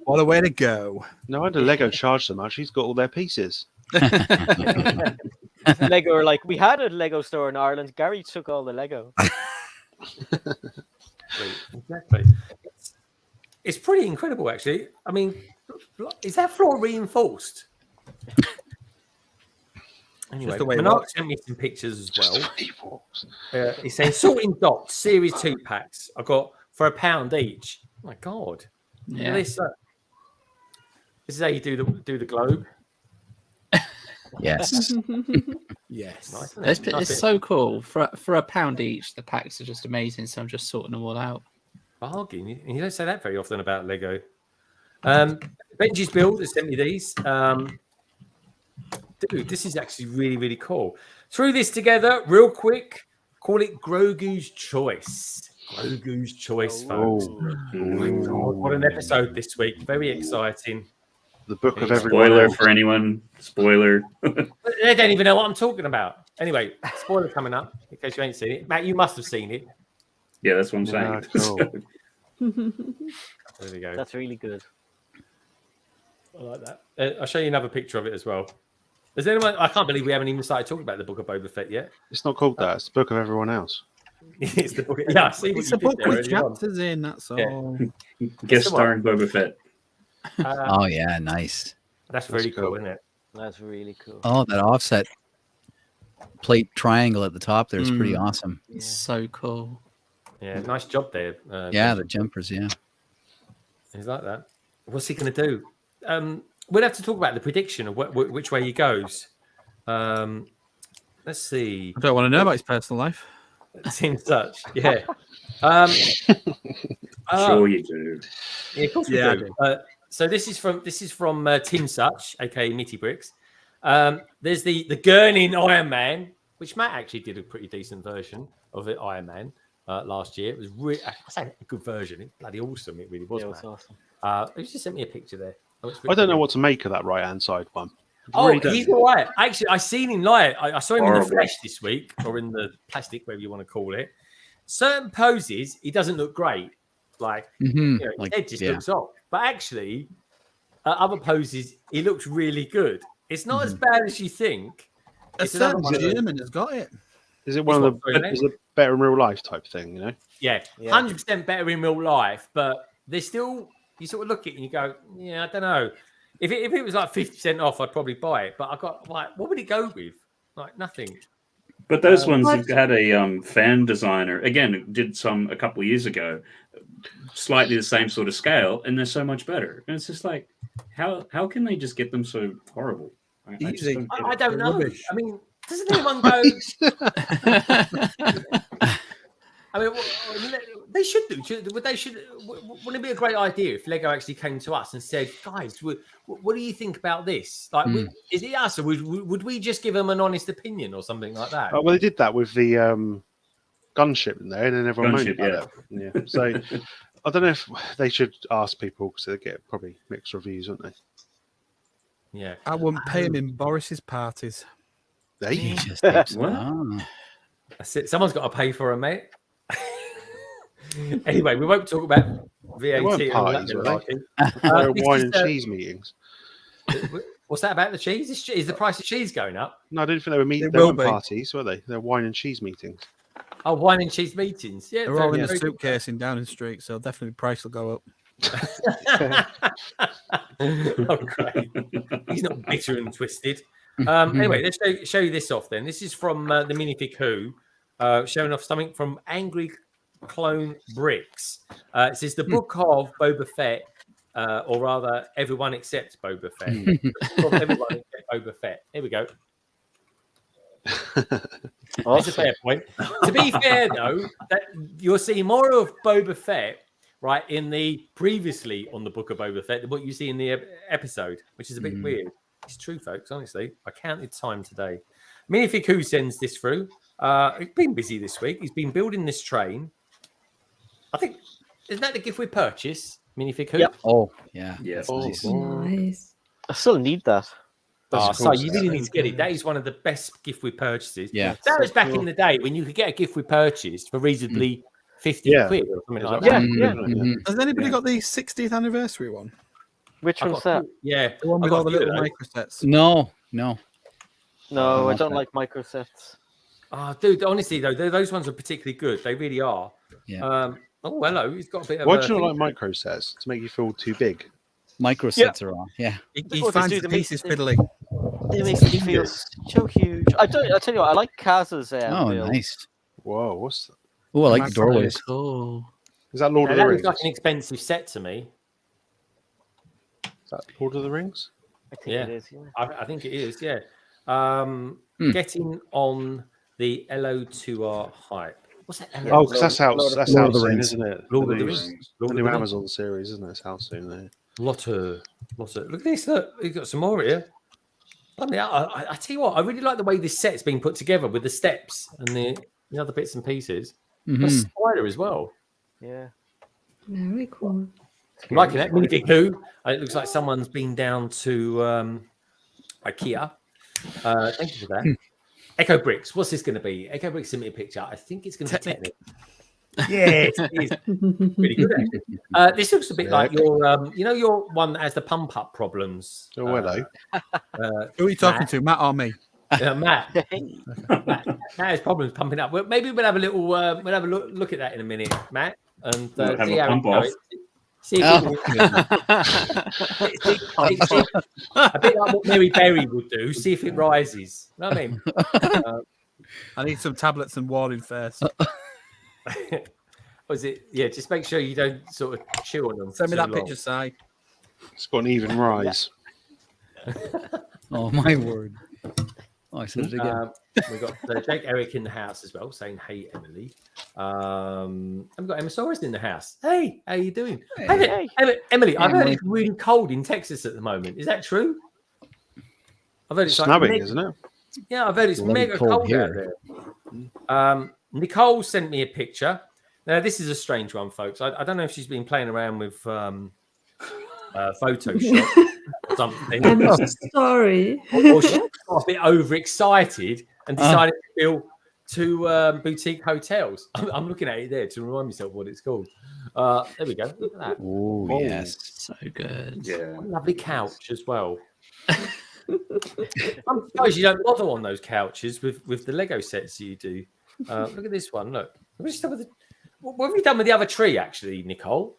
What a way to go. No wonder Lego charged so much. He's got all their pieces. Lego are like, we had a Lego store in Ireland. Gary took all the Lego. Exactly. It's pretty incredible, actually. I mean, is that floor reinforced? Anyway, the way it Manark works. sent me some pictures as well. Sleepwalks. He's saying sorting dots, series 2 packs. I got for £1 each. Oh my God. Look at Yeah. this. This is how you do the globe. Yes. Yes. Nice, isn't it? It's Nice bit. so cool. For £1 each, the packs are just amazing. So I'm just sorting them all out. Bargain. You don't say that very often about Lego. Benji's Build has sent me these. Dude, this is actually really, really cool. Threw this together real quick. Call it Grogu's Choice. Grogu's Choice, folks. Oh my God, what an episode this week. Very exciting. The book of everyone. Spoiler else. for anyone. Spoiler. They don't even know what I'm talking about. Anyway, spoiler coming up in case you ain't seen it. Matt, you must have seen it. Yeah, that's what I'm saying. Yeah, cool. There we go. That's really good. I like that. I'll show you another picture of it as well. Is anyone? I can't believe we haven't even started talking about the book of Boba Fett yet. It's not called that. It's the book of everyone else. It's the book. Yeah, I see what It's you a did book there with earlier on. chapters in, that's Yeah. all. Guest starring Boba Fett. Oh yeah, nice. That's really cool. cool, isn't it? That's really cool. Oh, that offset plate triangle at the top there is pretty Mm. awesome. It's so cool. Yeah, nice job there. Yeah, the jumpers, yeah. He's like that. What's he going to do? We'll have to talk about the prediction of which way he goes. Let's see. I don't want to know about his personal life. Seems such. Yeah. Sure you do. Yeah, of course we Yeah, do. So this is from Tim Such, aka Mitty Bricks. There's the Gurning Iron Man, which Matt actually did a pretty decent version of it, Iron Man, last year. It was really, I say a good version. It's bloody awesome. It really was. It was Matt. awesome. He just sent me a picture there. I don't know what to make of that right hand side one. I Oh, really don't. he's all right. Actually, I seen him live. I saw him in the Horrible. flesh this week, or in the plastic, whatever you want to call it. Certain poses, he doesn't look great. Like, Mhm. you know, Like, his head just yeah. looks off. But actually, other poses, he looks really good. It's not as bad as you think. A It's another certain one of those- German has got it. Is it one of It's what, the is it better in real life type thing? You know. Yeah, Yeah. 100% better in real life. But there's still, you sort of look at it and you go, yeah, I don't know. If it was like 50% off, I'd probably buy it. But I got, like, what would it go with? Like, nothing. But those ones What? had a fan designer again did some a couple of years ago, slightly the same sort of scale, and they're so much better. And it's just like, how can they just get them so horrible? I just Easy. don't get I it. don't know. Rubbish. I mean, doesn't anyone go? I mean, they should do. Wouldn't it be a great idea if Lego actually came to us and said, "Guys, what do you think about this? Like, is it us, or would we just give them an honest opinion or something like that?" Well, they did that with the gunship in there, and then everyone moaned Gunship, about it. Yeah. So I don't know if they should ask people because they get probably mixed reviews, wouldn't they? Yeah. I wouldn't pay him in Boris's parties. They He just takes- What? Ah. That's it. Someone's got to pay for them, mate. Anyway, we won't talk about VAT. weren't and all that parties, were malarkey. They were this wine is, and cheese meetings. What's that about the cheese? Is the price of cheese going up? No, I didn't think they were meetings. They They will weren't be. parties, were they? They're wine and cheese meetings. Oh, wine and cheese meetings. Yeah, They're all in a very good. suitcase in Downing Street, so definitely price will go up. Oh, great. He's not bitter and twisted. Anyway, let's show you this off then. This is from the Minifig Who, showing off something from Angry Clone Bricks. It says the book of Boba Fett, or rather, everyone except Boba Fett. The book of everyone except Boba Fett. Here we go. Awesome. That's a fair point. To be fair, though, that you'll see more of Boba Fett, right, in the previously on the Book of Boba Fett than what you see in the episode, which is a bit weird. It's true, folks. Honestly, I counted time today. Minifig Who sends this through. He's been busy this week. He's been building this train. I think isn't that the gift we purchased? Minifig Who? Yep. Oh, yeah. Yes. Nice. Nice. I still need that. So you really need to get it. That is one of the best gift we purchases. Yeah. That was back in the day when you could get a gift we purchased for reasonably 50 Yeah. quid or something like Yeah, that. yeah. Mhm. Has anybody got the 60th anniversary one? Which I've one's got- that? Yeah. The one I've with got all the a few little of those. micro sets. No. No, I I want don't that. like micro sets. Oh, dude, honestly, though, those ones are particularly good. They really are. Yeah. Oh, hello. He's got a bit of Why a do you not thing. like micro sets to make you feel too big? Micro sets are on. Yeah. He Oh, they finds do the the pieces mix- fiddly. It makes me feel so huge. I tell you what, I like Kaz's Oh, build. nice. Whoa, what's that? Oh, I like the Macro doorways. Cool. Is that Lord Now, of the that Rings? looks like an expensive set to me. Is that Lord of the Rings? I think Yeah. it is. Yeah. I think it is, yeah. Getting on the LO2R hype. What's that? Oh, because that's out. Lord of- That's Lord out of the soon, Rings. isn't it? Lord of the new- Rings. The Lord new of the Amazon series, isn't it? It's out soon. There. Lots of. Look at this. Look, you've got some more here. I mean, I tell you what, I really like the way this set's been put together with the steps and the other bits and pieces. The Mhm. spider as well. Yeah. Very cool. I'm liking that. Minifig Who. It looks like someone's been down to IKEA. Thank you for that. Echo Bricks. What's this going to be? Echo Bricks sent me a picture. I think it's going to be Technic. Yes, it is. Really good, actually. This looks a bit like your, your one that has the pump up problems. Oh, hello. Who are you talking to, Matt or me? Matt. Matt has problems pumping up. Well, maybe we'll have a little, we'll have a look at that in a minute, Matt, and We'll have see a how pump it off. goes. See if Oh. a bit like what Mary Berry would do. See if it rises. You know what I mean? I need some tablets and warning first. Was it? Yeah, just make sure you don't sort of chew on them. Send me too that long. picture, Si. It's got an even rise. Oh, my word. Oh, I said it again. We got Jake Eric in the house as well, saying, "Hey, Emily." And we've got Emmasaurus in the house. Hey, how you doing? Hey. Emily, I've heard Emily. it's really cold in Texas at the moment. Is that true? I've heard it's like Snowing, mega- isn't it? Yeah, I've heard it's Bloody mega cold cold out here. there. Nicole sent me a picture. Now, this is a strange one, folks. I don't know if she's been playing around with Photoshop or something. I'm sorry. or she got a bit overexcited and decided to build two boutique hotels. I'm looking at it there to remind myself what it's called. There we go. Look at that. Oh, Oh. yes. So good. Yeah. What a lovely couch as well. I'm surprised you don't bother on those couches with the Lego sets you do. Look at this one. Look. What have you done with the other tree, actually, Nicole?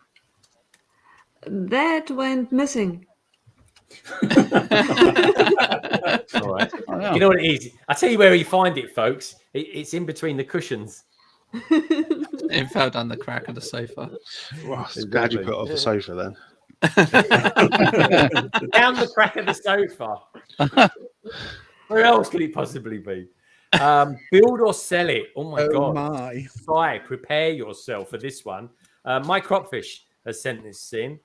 That went missing. All right. Oh, no. You know what it is? I'll tell you where you find it, folks. It's in between the cushions. It fell down the crack of the sofa. Well, I'm glad you put it off the sofa then. Down the crack of the sofa. Where else could it possibly be? Build or sell it. Oh my god. My. Try, prepare yourself for this one. My Cropfish has sent this in.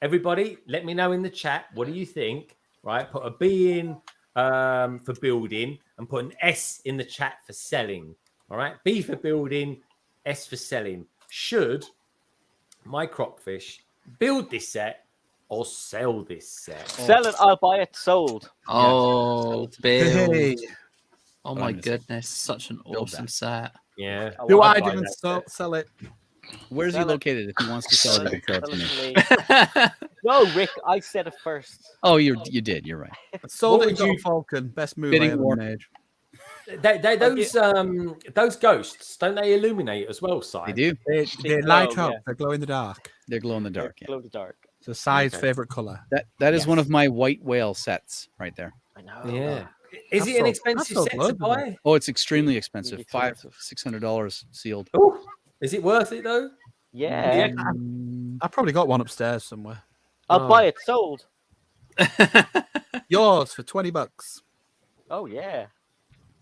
Everybody, let me know in the chat. What do you think? Right, put a B in for building and put an S in the chat for selling. All right, B for building, S for selling. Should my Cropfish build this set or sell this set? Sell it, I'll buy it sold. Oh, Bill. Hey, Oh my Goodness. goodness. Such an Build awesome that. set. Yeah. Oh, do I'll I buy even that sell it? Where's he Sell it. located? If he wants to sell it, he'll tell it to me. No, Rick, I said it first. Oh, you did. You're right. I sold What it would to you- Falcon. Best move Bidding I ever war. made. Those ghosts, don't they illuminate as well, Si? They do. They They light glow, up. yeah. They glow in the dark. They're glow in the dark. Yeah. Glow in the dark. It's a size Okay. favorite color. That is one Yes. of my white whale sets right there. I know. Yeah. Is I've it an sold- expensive I've sold set to loads of them. buy? Oh, it's extremely expensive. expensive. $600 sealed. Oh, is it worth it though? Yeah. Yeah. I probably got one upstairs somewhere. I'll Oh. buy it sold. Yours for $20. Oh yeah.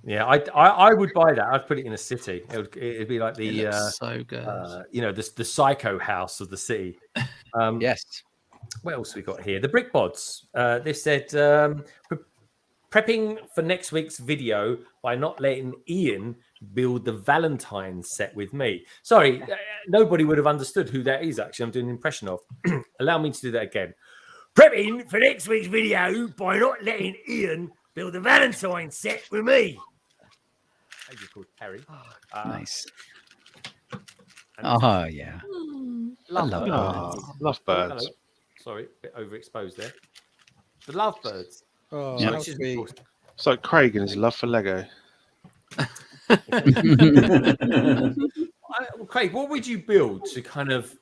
Yeah, I would buy that. I'd put it in a city. It'd be like It the looks so good. the psycho house of the city. Yes. What else we got here? The brick bods. They said prepping for next week's video by not letting Ian build the Valentine's set with me. Sorry, nobody would have understood who that is. Actually, I'm doing an impression of. Allow me to do that again. Prepping for next week's video by not letting Ian build the Valentine's set with me. As you called Harry. Nice. Oh yeah. Lovebirds. Oh, lovebirds. Hello. Sorry, a bit overexposed there. The lovebirds. Oh, Yeah. how Which is, of sweet. course, It's like Craig and his love for Lego. Craig, what would you build to kind of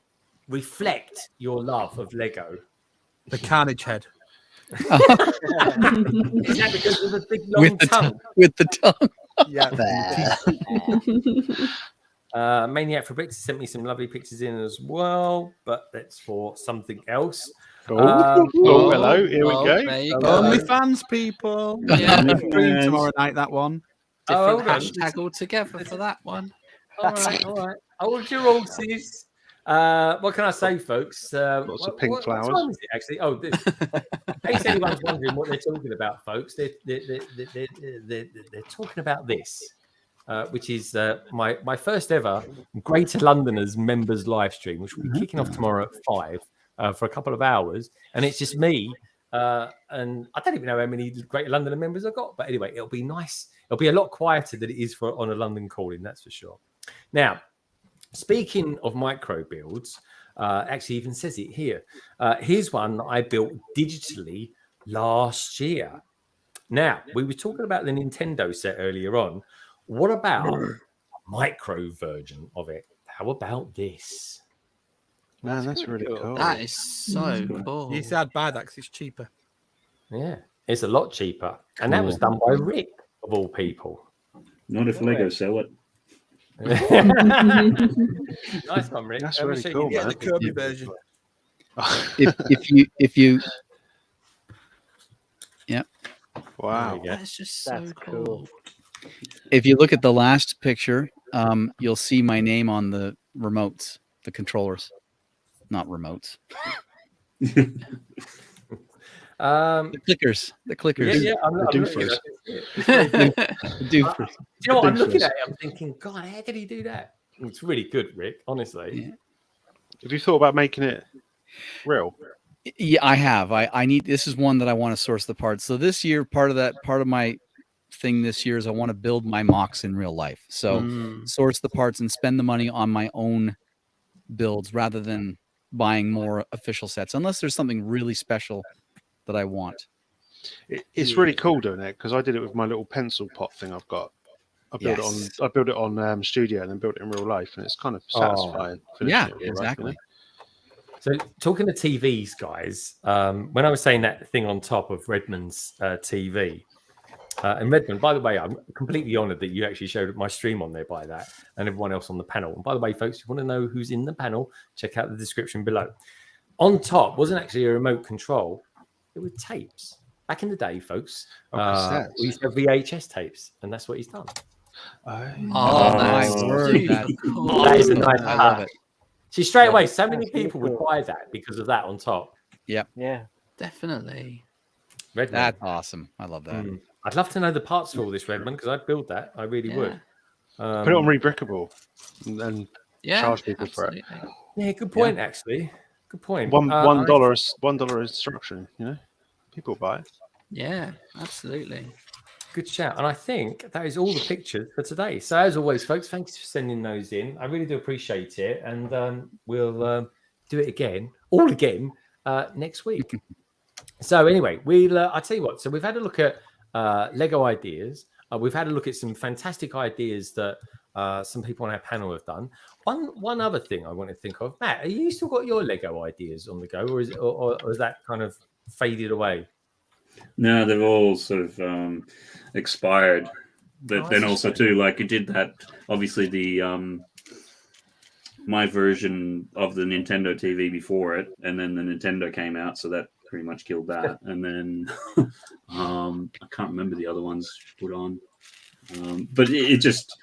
reflect your love of Lego? The Carnage head. Is that because of the big long With the tongue? with the tongue. Yeah. Maniac for Bricks sent me some lovely pictures in as well, but that's for something else. Oh, hello. Here we there go. you go. Only fans, people. Yeah. Stream tomorrow night, that one. Different hold on. hashtag altogether for that one. All right. Hold your horses. What can I say, folks? Lots of pink what flowers. time is it, actually? Oh, in case anyone's wondering what they're talking about, folks, they're talking about this, which is my first ever Greater Londoners members live stream, which will be kicking off tomorrow at 5 for a couple of hours, and it's just me. And I don't even know how many Greater Londoner members I've got, but anyway, it'll be nice. It'll be a lot quieter than it is on a London calling, that's for sure. Now, speaking of micro builds, actually even says it here. Here's one that I built digitally last year. Now, we were talking about the Nintendo set earlier on. What about a micro version of it? How about this? Man, that's really cool. That is so cool. You said I'd buy that because it's cheaper. Yeah, it's a lot cheaper. And that was done by Rick, of all people. Not if Lego sell it. Nice one, Rick. That's Let me really show you cool, the Yeah, man. the Kirby version. If you Wow. That's just so That's cool. cool. if you look at the last picture, you'll see my name on the remotes, the controllers, not remotes. Um, The clickers. yeah, I'm The looking doofers. at it. It's very good. The doofers. Do you know what? I'm looking doofers. at it. I'm thinking, God, how did he do that? It's really good, Rick. Honestly. Yeah. Have you thought about making it real? Yeah, I have. I need. This is one that I want to source the parts. So this year, part of my thing this year is I want to build my mocks in real life. So source the parts and spend the money on my own builds rather than buying more official sets, unless there's something really special that I want. It's really cool doing it because I did it with my little pencil pot thing I've got. I built it on Studio and then built it in real life, and it's kind of satisfying. Yeah, finishing it in real life, exactly. you know? So talking to TVs, guys, when I was saying that thing on top of Redmond's TV, and Redmond, by the way, I'm completely honoured that you actually showed my stream on there by that and everyone else on the panel. And by the way, folks, if you want to know who's in the panel, check out the description below. On top wasn't actually a remote control. It was tapes. Back in the day, folks, cassettes. we used to have VHS tapes, and that's what he's done. Oh, my that's word, super that- cool. That is a nice I love it. See, straight away, so many That's really people would cool. buy that because of that on top. Yeah. Definitely. Redmond. That's awesome. I love that. I'd love to know the parts for all this, Redmond, because I'd build that. I really would. Put it on Rebrickable and Yeah. charge people for it. absolutely. Yeah, good point, actually. Good point. $1 instruction, you know? People buy it. Yeah, absolutely. Good shout. And I think that is all the pictures for today. So as always, folks, thanks for sending those in. I really do appreciate it. And we'll do it again, all again, next week. So anyway, I'll tell you what. So we've had a look at Lego ideas. We've had a look at some fantastic ideas that some people on our panel have done. One other thing I want to think of, Matt, have you still got your Lego ideas on the go, or is that kind of faded away? No, they've all sort of expired. But then also too, like you did that. Obviously, the my version of the Nintendo TV before it, and then the Nintendo came out, so that pretty much killed that. And then I can't remember the other ones put on. But it just,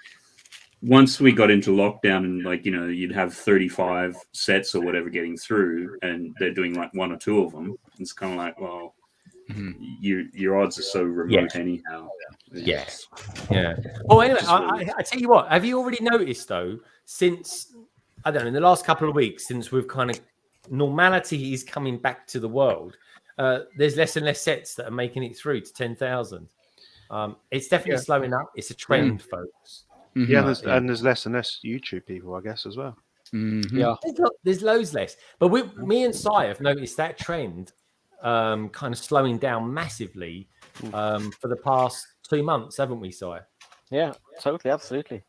once we got into lockdown and like, you know, you'd have 35 sets or whatever getting through and they're doing like one or two of them. It's kind of like, well, your odds are so remote anyhow. Yes. Yeah. Oh, anyway, I tell you what, have you already noticed though, since, I don't know, in the last couple of weeks, since we've kind of, normality is coming back to the world, there's less and less sets that are making it through to 10,000. It's definitely slowing up. It's a trend, folks. Yeah, and there's less and less YouTube people, I guess, as well. Yeah, there's loads less. But me and Si have noticed that trend kind of slowing down massively for the past 2 months, haven't we, Si? Yeah, totally, absolutely.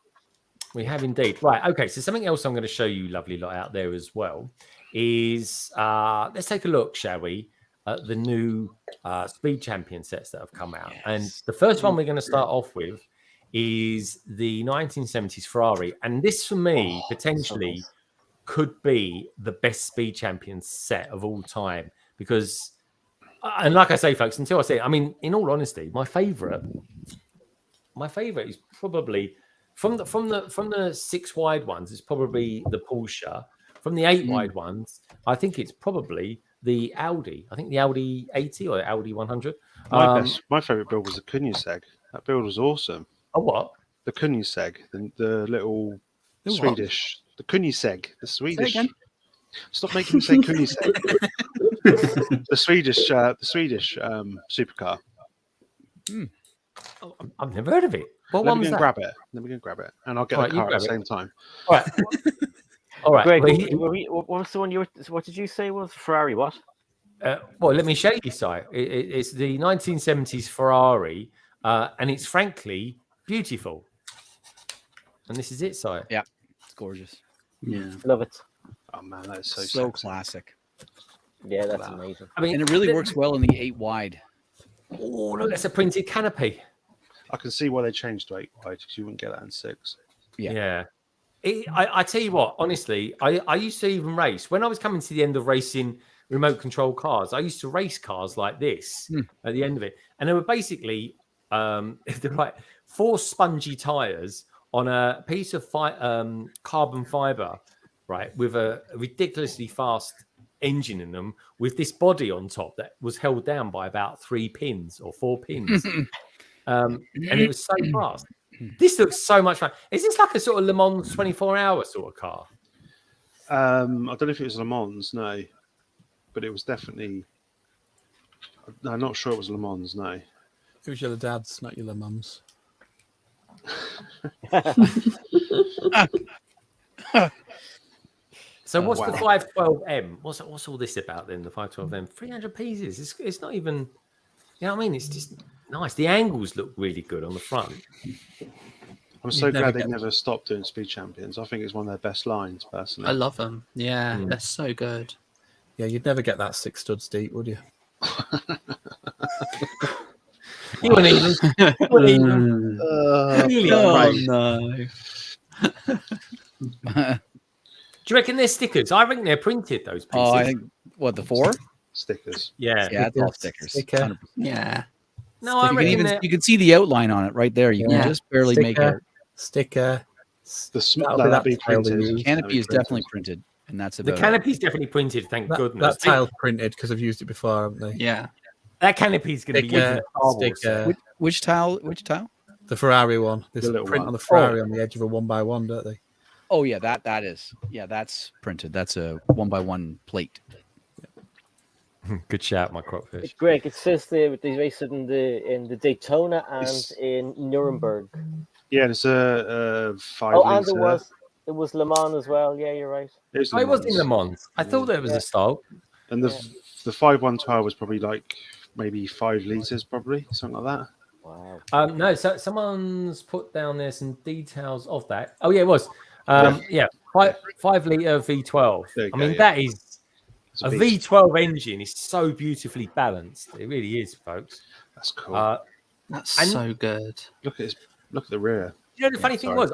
We have indeed. Right. Okay. So something else I'm going to show you, lovely lot out there as well, is let's take a look, shall we, at the new Speed Champion sets that have come out. And the first one we're going to start off with is the 1970s Ferrari. And this, for me, potentially could be the best Speed Champion set of all time. Because, and like I say, folks, until I say it, I mean, in all honesty, my favorite is probably from the 6 wide ones, it's probably the Porsche. From the 8 wide ones, I think it's probably the Audi. I think the Audi 80 or the Audi 100. My favorite build was the Koenigsegg. That build was awesome. Oh, what? The Koenigsegg, the little Swedish, the Koenigsegg, the Swedish. Stop making me say Koenigsegg. the Swedish supercar. Oh, I've never heard of it. What Let one me was go that? Grab it. Let me go grab it, and I'll get the car at the same time. All right. All right. Greg, Well, what was the one what did you say was Ferrari? What? well, let me show you, Si. It's the 1970s Ferrari, and it's frankly beautiful. And this is it, Si. Yeah, it's gorgeous. Yeah. Love it. Oh man, that is So sexy. classic. Yeah, that's amazing. I mean, And it really works well in the 8 wide. Oh, look, that's a printed canopy. I can see why they changed to 8 wide because you wouldn't get that in 6. Yeah. I tell you what, honestly, I used to even race. When I was coming to the end of racing remote control cars, I used to race cars like this at the end of it. And they were basically they're like 4 spongy tires on a piece of carbon fiber, right, with a ridiculously fast engine in them, with this body on top that was held down by about 3 pins or 4 pins. And it was so fast. This looks so much fun. Is this like a sort of Le Mans 24-hour sort of car? I don't know if it was Le Mans, no, but it was definitely. I'm not sure it was Le Mans, no. It was your dad's, not your mums. So what's the 512M? What's all this about then? The 512M, 300 pieces. It's not even. You know what I mean? It's just nice. The angles look really good on the front. I'm so glad they never stopped doing Speed Champions. I think it's one of their best lines, personally. I love them. Yeah, they're so good. Yeah, you'd never get that 6 studs deep, would you? You wouldn't even. Really no. Do you reckon they're stickers? I reckon they're printed, those pieces. Oh, I think, what, the 4? Stickers. Yeah. Yeah, it's all stickers. Sticker. 100%. Yeah. No, I You can reckon even they're... you can see the outline on it right there. You can just barely make it. Sticker. That'd be printed. The canopy is definitely printed, and that's The about canopy's definitely printed, thank goodness. That tile's printed because I've used it before, haven't they? Yeah. That canopy's going to be used in a Star Wars sticker. set. Which tile? Which tile? The Ferrari one. There's The a little print one. on the Ferrari on the edge of a 1x1, don't they? Oh yeah, that is. Yeah, that's printed. That's a 1x1 plate. Good shout, my crocfish. Greg, it says they raced it in the Daytona and in Nuremberg. Yeah, it's a 5 and litre. it was Le Mans as well. Yeah, you're right. It I was in Le Mans. I thought there was a style. And the 5112 was probably like maybe 5 litres, probably something like that. Wow. No, so someone's put down there some details of that. Oh yeah, it was. 5 litre V12. I mean, that is a V12 engine is so beautifully balanced. It really is, folks. That's cool. That's so good. Look at the rear. You know, the funny thing was,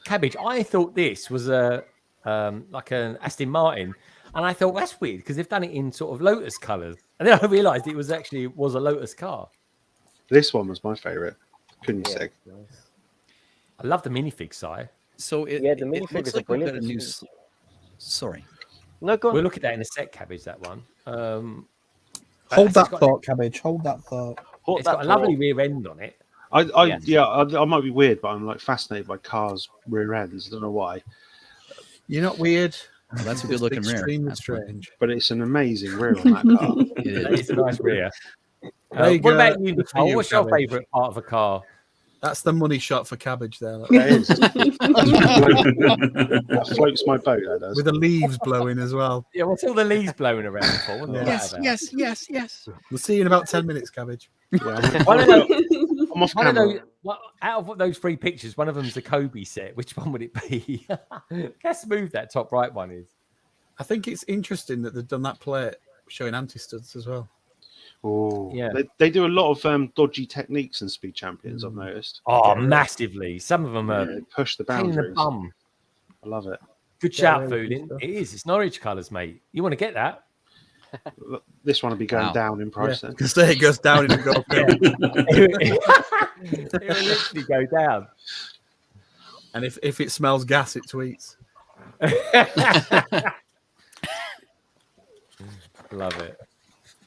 Cabbage, I thought this was like an Aston Martin. And I thought that's weird because they've done it in sort of Lotus colours, and then I realised it was actually a Lotus car. This one was my favourite. Couldn't Yeah, say. nice. I love the minifig side. So it, Yeah, the it minifigures looks are like we've got a brilliant. new. Sorry. No, go on. We'll look at that in a sec, Cabbage. That one. Hold it's that got- thought, Cabbage. Hold that thought. Hold It's got that a lovely thought. rear end on it. I might be weird, but I'm like fascinated by cars' rear ends. I don't know why, You're not weird. Well, that's a It's good looking rear. extremely That's fine. strange. but it's an amazing rear on that car. It That is. is a nice rear. There you What go. about you, Good for Nicole? you, What's your Cabbage. favourite part of a car? That's the money shot for Cabbage there. Look. That is. That floats my boat. That does. With the leaves blowing as well. Yeah, what's all the leaves blowing around for? What's all that Yes, about? yes. We'll see you in about 10 minutes, Cabbage. Yeah, One of those, I'm off one of camera. those, out of those 3 pictures, one of them's a Kobe set. Which one would it be? How smooth that top right one is. I think it's interesting that they've done that plate showing anti-studs as well. Oh, Yeah. They do a lot of dodgy techniques in Speed Champions. I've noticed. Oh, massively. Some of them Yeah, are they push the pain in the boundaries. bum. I love it. Good Yeah, shout, yeah, food. good It stuff. is. It's Norwich colours, mate. You want to get that? This one will be going Wow. down in price then. Because there it goes down and it goes up. It will literally go down. And if it smells gas, it tweets. Love it.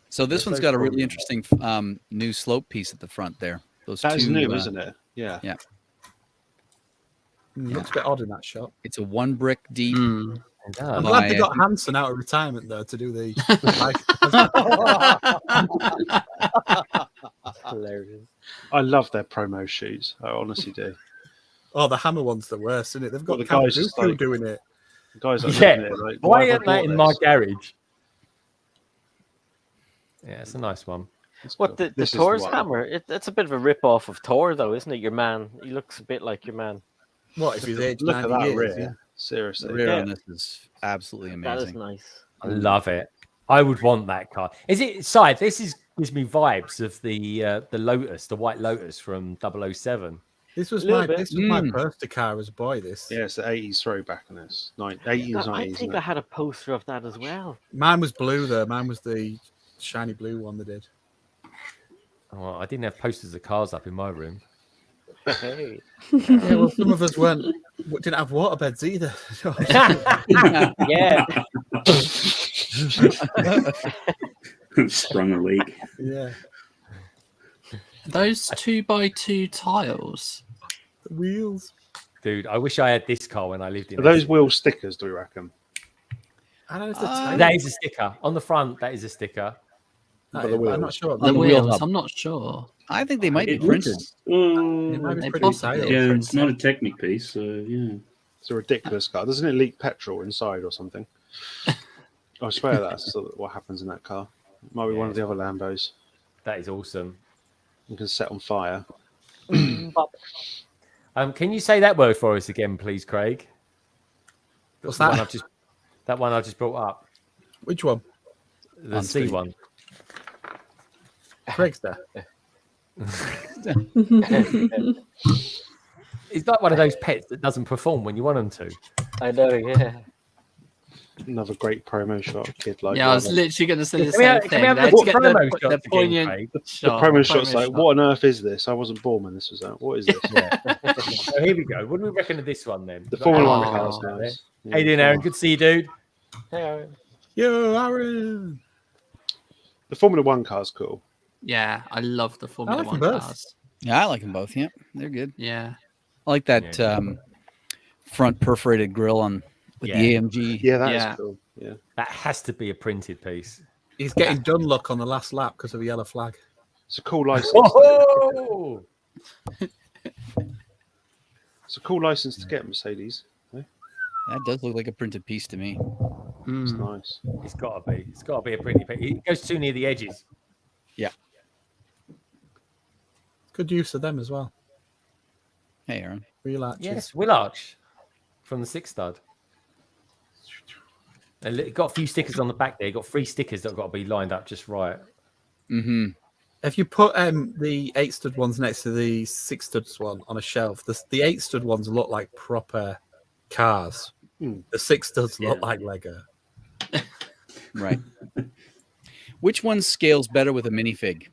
So this That's one's so got a cool. really interesting new slope piece at the front there. Those That is two, new, isn't it? Yeah. Looks a bit odd in that shot. It's a 1 brick deep. It I'm does. glad they By, got Hanson out of retirement though to do the. Hilarious. I love their promo shoots. I honestly do. Oh, the hammer one's the worst, isn't it? They've got Well, the Count guys just Dooku like- doing it. The guys are Yeah. looking at it like, Why have I isn't that bought in my this? garage? Yeah, it's a nice one. It's What cool. the This is Thor's one. hammer? It's a bit of a rip off of Thor, though, isn't it? Your man. He looks a bit like your man. What if he's aged Look at 90 that years? rear. Yeah. Seriously. the rear Yeah. on this is absolutely That is amazing. nice. I love it. I would want that car. Is it side? Gives me vibes of the Lotus, the white Lotus from 007. This was Little my bit. this was my poster car as a boy. This Yeah, it's the 80s throwback on this. 80s, God, 90s. I isn't think it? I had a poster of that as well. mine was blue though. Mine was the shiny blue one they did. Oh, I didn't have posters of cars up in my room. Hey. Yeah, well, some of us didn't have water beds either. Yeah. Sprung a leak. yeah, Those 2x2 tiles. the wheels. Dude, I wish I had this car when I lived in Are those Essex. wheel stickers, do we reckon? I don't know if they're That is a sticker. On the front, that is a sticker. But the I'm not wheels. sure. The the wheel wheels, hub. I'm not sure. I think they might be It printed. looks- It might be They pretty possibly- tight. yeah, it's not a Technic piece, so yeah. It's a ridiculous car. Doesn't it leak petrol inside or something? I swear that's what happens in that car. Might be one of the other Lambos. That is awesome. You can set on fire. Can you say that word for us again, please, Craig? What's The one that? I just brought up. Which one? The On C screen. one. Craig's there. It's like one of those pets that doesn't perform when you want them to. I know, yeah. Another great promo shot. Kid like Yeah, I was that. literally going to say the Can we have- same can thing. we have Let's the get promo the shots again, poignant Craig? The shot. promo shot's promo like, shot. what on earth is this? I wasn't born when this was out. What is this? So here we go. What do we reckon of this one then? The Formula Oh. One car's nice. How you doing, Aaron? Good to see you, dude. Hey, Yo, Aaron. The Formula One car's cool. Yeah, I love the Formula like them One both. cars. Yeah, I like them both. Yeah, they're good. Yeah. I like that Yeah. front perforated grille on with Yeah. the AMG. Yeah, that is Yeah. cool. Yeah. That has to be a printed piece. He's getting done luck on the last lap because of the yellow flag. It's a cool license. Oh! It's a cool license to get, Mercedes. That does look like a printed piece to me. It's Mm. nice. It's got to be. It's got to be a printed piece. It goes too near the edges. Good use of them as well. Hey, Aaron. Real arches. Yes, Will Arch from the Six Stud. And got a few stickers on the back there. Got 3 stickers that have got to be lined up just right. Mm-hmm. If you put the 8-stud ones next to the 6-stud one on a shelf, the 8-stud ones look like proper cars. Hmm. The 6 studs look Yeah. like Lego. Right. Which one scales better with a minifig?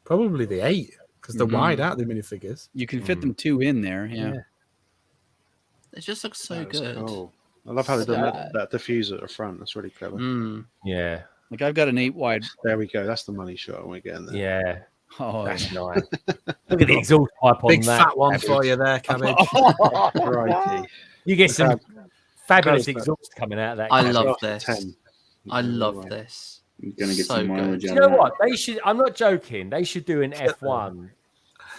Probably the 8 because they're wide out, the minifigures. You can fit them 2 in there. Yeah. It just looks so That was good. cool. I love how they've done that diffuser at the front. That's really clever. Yeah. Like I've got an 8 wide. There we go. That's the money shot when we get in there. Yeah. Oh, That's nice. Look at the exhaust pipe on Big that. fat one for you there, Cabbage. Crikey. You get some fabulous That's- exhaust coming out of that. I Cabbage. love After this. 10. I love Right. this. I'm gonna get So some good. mileage Do out you of know that. what? They should. I'm not joking. They should do an F1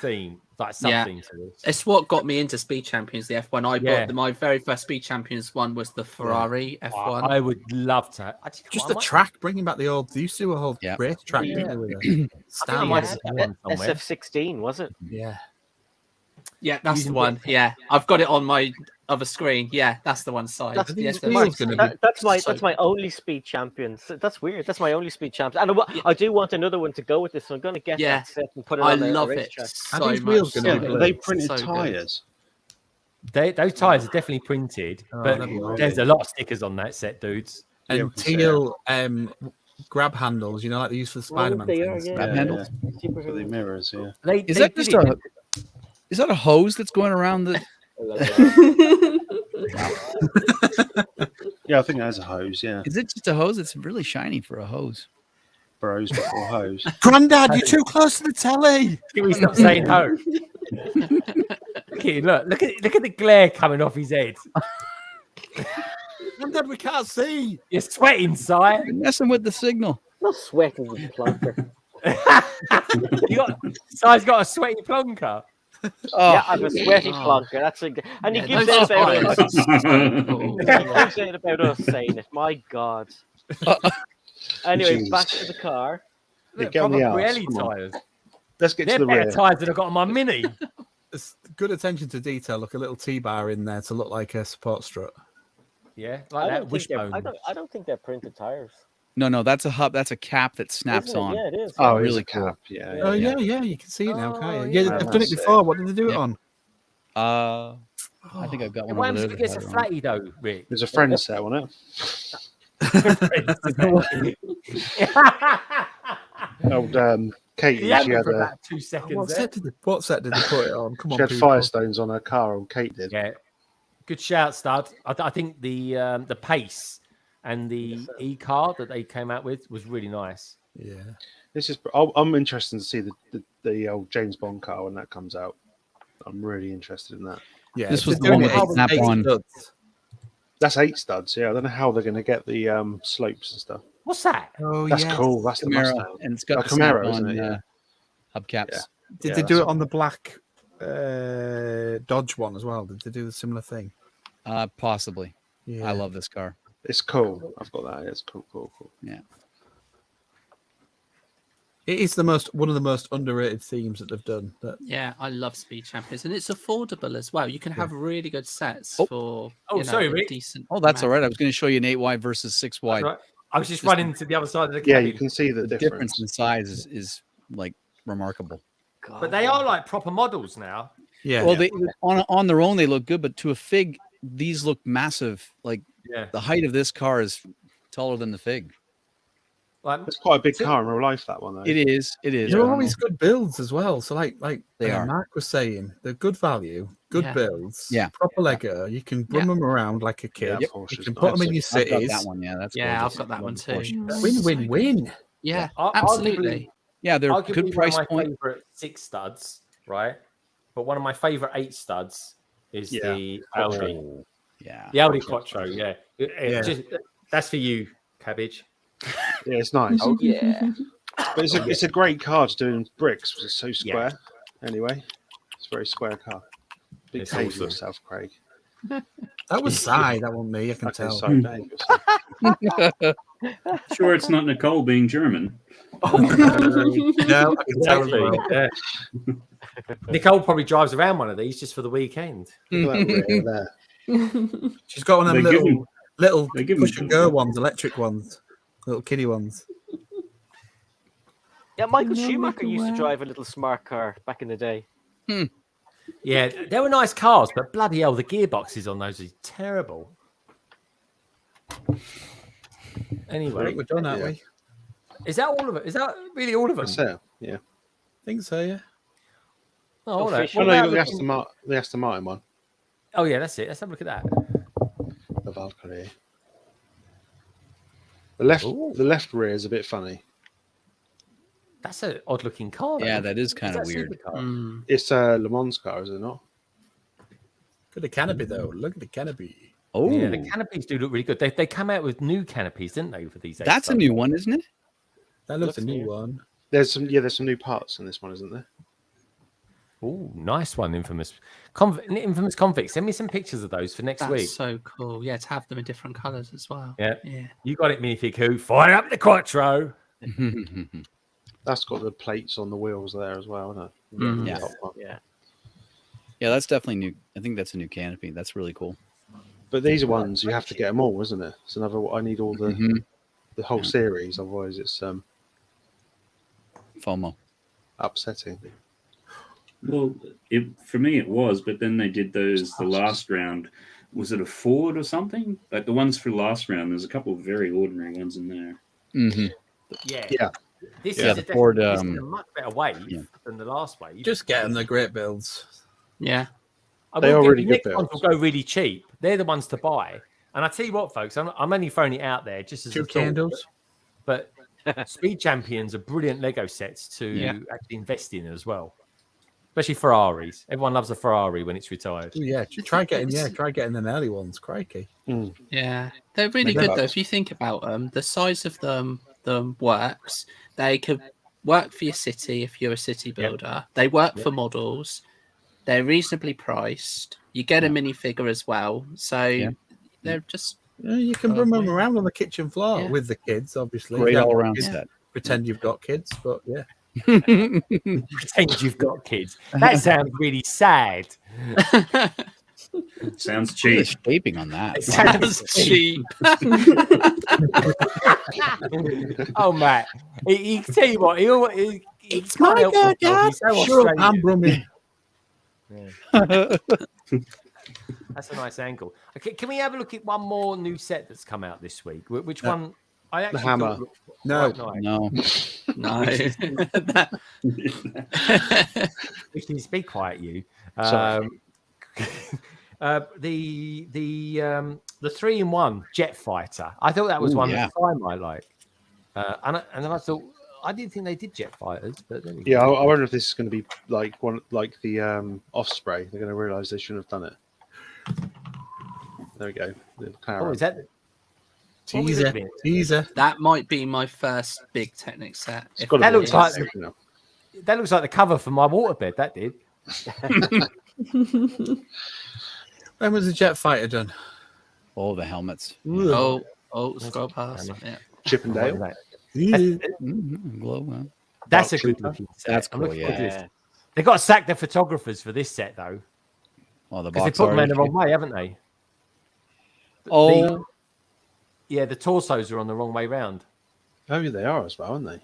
theme, like Yeah. something to this. It's what got me into Speed Champions, the F1. I Yeah. bought my very first Speed Champions one was the Ferrari F1. I would love to. Just the track, bringing back the old. They used to do a whole race track, didn't they? With a I think I stand. might have one somewhere. SF16, was it? Yeah. Yeah, that's the Using one. Yeah, I've got it on my other screen. Yeah, that's the one side. That's, Yes, that's my only Speed Champions. That's weird. That's my only Speed Champions. And I do want another one to go with this, so I'm going to get that set and put it I on the love racetrack. it so much. Are they printed So good. tyres? Those tires are definitely printed, but that'd be right. there's a lot of stickers on that set, dudes. And Yeah, we can see teal grab handles, you know, like they use for the Spider-Man they are, things. yeah. Grab handles. Super For the mirrors, yeah. Is that just a? Is that a hose that's going around the? Yeah, I think that is a hose, yeah. Is it just a hose? It's really shiny for a hose. Bros before hose. Granddad, you're too close to the telly. Can we stop saying ho? Look at the glare coming off his head. Granddad, we can't see. You're sweating, Si. You're messing with the signal. Not sweating, you plonker. Si's got a sweaty plonker. Yeah, I'm a sweaty plonker. That's a, and he gives those it about are us. cool. He gives it about us saying it. My God. Anyway, Jeez. back to the car. Yeah, get on the Proper arse, Pirelli come on. tyres. Let's get They're to the better rear. tyres than I've got on my Mini. It's good attention to detail. Look, a little T-bar in there to look like a support strut. Yeah, I like that don't, think they're, wishbone. I don't think they're printed tires. No, that's a hub. That's a cap that snaps Isn't it? on. Yeah, it is. Oh, Really really cool. cap. Yeah. Oh yeah. yeah, you can see it now, Oh, can't you? Yeah, yeah. they've done it That's before. What did they do it on? I think I've got one Why over am there. I get a flatty though, Rick? There's a friend set on it. Old Katie, Yeah, she had for a, about 2 seconds. What there. set did they put it on? Come on, she had people. Firestones on her car, and Kate did. Yeah, good shout, Stud. I think the pace and the e-car that they came out with was really nice. Yeah. This is. I'm interested to see the old James Bond car when that comes out. I'm really interested in that. Yeah. This was they're the one doing with it the snap 8 on. studs. That's 8 studs. Yeah, I don't know how they're going to get the slopes and stuff. What's that? Oh, That's yes. cool. That's the Camaro, Mustang. and it's got A the snap Camaro, isn't on it? Yeah. hubcaps. Yeah. Did Yeah, they do that's it on the black Dodge one as well? Did they do the similar thing? Possibly. Yeah. I love this car. It's cool. I've got that. It's cool. Yeah. It is one of the most underrated themes that they've done. That Yeah, I love Speed Champions, and it's affordable as well. You can have really good sets Oh. for sorry, a Rick. decent. Oh, that's all amount. right. I was going to show you an 8 wide versus 6 wide. Right. I was just running to the other side of the Yeah, cabin. you can see the The difference. difference in size is like remarkable. But they are like proper models now. yeah. Well, they on their own they look good, but to a fig, these look massive. Like Yeah. the height of this car is taller than the fig. Like, It's quite a big car in real life. That one though. It is. It is. They're always good builds as well. So like They are. Mark was saying, they're good value, good Yeah. builds, Yeah. proper Lego. You can bring them around like a kid. Yeah, You Porsche's can put them in nice. your I've got cities. that one. Yeah, that's Yeah, gorgeous. I've got that one Love the too. Porsche. Win, win, win. Yeah, Arguably- absolutely. Yeah, they're arguably good one price of my point. favorite 6 studs, right? But one of my favorite 8 studs is Yeah. the Audi. Yeah. The Audi Quattro, yeah. Yeah. That's for you, Cabbage. Yeah, it's nice. Oh, yeah. But it's a great car to do in bricks because it's so square. Anyway, it's a very square car. Big It's cave awesome. yourself, Craig. That was Sai, that wasn't me, I can Okay, tell. sorry, Dave. Sure, it's not Nicole being German. No, I can tell as Exactly. well. Yeah. Nicole probably drives around one of these just for the weekend. Look at that rear there. She's got one of them They give little they give push them- and go ones, electric ones, little kiddie ones. Yeah, Michael No, Schumacher Michael, used to wow. drive a little smart car back in the day. Yeah, they were nice cars, but bloody hell, the gearboxes on those are terrible. Anyway, We're done, aren't Yeah. we? is that all of it? Is that really all of them? That's it. Yeah. Think so, yeah. Oh, all right. Official. Oh, no, you about got looking- the Aston Martin one. Oh, yeah, that's it. Let's have a look at that. The Valkyrie. The Ooh. left rear is a bit funny. That's an odd looking car. Yeah, though. that is kind Is of that weird. supercar? Mm. It's a Le Mans car, is it not? Look at the canopy, though. Look at the canopy. Oh, Yeah, the canopies do look really good. They come out with new canopies, didn't they, for these? that's a X-Bikes? new one, isn't it? That looks a Looks new new. one. There's some new parts in this one, isn't there? Oh, nice one, infamous convict. Send me some pictures of those for next That's week. so cool. Yeah, to have them in different colours as well. Yeah. Yeah. You got it, Minifig Who. Fire up the Quattro. That's got the plates on the wheels there as well, isn't it? Mm. Yeah. Top one. Yeah. Yeah, that's definitely new. I think that's a new canopy. That's really cool. But these are ones you have to get them all, isn't it? It's another. I need all the Mhm. the whole series, otherwise it's FOMO. upsetting. Well, for me it was, but then they did those the last round. Was it a Ford or something? Like the ones for last round, there's a couple of very ordinary ones in there. Hmm. Yeah. Yeah. This Yeah, is the a Ford, this is a much better wave yeah. than the last wave. Just get them the great builds. Yeah. They are really the good next ones will go really cheap. They're the ones to buy. And I tell you what, folks, I'm only throwing it out there just as a Two thought, candles. But Speed Champions are brilliant Lego sets to Yeah. actually invest in as well. Especially Ferraris. Everyone loves a Ferrari when it's retired. Oh, yeah, try getting them early ones. Crikey. Yeah. They're really They're good though. bucks. If you think about them, the size of them works. They could work for your city if you're a city builder. They work for models. They're reasonably priced. You get a minifigure as well. So they're just Yeah, you can bring them around on the kitchen floor Yeah. with the kids, obviously. Great You don't all want around kids, set. Pretend you've got kids, but yeah. Pretend you've got kids. That sounds really sad. Sounds Look at the cheap. shaping on that. It sounds cheap. Oh, Matt. He tell you what, he It's can't my help girl, himself. He's Dad. so Sure, I'm Australian. brumming. That's a nice angle. Okay, can we have a look at one more new set that's come out this week? Which one? I actually hammer. thought looked No. quite nice. No. no. Which needs to be quiet, you. Sorry. The 3-in-1 jet fighter. I thought that was Ooh, one yeah. that I might like. And then I thought I didn't think they did jet fighters, but there we go. Yeah, I wonder if this is going to be like the Osprey. They're going to realise they shouldn't have done it. There we go. The Oh, McLaren. is that? what was Teaser. it? Teaser. That might be my first big Technic set. It's if gotta that be looks a like- Osprey now. That looks like the cover for my waterbed. That did. When was the jet fighter done? Oh, the helmets. Oh, scroll past. Yeah. Chippendale. Mhm, glow, huh? That's a Dark good Trooper. looking set. That's I'm cool, looking forward to Yeah. this. They got to sack the photographers for this set though, Oh, the because they box put them in art. the wrong way, haven't they? Oh, Yeah, the torsos are on the wrong way round. Oh, yeah, they are as well, aren't they?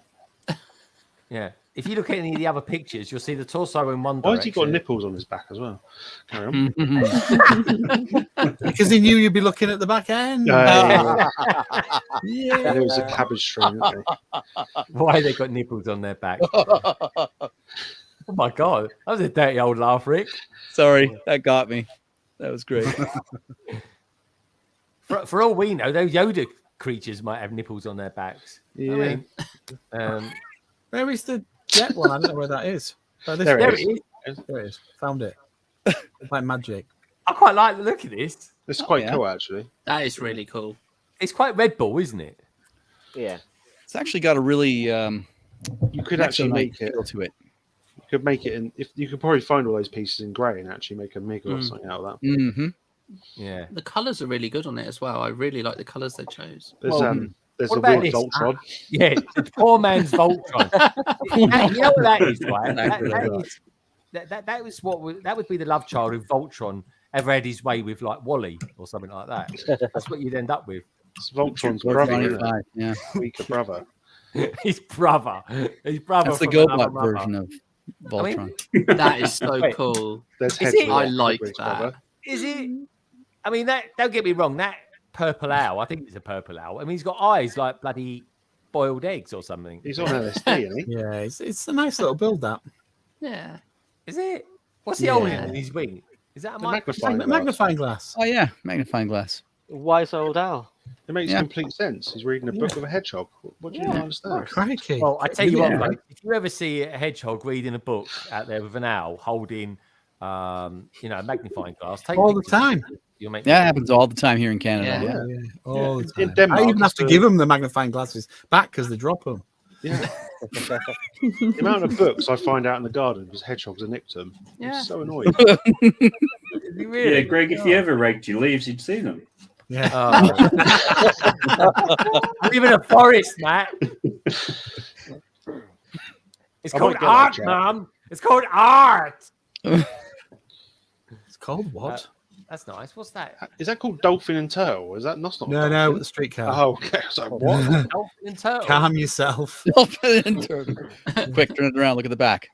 Yeah. If you look at any of the other pictures, you'll see the torso in one Why direction. has he got nipples on his back as well? Carry on. Because he knew you'd be looking at the back end. Yeah. Yeah. And it was a cabbage stream. Wasn't Why they got nipples on their back? Oh my god, that was a dirty old laugh, Rick. sorry, that got me. That was great. For all we know, those Yoda creatures might have nipples on their backs. he? I Yeah. mean, Where is the jet one? I don't know where that is. Oh, this There there it it is. is. There it is. Found it. It's like magic. I quite like the look of this. It's quite yeah. cool, actually. That is really cool. It's quite Red Bull, isn't it? Yeah. It's actually got a really You could not so actually nice make it. feel to it. You could make it in. If you could probably find all those pieces in grey and actually make a MiG or something out of that. Mm-hmm. Yeah. The colours are really good on it as well. I really like the colours they chose. There's Well, there's what a about weird this? Voltron. Yeah, the poor man's Voltron. You know what that is, right? That would be the love child if Voltron ever had his way with like Wally or something like that. That's what you'd end up with. It's Voltron's Or brother, isn't 25, yeah. it? Weaker brother. His brother. His brother. That's the from another GoBot mother. version of Voltron. That is so Wait. cool. There's Is Hedwig, it? I like Hedwig's that. brother. Is it? I mean, that. Don't get me wrong. purple owl. I think it's a purple owl. I mean, he's got eyes like bloody boiled eggs or something. He's on LSD, isn't he? Yeah, it's a nice little build. That Yeah. Is it? What's he holding Yeah. in his wing? Is that a The microphone? magnifying glass. magnifying glass. Oh yeah, magnifying glass. Wise old owl. It makes Yeah. complete sense. He's reading a book with a hedgehog. What do you not understand? Crikey! Well, I tell you Yeah. what, mate, if you ever see a hedgehog reading a book out there with an owl holding, a magnifying glass, take All the pictures. time. You'll make Yeah, it happens all the time here in Canada. Yeah. Yeah, all the In time. Denmark, I even have to it's give them the magnifying glasses back because they drop them. Yeah. The amount of books I find out in the garden because hedgehogs have nicked them. Yeah. I'm so annoyed. Yeah, Greg, if you ever raked your leaves, you'd see them. Yeah. I live in a forest, Matt. It's I called might get art, that, Jack. Mum. It's called art. It's called what? That's nice. What's that? Is that called dolphin and turtle? Is that that's not? No, dolphin? the streetcar. Oh, okay. I was like, what? Dolphin and turtle. Calm yourself. Quick, turn it around. Look at the back.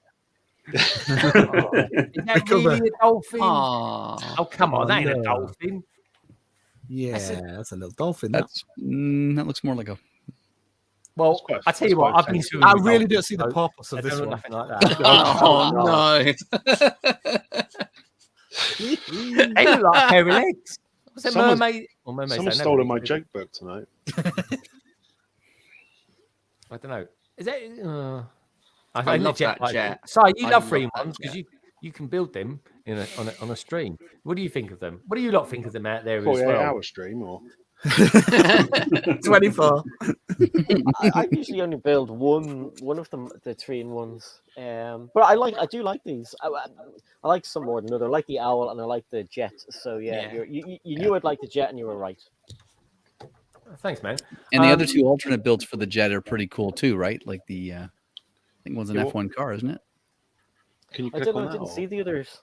Is that really a dolphin? Aw. Oh, come on. That ain't a no. dolphin. Yeah, that's a little dolphin. That's that looks more like a. Well, That's quite- I tell you that's what, quite I've been fancy. swimming I with really don't dolphins, see the so purpose I of don't this know one. nothing like that. Oh no. They look like a pair of legs. What's that Someone's- mermaid? Well, mermaids Someone's don't stolen have my legs. joke book tonight. I don't know. Is that? I think love the that like- jet. Sorry, you I love love free that ones because jet. you can build them on a stream. What do you think of them? What do you lot think of them out there as 48-hour well? stream or 24. I usually only build one of them, the 3-in-1s. But I do like these. I like some more than other. I like the owl and I like the jet. So yeah, Yeah. you knew I'd like the jet and you were right. Thanks, man. And the other Um, two alternate builds for the jet are pretty cool too, right? Like the, I think one's an Yeah, F1 car, isn't it? can you I click don't know. on I that? didn't or- see the others.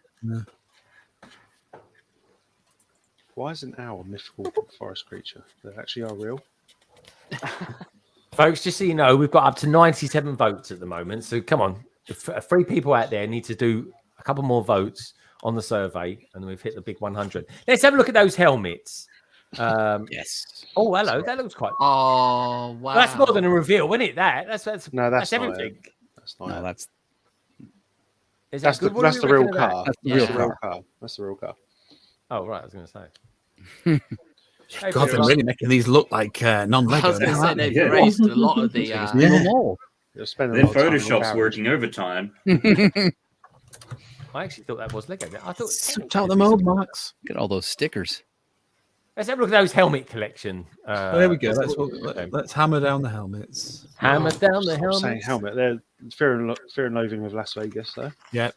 Why is an owl a mythical forest creature? They actually are real. Folks, just so you know, we've got up to 97 votes at the moment. So come on, if 3 people out there need to do a couple more votes on the survey, and we've hit the big 100. Let's have a look at those helmets. Yes. Oh, hello, that looks quite. Oh wow. Well, that's more than a reveal, isn't it? That's No, that's not everything. it. That's not No, it. that's Is That's that the good? What do that's you the real reckon of that? car. That's the That's real the real car. That's the real car. Oh, right, I was going to say. Hey, God, they're Ross. really making these look like I non-Lego. was going to now, say aren't they? they've Yeah. erased a lot of the. yeah. They're spending a Then lot of time on Photoshop's barrels. working overtime. I actually thought that was Lego. I thought. Switch out the mold marks. Look at all those stickers. Let's have a look at those helmet collection. There we go. Let's hammer down the helmets. hammer down the Stop saying helmet. helmet. They're Fear and Loathing with Las Vegas, though. Yeah,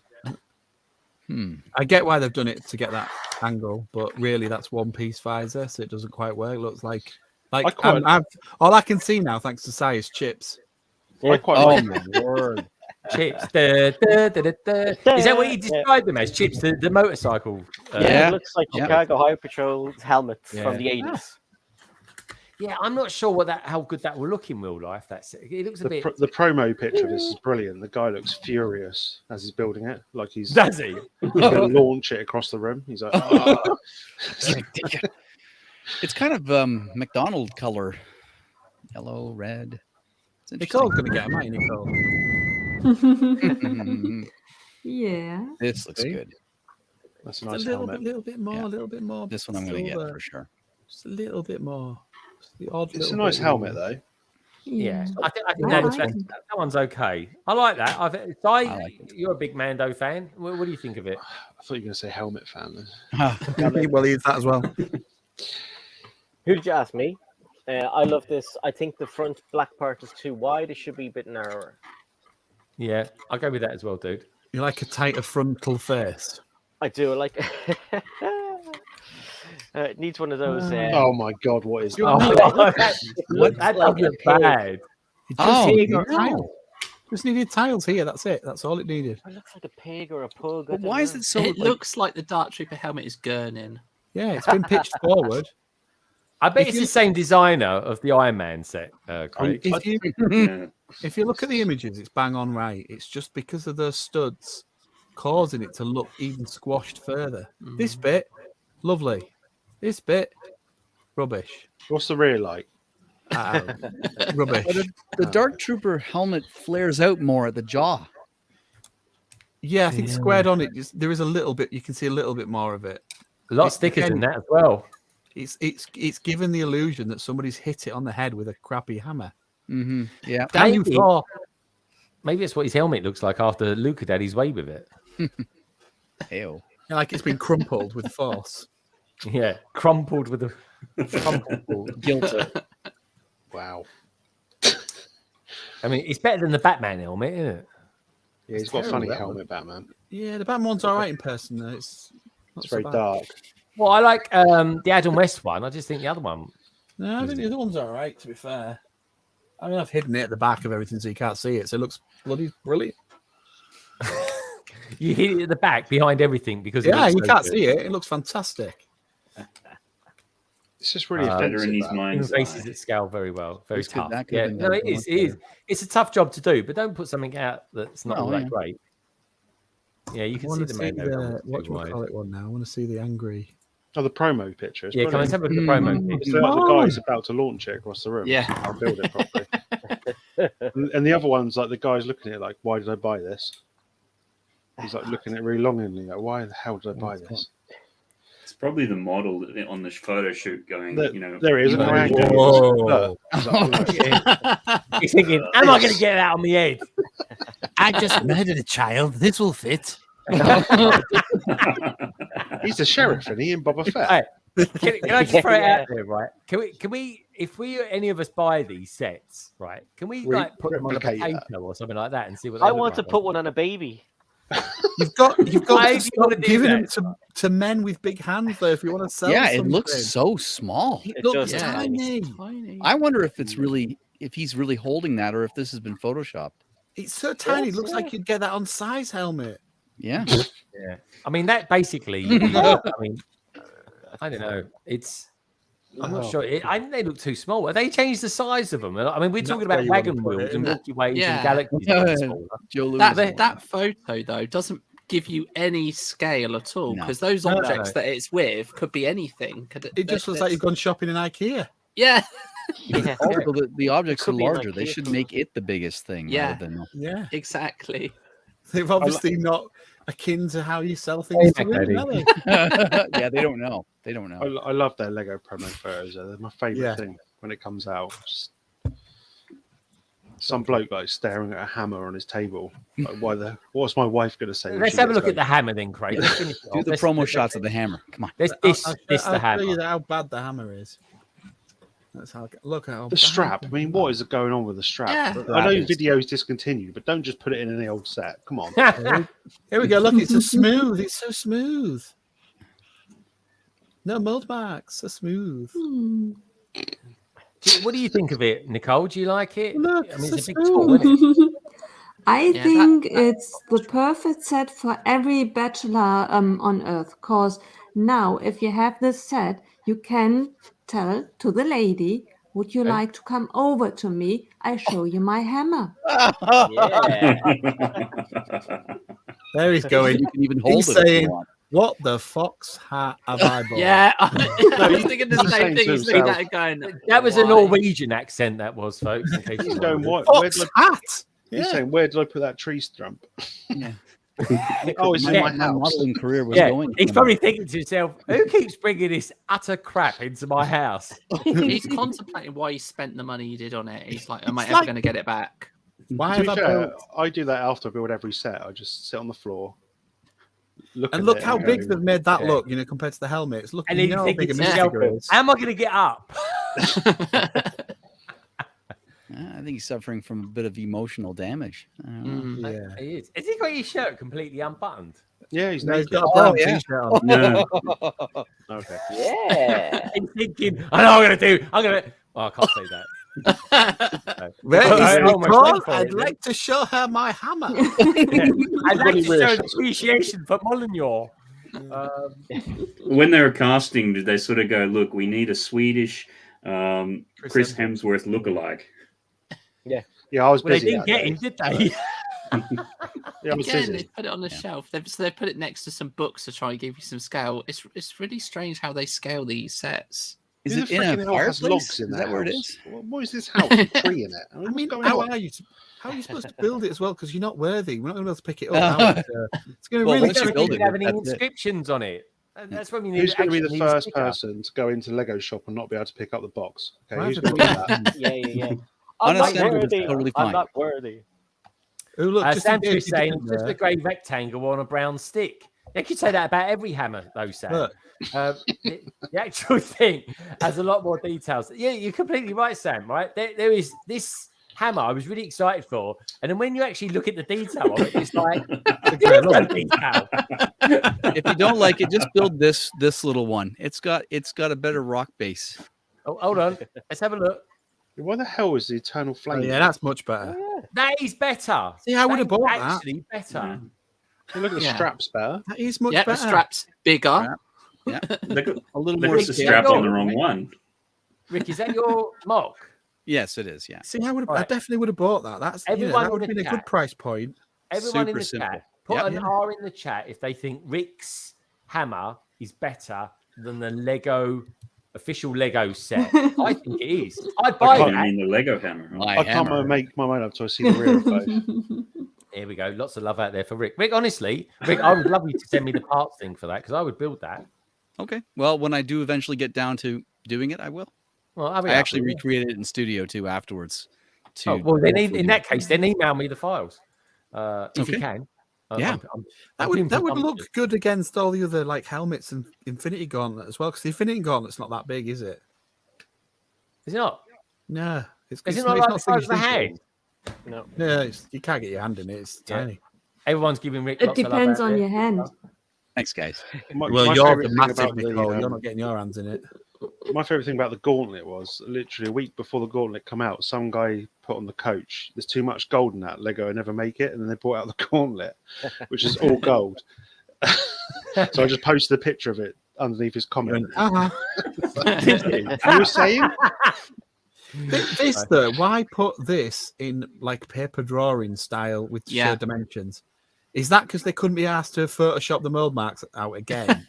Hmm. I get why they've done it to get that angle, but really that's one piece visor, so it doesn't quite work. It looks like I quite- all I can see now, thanks to Sai, is chips. I quite Oh like my word! Chips. Da, da, da, da, da. Is that what you described them as? Chips, the motorcycle. Yeah. It looks like Yeah. Chicago Highway Patrol helmets Yeah. from the 80s. Yeah, I'm not sure how good that will look in real life. It looks a bit. the promo picture of this is brilliant. The guy looks furious as he's building it, like he's Does he? going to launch it across the room. He's like, "Ah." It's kind of McDonald color, yellow, red. It's Nicole's interesting. going to get them, ain't you, Nicole? Mhm. Yeah. This looks See? good. That's a Just nice a helmet. little bit more, Yeah. a little bit more. This one I'm going to get silver. for sure. Just a little bit more. Just the odd It's a little nice bit. helmet, though. Yeah, I think I that, like that one's okay. I like that. I like it. You're a big Mando fan. What do you think of it? I thought you were going to say helmet fan. Well, he's that as well. Who did you ask me? I love this. I think the front black part is too wide. It should be a bit narrower. Yeah, I'll go with that as well, dude. You like a tighter frontal face. I do. I like. It needs one of those. Oh my god, what is that? Oh, that looks that like does a look pig. bad. It just Oh, needed no. tile. Just needed tiles here. That's it. That's all it needed. It looks like a pig or a pug. I But don't why is know. it so? It like- looks like the Dark Trooper helmet is gurning. Yeah, it's been pitched forward. I bet If it's you- the same designer of the Iron Man set, Craig. If you Yeah. if you look at the images, it's bang on right. It's just because of those studs causing it to look even squashed further. This bit, lovely. This bit, Rubbish. What's the rear like? Rubbish. But the Dark Trooper helmet flares out more at the jaw. Yeah, I think squared on it, there is a little bit. You can see a little bit more of it. A lot thicker than that as well. It's given the illusion that somebody's hit it on the head with a crappy hammer. Mm-hmm. Yeah. Damn you, Thor. Maybe it's what his helmet looks like after Luke had his way with it. Ew. Like it's been crumpled with force. Yeah, crumpled with a crumpled. Guilty. Wow. I mean, it's better than the Batman helmet, isn't it? Yeah, he's got a funny helmet, Batman. Yeah, the Batman's all right in person, though. It's very dark. Well, I like the Adam West one. I just think the other one. No, I think the other one's all right, to be fair. I mean, I've hidden it at the back of everything so you can't see it, so it looks bloody brilliant. You hid it at the back behind everything because you can't see it. It looks fantastic. It's just really better in his It mind's faces eye. at scale very well. Very Looks good. tough. That could Yeah, have been no, done it is. much It is. It's a tough job to do, but don't put something out that's not No, all that yeah. great. Yeah, you I can want see to the see Mando. the whatchamacallit one now. I want to see the angry. Oh, the promo picture. It's Yeah, come and brilliant. have a look at the promo. It's like the guy's about to launch it across the room. Yeah. I'll build it properly. and the other one's like the guy's looking at it like, why did I buy this? He's like looking at it really longingly, like, why the hell did I buy this? It's probably the model on the photo shoot going, There he is. Whoa. He's thinking, am I going to get it out of my head? I just murdered a child. This will fit. He's the sheriff, and he in Boba Fett. Hey, can I just throw it out there, right? Can we, if any of us buy these sets, right? Can we like put them on a replicate potato that. or something like that and see what they I look want to like? put one on a baby. You've got Why to do you wanna stop do giving that? them to men with big hands, though. If you want to sell, Yeah, it something. looks so small. It It looks does. tiny. Tiny. I wonder if he's really holding that, or if this has been photoshopped. It's so tiny. It looks like you'd get that on size helmet. Yeah. Yeah, I mean that basically. I mean, I don't know. I'm not sure. I think they look too small. Have they changed the size of them? I mean, we're talking about where you wagon wanna put wheels it, and isn't it? Milky Ways Yeah. and galaxies. getting smaller. Joe Louis. That photo though doesn't give you any scale at all No. because those No, no, objects no. that it's with could be anything. It just looks like you've gone shopping in IKEA. Yeah. Yeah. Also, the objects are could be an larger. They IKEA should make it the biggest thing. Yeah. Rather than... Yeah, Exactly. they've obviously not akin to how you sell things. To women, are they? Yeah, they don't know. They don't know. I love their Lego promo photos. They're my favourite Yeah. thing when it comes out. Just some bloke like staring at a hammer on his table. Like, what's my wife going to say? when Let's she have a gets look home? at the hammer then, Craig. Let's finish it Do off. the Let's- promo let's- shots of the hammer. Come on. Let's I'll the show you hammer. how bad the hammer is. That's how. Look at how The bad strap. I mean, what is going on with the strap? Yeah. I know video's discontinued, but don't just put it in any old set. Come on. Here we go. Look, it's so smooth. It's so smooth. No mold marks. So smooth. What do you think of it, Nicole? Do you like it? Look, I mean, so it's a big tool, isn't it? I Yeah, think it's the perfect set for every bachelor on Earth. Because now, if you have this set, you can tell to the lady, "Would you Okay. like to come over to me? I show you my hammer." Yeah. There he's going. You can even hold He's it. if you saying, want. "What the fox have I bought?" Yeah. I was thinking the he's same saying thing. to He's looking himself- at it going. That was a "Why?" Norwegian accent, that was, folks. In case He's you going, wondered. where Fox did I, hat. he's Yeah. saying, where did I put that tree stump? Yeah. Oh, it's in Yeah, my My house. modeling career was Yeah, going. he's probably thinking to himself, "Who keeps bringing this utter crap into my house?" He's contemplating why he spent the money he did on it. He's like, "Am I It's ever like- going to get it back?" Why To be have I fair, built? I do that after I build every set. I just sit on the floor, look And at look it how and big go, they've made that Yeah. look, compared to the helmet. It's looking, And then you how think, big a to yeah. yourself, miniature is. "How am I going to get up?" I think he's suffering from a bit of emotional damage. I don't know. Mm. Yeah. He is. Has he got his shirt completely unbuttoned? Yeah, he's No, he's naked. got a brown yeah. t-shirt on. No. Okay. Yeah. He's thinking, "I know what I'm going to do. I'm going to." Oh, I can't say that. Where Oh, I is almost Nicole? went for it I'd then. like to show her my hammer. I'd like to show reassurance. appreciation for Molyneux. When they were casting, did they sort of go, "Look, we need a Swedish Chris Hemsworth lookalike"? Yeah, I was Well, they busy. didn't that get day. him, did they? Yeah, I was Again, they busy. put it on the shelf. So they put it next to some books to try and give you some scale. It's really strange how they scale these sets. Is Who it the in a freaking hell has fireplace? logs in Is their that where it house? is? What is this house with a tree in it? I mean, what's going how on? are you supposed to build it as well? Because you're not worthy. We're not going to be able to pick it up. Alex. It's going to be Well, really once you Don't build even it, have any that's it. inscriptions on it. That's when we need. Who's going to be the actually need a first sticker. person to go into Lego shop and not be able to pick up the box? Okay, Why who's have going they to do got that? Yeah. I'm not Unassembly is worthy. totally I'm fine. not worthy. Oh, look, just in Sandra case is you saying didn't, just a grey rectangle on a brown stick. You could say that about every hammer, though, Sam. Look. The actual thing has a lot more details. Yeah, you're completely right, Sam. Right, there is this hammer I was really excited for, and then when you actually look at the detail of it, it's like there's no detail. If you don't like it, just build this little one. It's got a better rock base. Oh, hold on, let's have a look. Why the hell is the Eternal Oh, Flame? yeah, that's much better. That is better. See, I would have That is bought that. actually better. Hey, look at the Yeah. straps better. That is much Yeah, the better. strap's bigger. Yeah, Look at a little look more at the scale. strap on the Scale. wrong one. Rick, is that your mock? Yes, it is. Yeah. See, I Right. definitely would have bought that. That's Everyone that would in have the been a good chat. price point. Everyone in Super the simple. chat, put Yep. an R in the chat if they think Rick's hammer is better than the Lego official Lego set. I think it is. I'd buy can't I that. mean the Lego hammer. My I can't hammer. make my mind up until I see the rear of both. Here we go. Lots of love out there for Rick. Rick, honestly, Rick, I would love you to send me the parts thing for that because I would build that. Okay. Well, when I do eventually get down to doing it, I will. Well, I actually recreated it in studio too afterwards. Oh, well, then hopefully in do that case, then email me the files if you Okay. can. Yeah. That I'm would being look presumptuous. good against all the other like helmets and Infinity Gauntlet as well. Because the Infinity Gauntlet's not that big, is it? Is it not? No, Is it not like the size of a hand? No. Yeah, you can't get your hand in it. It's Yeah. tiny. Everyone's giving Rick. It lots of love depends out on there. your hand. Thanks, guys. My Well, you're favourite the thing massive about the, Nicole. You're not getting your hands in it. My favourite thing about the gauntlet was literally a week before the gauntlet come out, some guy put on the coach, there's too much gold in that, Lego will never make it, and then they brought out the gauntlet, which is all gold. So I just posted a picture of it underneath his comment. You were saying? This though, why put this in like paper drawing style with Yeah. shared dimensions? Is that because they couldn't be asked to Photoshop the mold marks out again?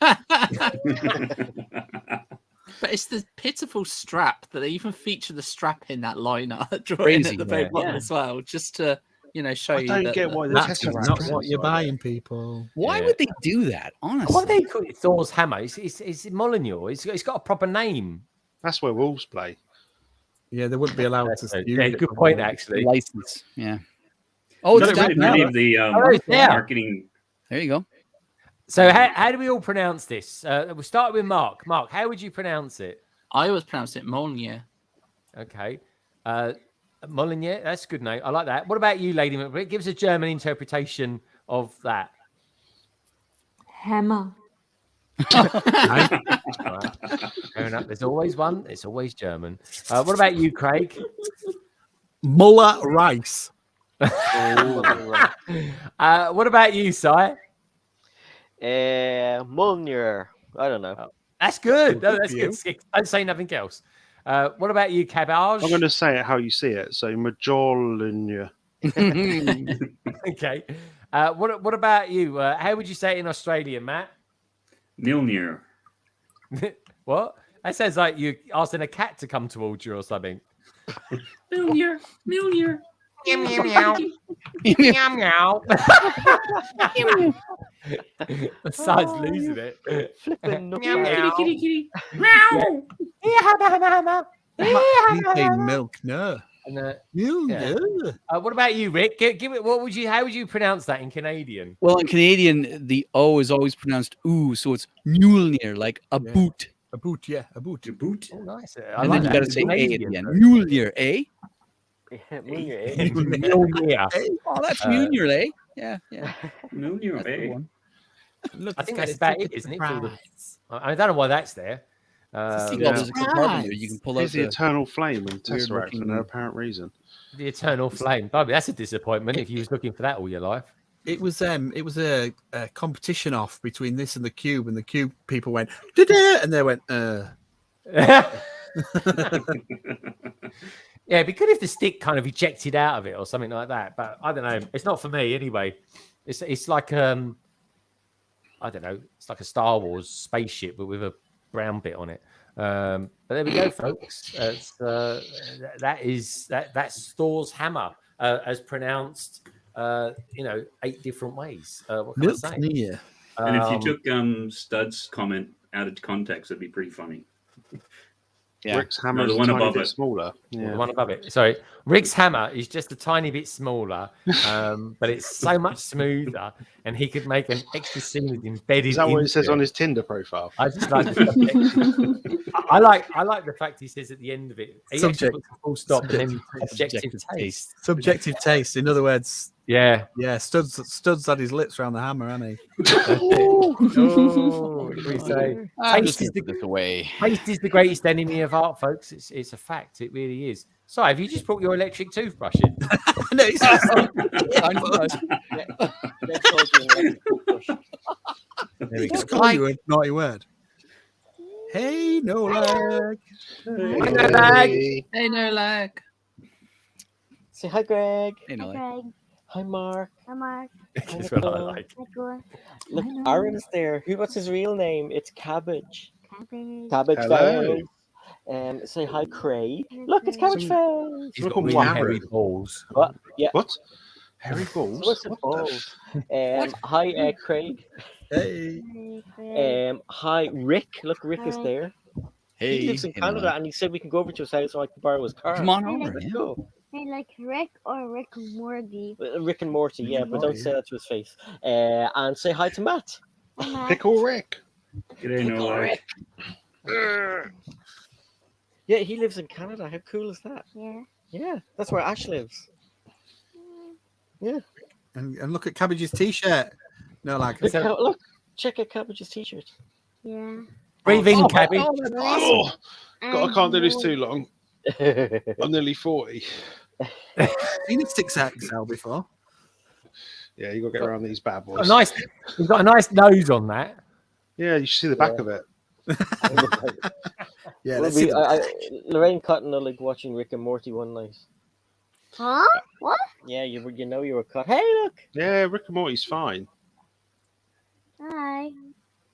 But it's the pitiful strap that they even feature the strap in that liner drawing Crazy, at the very yeah. bottom Yeah. as well, just to show I you. don't that get why the That's Tesseract not is what you're inside buying, it. people. Why Yeah. would they do that? Honestly, What do they call it? Thor's hammer. It's Molyneux. It's got a proper name. That's where Wolves play. Yeah, they wouldn't be allowed to. use Yeah, it, good probably. point, actually. license. Yeah. Oh, it's Not down really now. many of the Oh, it's there. marketing. There you go. So how do we all pronounce this? We'll start with Mark. Mark, how would you pronounce it? I always pronounce it Molyneux. Okay. Molyneux, that's a good name. I like that. What about you, Lady McBrick? Give us a German interpretation of that. Hammer. All right. Fair enough. There's always one. It's always German. What about you, Craig? Muller rice. What about you, Si? Molyneux. I don't know. That's good. No, Good that's for good. Don't say nothing else. What about you, Cabbage? I'm going to say it how you see it. So Majolinia. Okay. What about you? How would you say it in Australia, Matt? Milner. What? That sounds like you asking a cat to come towards you or something. Milner. Milner. Meow meow meow meow. The side's losing it. Flipping Meow meow. Kitty, kitty. You say milk, no. And, Milk. what about you, Rick? Give it. What would you? How would you pronounce that in Canadian? Well, in Canadian, the O is always pronounced ooh, so it's Mjolnir, like a Yeah. boot. A boot, yeah, a boot. To boot. Oh, nice. And then you got to say A at the end. Mjolnir, eh? Molyneux. Oh, that's Mjolnir, eh? Yeah, yeah. Milner. That's the Eh? one. Look, I think it's that's got a about it, ticket isn't it? prize. I don't know why that's there. See, yeah. there's a compartment you can pull out Here's the Eternal Flame and weird Tesseract for looking- no apparent reason. The Eternal Flame. Bobby, that's a disappointment if you was looking for that all your life. It was a competition off between this and the cube, and the cube people went da-da, and they went Yeah, it'd be good if the stick kind of ejected out of it or something like that. But I don't know. It's not for me anyway. It's like I don't know. It's like a Star Wars spaceship, but with a brown bit on it. But there we go, folks. That's Thor's hammer, as pronounced, 8 different ways. What can I say? Milk And if you took Stud's comment out of context, it'd be pretty funny. Yeah. Rick's hammer No, is the a one tiny above bit it. smaller. The Yeah. one above it. Sorry, Rick's hammer is just a tiny bit smaller, but it's so much smoother, and he could make an extra scene with embedded. Is that what it into says on his Tinder profile? I just like the subjective. I like the fact he says at the end of it, he actually Subject- puts a full stop and then subjective taste. Subjective taste. In other words, Yeah. yeah, Studs had his lips around the hammer, hasn't he? Oh, what do we say? I'm Taste just is gonna put this away. Taste is the greatest enemy of art, folks. It's a fact. It really is. So, have you just brought your electric toothbrush in? No, it's There we just go. call you a naughty word. Hey, no lag. Hey, no lag. Say hi, Greg. Hey, no lag. Greg. Hi, Mark. Hi, Mark. That's what I like. Hi, Gore. Look, Hi, Noah. Aaron's there. What's his real name? It's Cabbage. Cabbage. Cabbage Hello. Face. Say hi, Craig. Look, it's Cabbage Face. He's got Look at really what hairy Aaron. balls. What? Yeah. What? Hairy balls? What's it What the called? Hi, Craig. Hey. Hey, Greg. Hi, Rick. Look, Rick is Hi. there. Hey, He lives in hey, no Canada, lag. and he said we can go over to his house so I can borrow his car. Come on Hey, over. like- Yeah. Go. Hey, like Rick or Rick Morty. Rick and Morty, yeah, but don't say that to his face. And say hi to Matt. Hi, Matt. Pickle Rick. G'day, no lag. Yeah, he lives in Canada. How cool is that? Yeah. Yeah, that's where Ash lives. And look at Cabbage's t-shirt. No lag. Look, check out Cabbage's t-shirt. Yeah. Breathe in, Oh, Cabbage. Oh, God, I can't do this And too long. I'm nearly 40. Seen a 6XL before. Yeah, you got to get around these bad Got boys. a nice, he's got a nice nose on that. Yeah, you should see the back of it. Yeah, Well, let's see. Lorraine caught like watching Rick and Morty one night. Huh? What? Yeah, you were caught. Hey, look. Yeah, Rick and Morty's fine. Hi.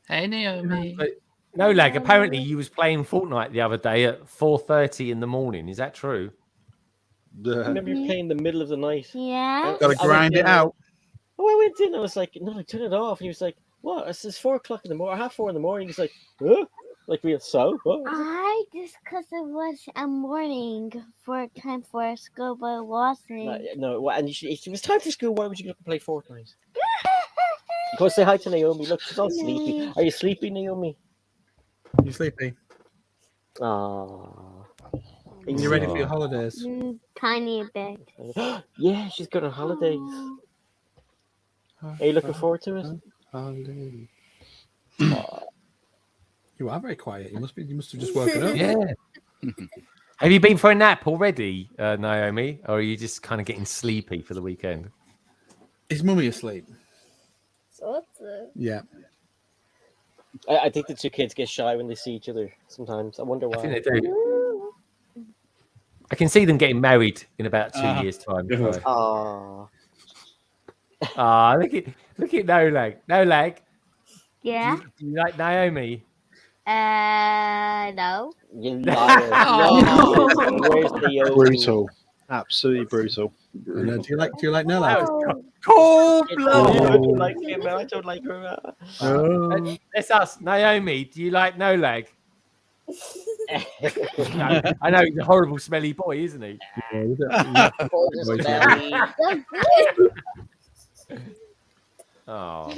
Hey, Naomi. But no lag. Apparently, you was playing Fortnite the other day at 4:30 in the morning. Is that true? I remember you playing in the middle of the night. Yeah. Gotta I went grind it in- out. Oh, I went in. I was like, no, like turn it off. And he was like, what? It's 4 o'clock in the morning, 4:30 in the morning. He's like, huh? Like real so? What? Just because it was a morning for time for school, but it wasn't. No, what? And it was time for school. Why would you get up and play Fortnite? Go say hi to Naomi. Look, she's all sleepy. Are you sleepy, Naomi? You sleepy? Aww. You ready for your holidays? Tiny bit. Yeah, she's going on holidays. Are you looking forward to it? You are very quiet. You must have just woken up. Yeah. Have you been for a nap already, Naomi, or are you just kind of getting sleepy for the weekend? Is mummy asleep? Sort Yeah. I think the two kids get shy when they see each other sometimes. I wonder I why. think they do. I can see them getting married in about 2 years' time. So. Aww. Ah, look at no lag. No lag. Yeah. Do you like Naomi? No. You liar. Oh. Where's the Brutal. Absolutely brutal. Do you like no lag? Cold I blood. don't like him. I don't like her. Let's ask Naomi. Do you like no lag? No, I know he's a horrible, smelly boy, isn't he? Oh,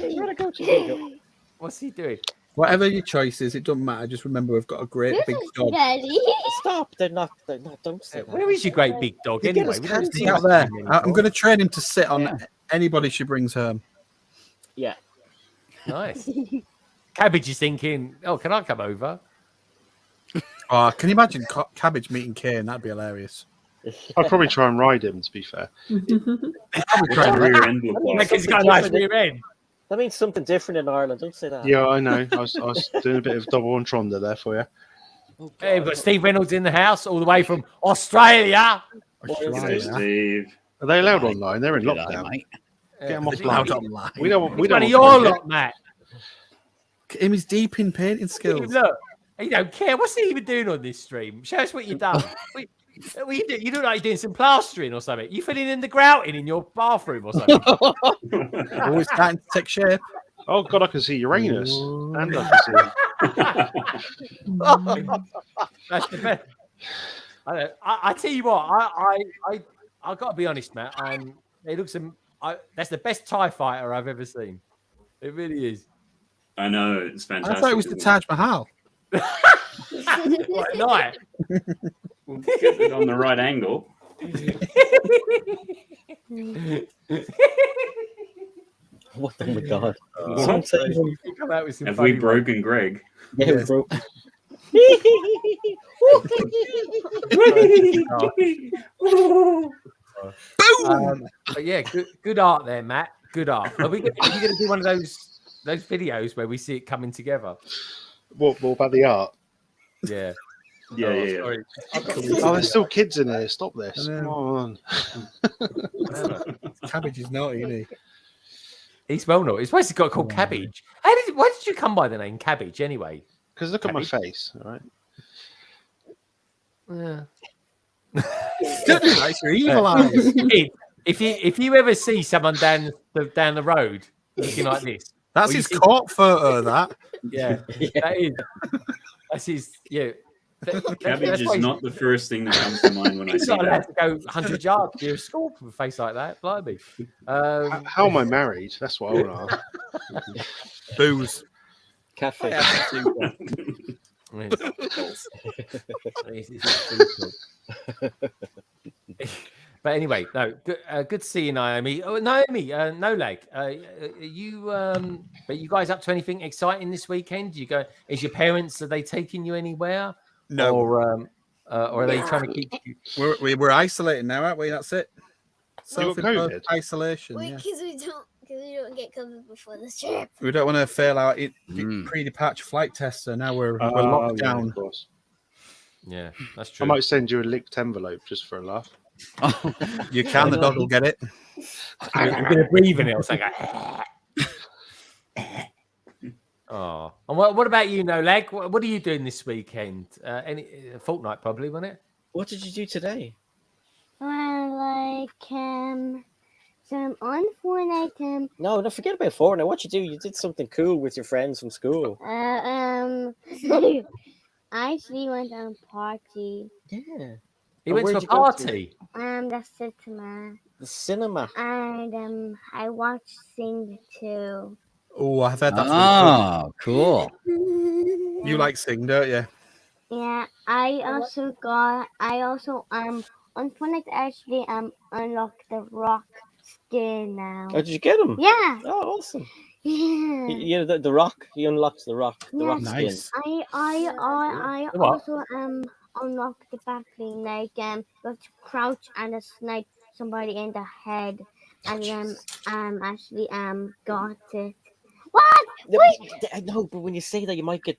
what's he doing? Whatever your choice is, it doesn't matter. Just remember, we've got a great big dog. Daddy. Stop. They're not. Don't say that. Where is your great big dog You get anyway? us We don't cancelled. see He's out him there. anymore. I'm going to train him to sit on anybody she brings home. Yeah. Nice. Cabbage is thinking, oh, can I come over? Oh, can you imagine Cabbage meeting Kane? That'd be hilarious. I'd probably try and ride him, to be fair. Probably What's try the and rear end look like? Because he's got a nice rear end. That means something different in Ireland. Don't say that. Yeah, I know. I was doing a bit of double entendre there for you. Hey, we've got Steve Reynolds in the house, all the way from Australia. G'day, Steve. Are they allowed online? They're in G'day, lockdown. mate. Get them Out offline. online. We don't. Which We one don't. of your lot, Matt? Him is deep in painting skills. Look, You don't care. What's he even doing on this stream? Show us what you've done. What you do? You look like you're doing some plastering or something. You filling in the grouting in your bathroom or something. Always starting to take shape. Oh God, I can see Uranus, and I can see. That's the best. I tell you what, I got to be honest, Matt. It looks. That's the best TIE fighter I've ever seen. It really is. I know, it's fantastic. I thought it was the Taj Mahal. What, night? We'll get it on the right angle. What? Oh my God! Come out with some Have funny we broken Greg? Yeah, we broke. But yeah, good art there, Matt. Good art. Are you going to do one of those videos where we see it coming together? What about the art? Yeah. Yeah. Sorry. Oh, there's still kids in here. Stop this. Come on. Cabbage is naughty, isn't he? He's well known. It's basically got called Cabbage. Why did you come by the name Cabbage anyway? Because look at my face, all right? Yeah. That's your evil eyes. If you ever see someone down the road looking like this, That's his court photo, that. Yeah, that is. That's his. Yeah. Cabbage is not the first thing that comes to mind when I He's see not allowed that. to go 100 yards to your school with a face like that. Blimey. How am I married? That's what I want to ask. Booze. Catfish. But anyway, no, good to see you, Naomi. Oh, Naomi, no leg. But you guys up to anything exciting this weekend? Is your parents, are they taking you anywhere? No. Or are they trying to keep you? We're isolating now, aren't we? That's it. You got COVID? Isolation. Wait, Yeah. because we don't get COVID before this trip. We don't want to fail our pre-departure flight test, so now we're locked down. Of course. Yeah, that's I true. might send you a linked envelope just for a laugh. You can. The dog will get it. I'm going to breathe in it. It's like oh, and what about you, No Leg? What are you doing this weekend? Any fortnight probably, wasn't it? What did you do today? So I'm on Fortnite. No, don't forget about Fortnite. What you do? You did something cool with your friends from school. I actually went on a party. Yeah. He went to a party. The cinema. The cinema. And I watched Sing 2. Oh, I've heard that. Oh, cool. You like Sing, don't you? Yeah, I also on Fortnite actually unlocked the rock skin now. Oh, did you get him? Yeah. Oh, awesome. Yeah. Yeah, the rock. He unlocks the rock. The rock Nice. skin. I What? also unlocked the backbling, like you have to crouch and snipe somebody in the head, and then actually got it. What? I know, but when you say that, you might get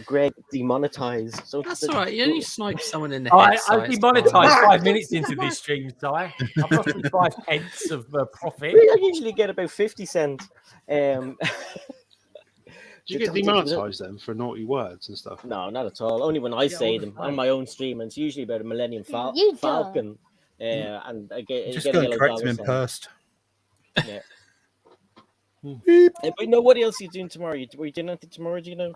Greg demonetized. So That's all right. You only snipe someone in the Oh, head. I've demonetized 5 minutes into this stream, Si. I've lost 5 pence of profit. I usually get about 50 cents. Do you get demonetized then for naughty words and stuff? No, not at all. Only when I say them on my own stream, and it's usually about a Millennium Falcon. And I get Just get go a and yellow correct him dollar in sign. post. Yeah. But no, what else are you doing tomorrow? Were you doing anything tomorrow? Do you know?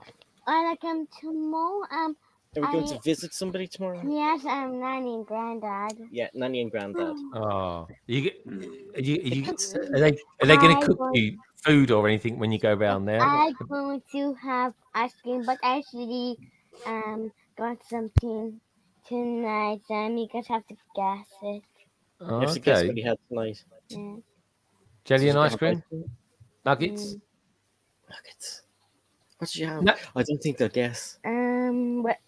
Tomorrow Are we going to visit somebody tomorrow? yes, Nanny and Granddad. Yeah, Nanny and Granddad. Oh, are they going to cook you food or anything when you go around there? I'm going to have ice cream, but actually got something tonight. You guys have to guess it. Oh, You have to guess okay. what he had tonight. Yeah. Jelly and Did you ice have cream? Nuggets? Nuggets. What did you have? No. I don't think they'll guess. What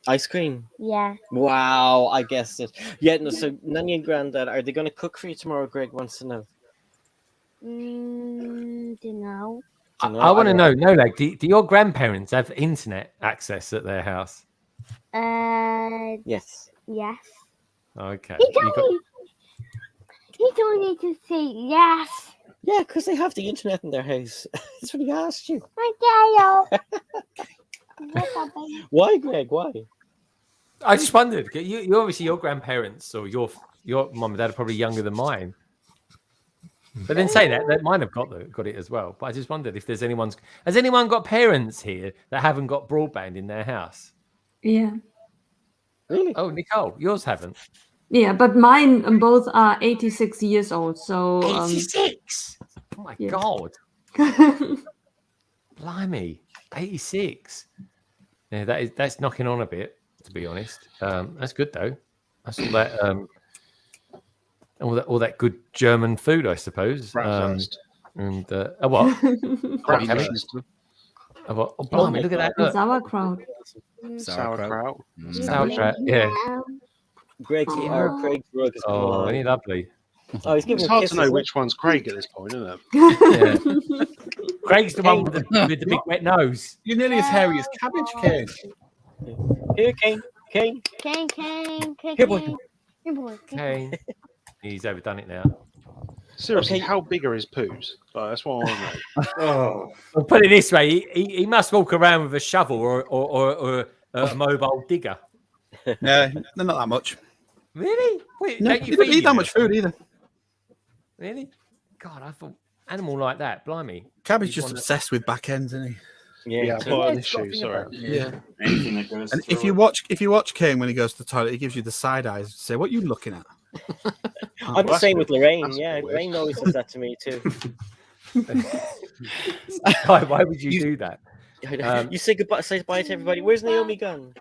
Ice cream. Yeah. Wow, I guessed it. Yeah, no, so Nanny and Granddad, are they going to cook for you tomorrow? Greg wants to know. Don't know. I want to know, no, like, do your grandparents have internet access at their house? Yes. Yes. Okay. He told me to say yes. Yeah, because they have the internet in their house. That's what he asked you. Okay, Why, Greg? Why? I just wondered. You obviously your grandparents or your mum and dad are probably younger than mine. But then say that mine have got it as well. But I just wondered if has anyone got parents here that haven't got broadband in their house? Yeah. Really? Oh, Nicole, yours haven't. Yeah, but mine both are 86 years old. So 86. Oh my yeah. God. Blimey, 86. Yeah, that's knocking on a bit, to be honest. That's good though. That's all that good German food, I suppose. And what? Bratwurst. Oh, blimey, look at that! Look. Sauerkraut. Sauerkraut. Sauerkraut. Yeah. Craig's rug is Oh, ain't he lovely? Oh, he's giving It's a hard kiss to know as well. which one's Craig at this point, isn't it? Yeah. Craig's the one with the big wet nose. You're nearly as hairy as Cabbage, Kane. Here, Kane. Here, boy. Okay. He's overdone it now. Seriously, Okay. how big are his poos? Like, that's what I want to know. Oh, Well, put it this way: he must walk around with a shovel or a mobile digger. No, they're not that much. Really? Wait, No, don't you you don't feed eat that him? much food either. Really? God, I thought animal like that. Blimey. Cabbage He's just one that- obsessed with back ends, isn't he? Yeah. I've got an issue. Sorry. Yeah. anything that goes. And through if you watch Kane when he goes to the toilet, he gives you the side eyes. Say, what are you looking at? I'm the that's same with weird. Lorraine. That's Yeah, weird. Lorraine always says that to me too. Why would you do that? You say bye to everybody. Where's Naomi gone?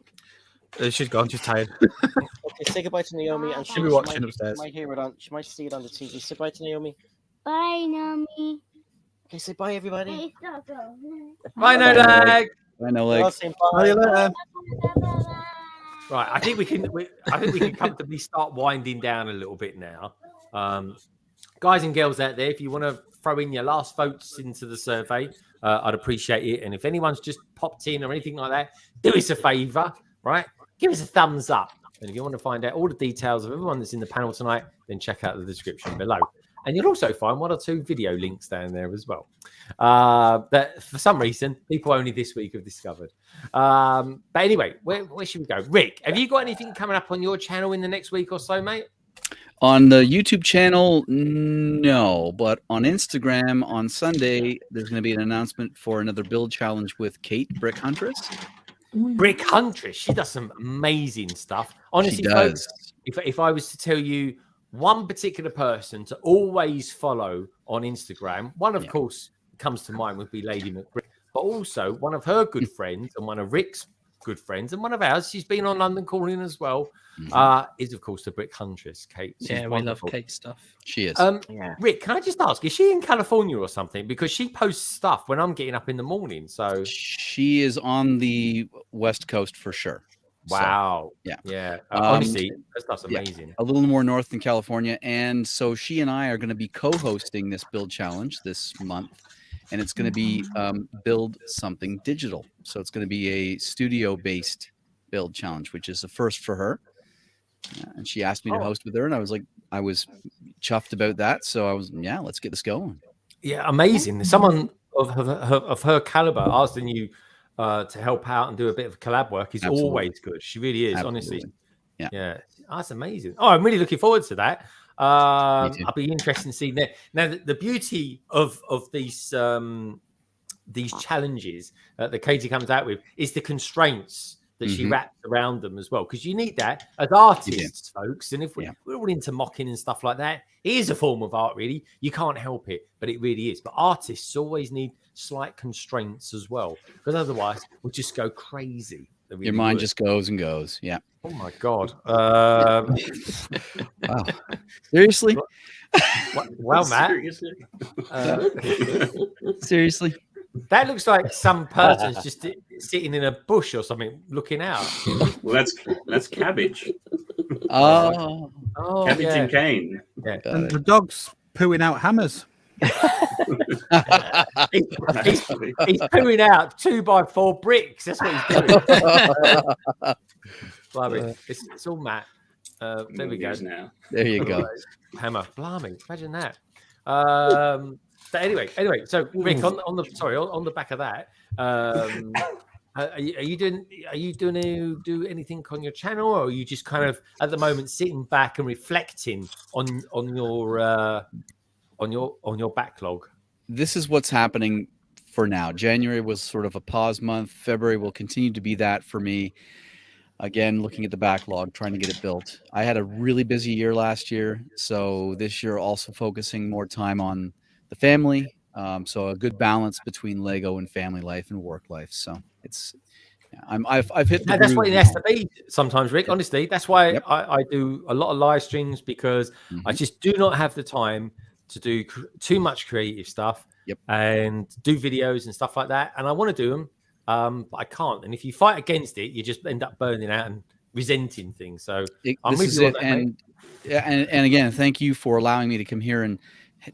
She's gone. She's tired. Okay, say goodbye to Naomi, and She'll be watching upstairs. She might hear it on. She might see it on the TV. Say bye to Naomi. Bye, Nami. Okay, say bye, everybody. Hey, stop. Bye, no lag. I know, We're all like, saying See you bye. later. Right, I think we can comfortably start winding down a little bit now. Guys and girls out there, if you want to throw in your last votes into the survey, I'd appreciate it. And if anyone's just popped in or anything like that, do us a favour, right? Give us a thumbs up. And if you want to find out all the details of everyone that's in the panel tonight, then check out the description below. And you'll also find 1 or 2 video links down there as well. That for some reason, people only this week have discovered. But anyway, where should we go? Rick, have you got anything coming up on your channel in the next week or so, mate? on the YouTube channel, no, but on Instagram on Sunday, there's going to be an announcement for another build challenge with Kate, Brick Huntress. Brick Huntress, she does some amazing stuff. Honestly, She does. folks, if I was to tell you one particular person to always follow on Instagram, one of course comes to mind would be Lady McBrick, but also one of her good friends and one of Rick's good friends and one of ours, she's been on London Calling as well, is of course the Brick Huntress, Kate. She's Yeah, we love wonderful. Kate stuff. She is. Yeah. Rick, can I just ask, is she in California or something? Because she posts stuff when I'm getting up in the morning. So She is on the West Coast for sure. So, wow. yeah. Honestly, that stuff's yeah. amazing. a little more north than California. And so she and I are going to be co-hosting this build challenge this month. And it's going to be build something digital. So it's going to be a studio-based build challenge, which is the first for her. And she asked me to host with her. And I was like, I was chuffed about that. So I was, let's get this going. Yeah, amazing. Someone of her caliber asking you to help out and do a bit of collab work is Absolutely. always good. She really is, honestly. Yeah. Yeah, that's amazing. Oh, I'm really looking forward to that. I'll be interested in seeing that. Now, the beauty of these challenges that Katie comes out with is the constraints that she wraps around them as well, because you need that as artists, folks. And if we're all into mocking and stuff like that, it is a form of art, really. You can't help it, but it really is. But artists always need slight constraints as well, because otherwise we'll just go crazy. Your mind just goes and goes. Yeah. Oh my god! Wow. Seriously? Well, Matt. Seriously? That looks like some person's just sitting in a bush or something, looking out. Well, that's Cabbage. Oh, Cabbage yeah. and Cane. Yeah. And the dog's pooing out hammers. He's pooing out 2x4 bricks. That's what he's doing. Blimey. It's all Matt. There we go. Now. there you go. Hammer. Blimey. Imagine that. But anyway. So Rick, on the back of that, Are you doing to do anything on your channel, or are you just kind of at the moment sitting back and reflecting on your backlog? This is what's happening for now. January was sort of a pause month. February will continue to be that for me. Again, looking at the backlog, trying to get it built. I had a really busy year last year, so this year also focusing more time on the family. So a good balance between Lego and family life and work life. So it's, I've hit the That's what groove it has now. to be sometimes, Rick. Honestly, that's why Yep. I do a lot of live streams, because I just do not have the time to do too much creative stuff and do videos and stuff like that. And I want to do them, but I can't. And if you fight against it, you just end up burning out and resenting things. So I'm with you on that, and again, thank you for allowing me to come here and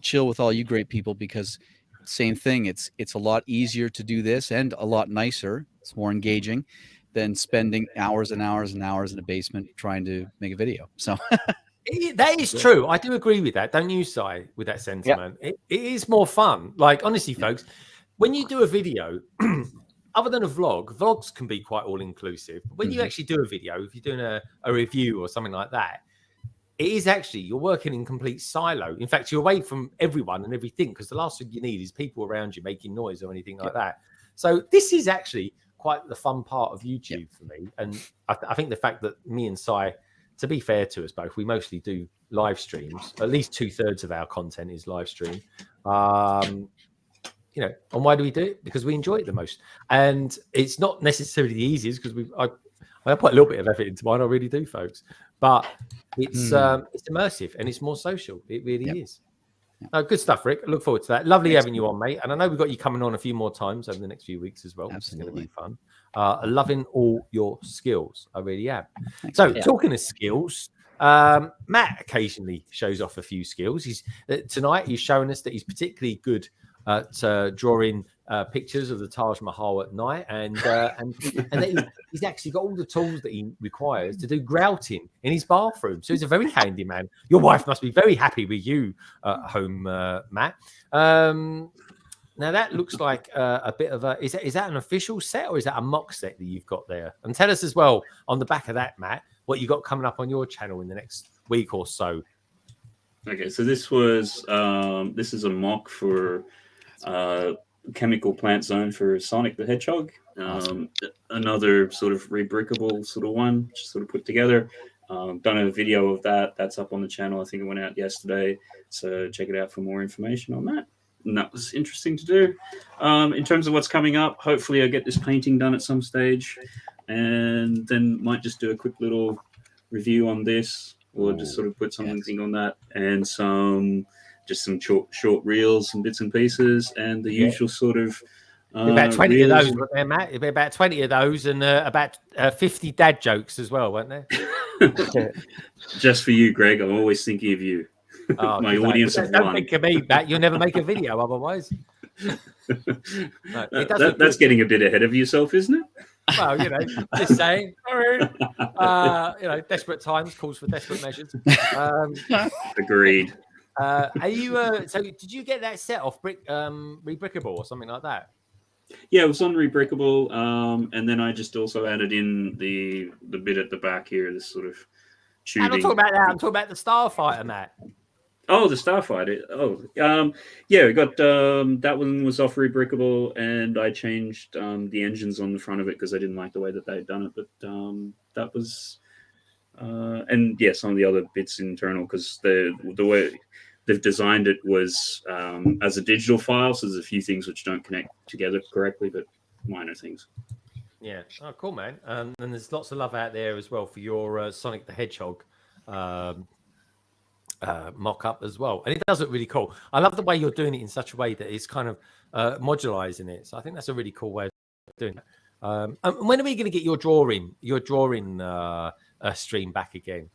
chill with all you great people, because same thing. It's a lot easier to do this and a lot nicer. It's more engaging than spending hours and hours and hours in a basement trying to make a video. So that is true. I do agree with that. Don't you, Si, with that sentiment? It is more fun. Like, honestly, folks, when you do a video, other than a vlog, vlogs can be quite all-inclusive. But when you actually do a video, if you're doing a review or something like that, it is actually, you're working in complete silo. In fact, you're away from everyone and everything, because the last thing you need is people around you making noise or anything like that. So this is actually quite the fun part of YouTube for me. And I think the fact that me and Si, to be fair to us both, we mostly do live streams. At least 2/3 of our content is live stream. You know, and why do we do it? Because we enjoy it the most. And it's not necessarily the easiest, because I put a little bit of effort into mine. I really do, folks. But it's immersive and it's more social. It really is. Good stuff, Rick. I look forward to that. Lovely having you on, mate. And I know we've got you coming on a few more times over the next few weeks as well. Absolutely. It's going to be fun. Loving all your skills. I really am. So talking of skills, Matt occasionally shows off a few skills. Tonight he's showing us that he's particularly good at drawing pictures of the Taj Mahal at night, and that he's actually got all the tools that he requires to do grouting in his bathroom. So he's a very handy man. Your wife must be very happy with you at home, Matt. Now that looks like a bit of a is that an official set, or is that a mock set that you've got there? And tell us as well on the back of that, Matt, what you got coming up on your channel in the next week or so. Okay, so this is a mock for chemical plant zone for Sonic the Hedgehog. Another sort of rebrickable sort of one, just sort of put together. Done a video of that. That's up on the channel. I think it went out yesterday. So check it out for more information on that. And that was interesting to do. In terms of what's coming up, hopefully I get this painting done at some stage, and then might just do a quick little review on this, or just sort of put something on that, and some short reels and bits and pieces, and the usual sort of about 20 reels. of those, weren't there, Matt? It'd be about 20 of those, and about 50 dad jokes as well, weren't there? Just for you, Greg. I'm always thinking of you. Oh, my audience of don't one. think of me, Matt. You'll never make a video otherwise. That's getting a bit ahead of yourself, isn't it? Well, you know, just saying. You know, desperate times calls for desperate measures. Agreed. Are you? So, did you get that set off Rebrickable or something like that? Yeah, it was on Rebrickable, and then I just also added in the bit at the back here, this sort of tubing. I'm not talking about that. I'm talking about the Starfighter, Matt. Oh, the Starfighter. Yeah, we got that one was off Rebrickable, and I changed the engines on the front of it because I didn't like the way that they had done it. But that was, and yeah, some of the other bits internal, because the way they've designed it was as a digital file, so there's a few things which don't connect together correctly, but minor things. Yeah. Oh, cool, man. And there's lots of love out there as well for your Sonic the Hedgehog mock-up as well, and it does look really cool. I love the way you're doing it in such a way that it's kind of modularizing it. So I think that's a really cool way of doing it. And when are we going to get your drawing stream back again?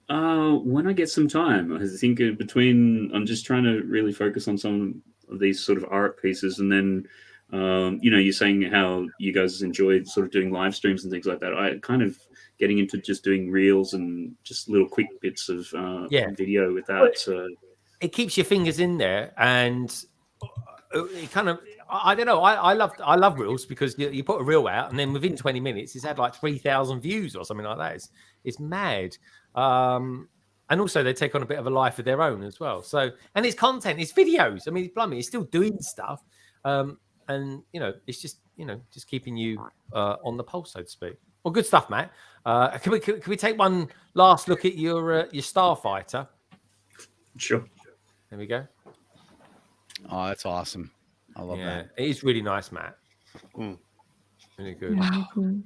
When I get some time. I think I'm just trying to really focus on some of these sort of art pieces, and then you're saying how you guys enjoyed sort of doing live streams and things like that. I kind of getting into just doing reels and just little quick bits of video with that. So it keeps your fingers in there, and it kind of, I don't know. I love reels because you put a reel out and then within 20 minutes it's had like 3,000 views or something like that. It's mad. And also they take on a bit of a life of their own as well. So, and it's content, it's videos. I mean, blimey, it's still doing stuff. And it's just just keeping you on the pulse, so to speak. Well, good stuff, Matt. Can we take one last look at your Starfighter? Sure. There we go. Oh, that's awesome. I love that. It is really nice, Matt. Really good. Very cool.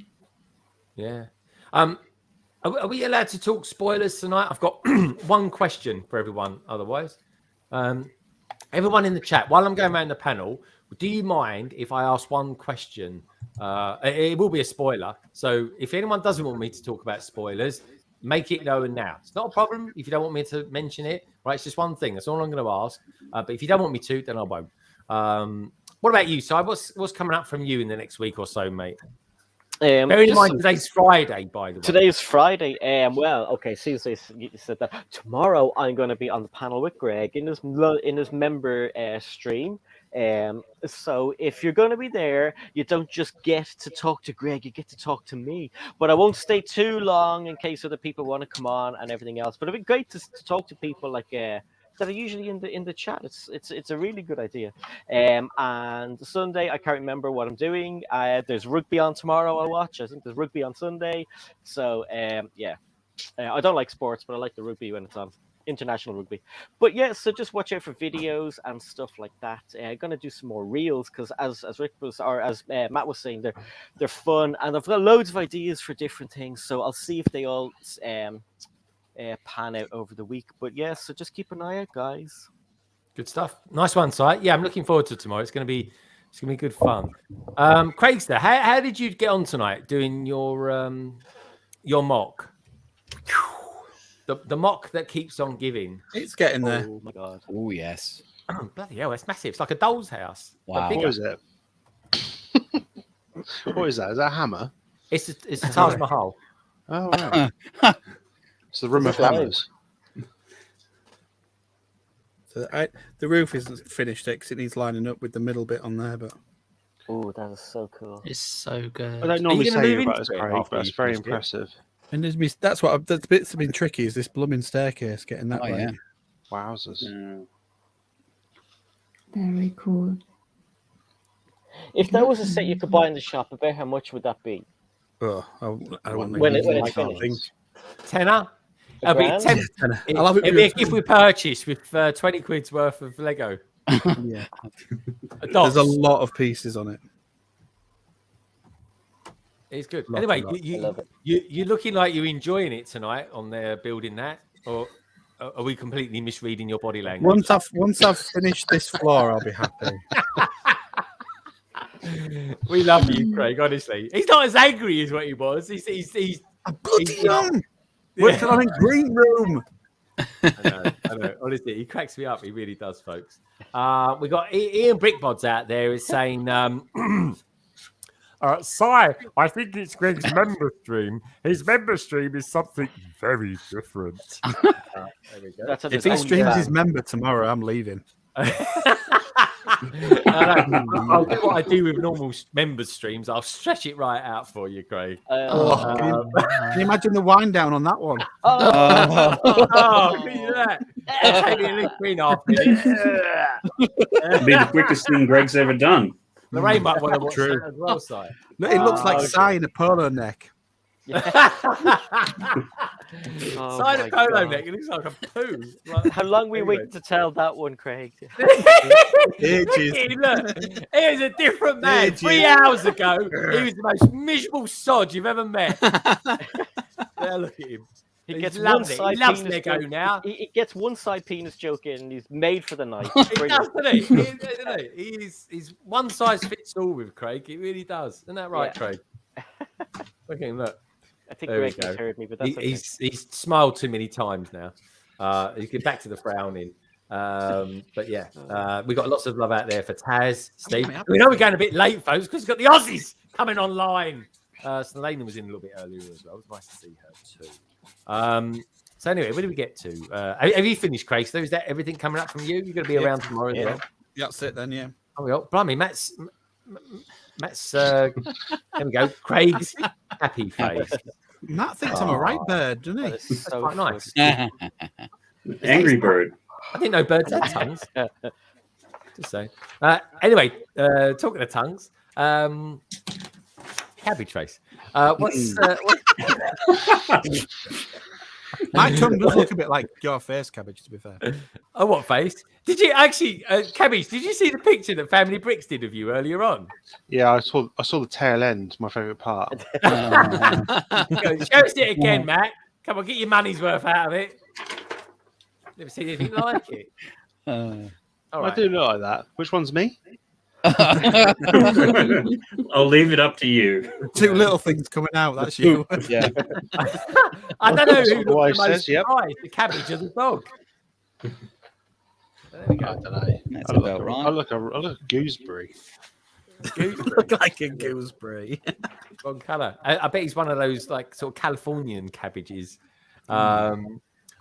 Yeah. Are we allowed to talk spoilers tonight? I've got one question for everyone. Otherwise, everyone in the chat, while I'm going around the panel, do you mind if I ask one question? It will be a spoiler. So if anyone doesn't want me to talk about spoilers, make it known now. It's not a problem if you don't want me to mention it. Right? It's just one thing. That's all I'm going to ask. But if you don't want me to, then I won't. What about you, Si? What's coming up from you in the next week or so, mate? Bearing in mind today's Friday, by the way. Today's Friday. Well, okay. Since you said that, tomorrow I'm going to be on the panel with Greg in his member stream. So if you're going to be there, you don't just get to talk to Greg, you get to talk to me. But I won't stay too long in case other people want to come on and everything else. But it'd be great to talk to people like that are usually in the chat. It's a really good idea. And Sunday, I can't remember what I'm doing. There's rugby on tomorrow. I'll watch. I think there's rugby on Sunday. So I don't like sports, but I like the rugby when it's on. International rugby. But yeah, so just watch out for videos and stuff like that. I'm gonna do some more reels because as Rick was, or as Matt was saying, they're fun, and I've got loads of ideas for different things. So I'll see if they all pan out over the week. But yeah, so just keep an eye out, guys. Good stuff. Nice one, Si. Yeah, I'm looking forward to tomorrow. It's gonna be good fun. Craigster, how did you get on tonight doing your mock? The mock that keeps on giving. It's getting there. Oh my god. Oh yes. Oh, bloody hell, it's massive. It's like a doll's house. Wow. What is it? What is that? Is that a hammer? It's a Taj Mahal. Oh, right. It's the room of hammers. So the roof isn't finished because it needs lining up with the middle bit on there, but Oh, that is so cool. It's so good. I don't normally gonna say move about into this, it Craig, after but you it's very finished it? impressive. and the bits that have been tricky is this blooming staircase getting that Oh, way. yeah. Wowzers. Very cool. If that was a set you could buy in the shop, about how much would that be? Oh, I don't want When to it's I can't finished. think. Tenner. A It'll be grand? 10. I'll have it It'll be with- if we purchase with 20 quid's worth of Lego. Yeah. Dots. There's a lot of pieces on it. It's good. Lot, Anyway, a lot. I love it. you're looking like you're enjoying it tonight on there building that, or are we completely misreading your body language? Once I've finished this floor, I'll be happy. We love you, Craig. Honestly, he's not as angry as what he was. He's I'm putting on. Working on a green room. I know. Honestly, he cracks me up. He really does, folks. We got Ian Brickbods out there is saying, Si, I think it's Greg's member stream. His member stream is something very different. There we go. That's If he streams his member tomorrow, I'm leaving. I'll do what I do with normal members streams. I'll stretch it right out for you, Craig. Can you imagine the wind down on that one? Oh, look at that. Take it at least 3.5 minutes. It'd be the quickest thing Greg's ever done. Lorraine might want to watch True. that as well, Si. No, it looks like okay. Si in a polo neck. Oh Side my of polo God. neck, it looks like a poo. Like, How long we anyway. waiting to tell that one, Craig? Ages. Look, he was a different man. Ages. 3 hours ago, he was the most miserable sod you've ever met. There, look at him. He He gets loves one it. side He loves penis Lego joke. now. He gets one side penis joke in, and he's made for the night. He Brilliant. does, doesn't he? He's one size fits all with Craig. He really does. Isn't that right, Yeah. Craig? Look at him, look. I think There we Greg go. misheard me, but that's okay. He's smiled too many times now. You get back to the frowning. But yeah, we got lots of love out there for Taz, Steve. We know we're going a bit late, folks, because we've got the Aussies coming online. Selena was in a little bit earlier as well. It was nice to see her too. So anyway, where did we get to? Have you finished, Craig? So is that everything coming up from you? You're going to be around tomorrow as well? That's it then, yeah. Oh, well, blimey, Matt's. There we go. Craig's happy face. Matt thinks I'm a right bird, doesn't he? That is That's so quite nice. Angry bird. I didn't know birds had tongues. Just saying. Anyway, talking of tongues, cabbage face. What's My tongue does look a bit like your face, Cabbage, to be fair. oh, what face? Did you actually, Cabbage? Did you see the picture that Family Bricks did of you earlier on? Yeah, I saw the tail end. My favourite part. Show us it again, Matt. Come on, get your money's worth out of it. Never seen anything like it. All I right. do look like that. Which one's me? I'll leave it up to you. Two little things coming out. That's you. Yeah. I don't know That's who what the looked wife the most says, yep. surprised, the cabbage or the dog. There we I go. don't know. That's I look, about I right. look a gooseberry. Look like a gooseberry. Wrong colour. I bet he's one of those like sort of Californian cabbages.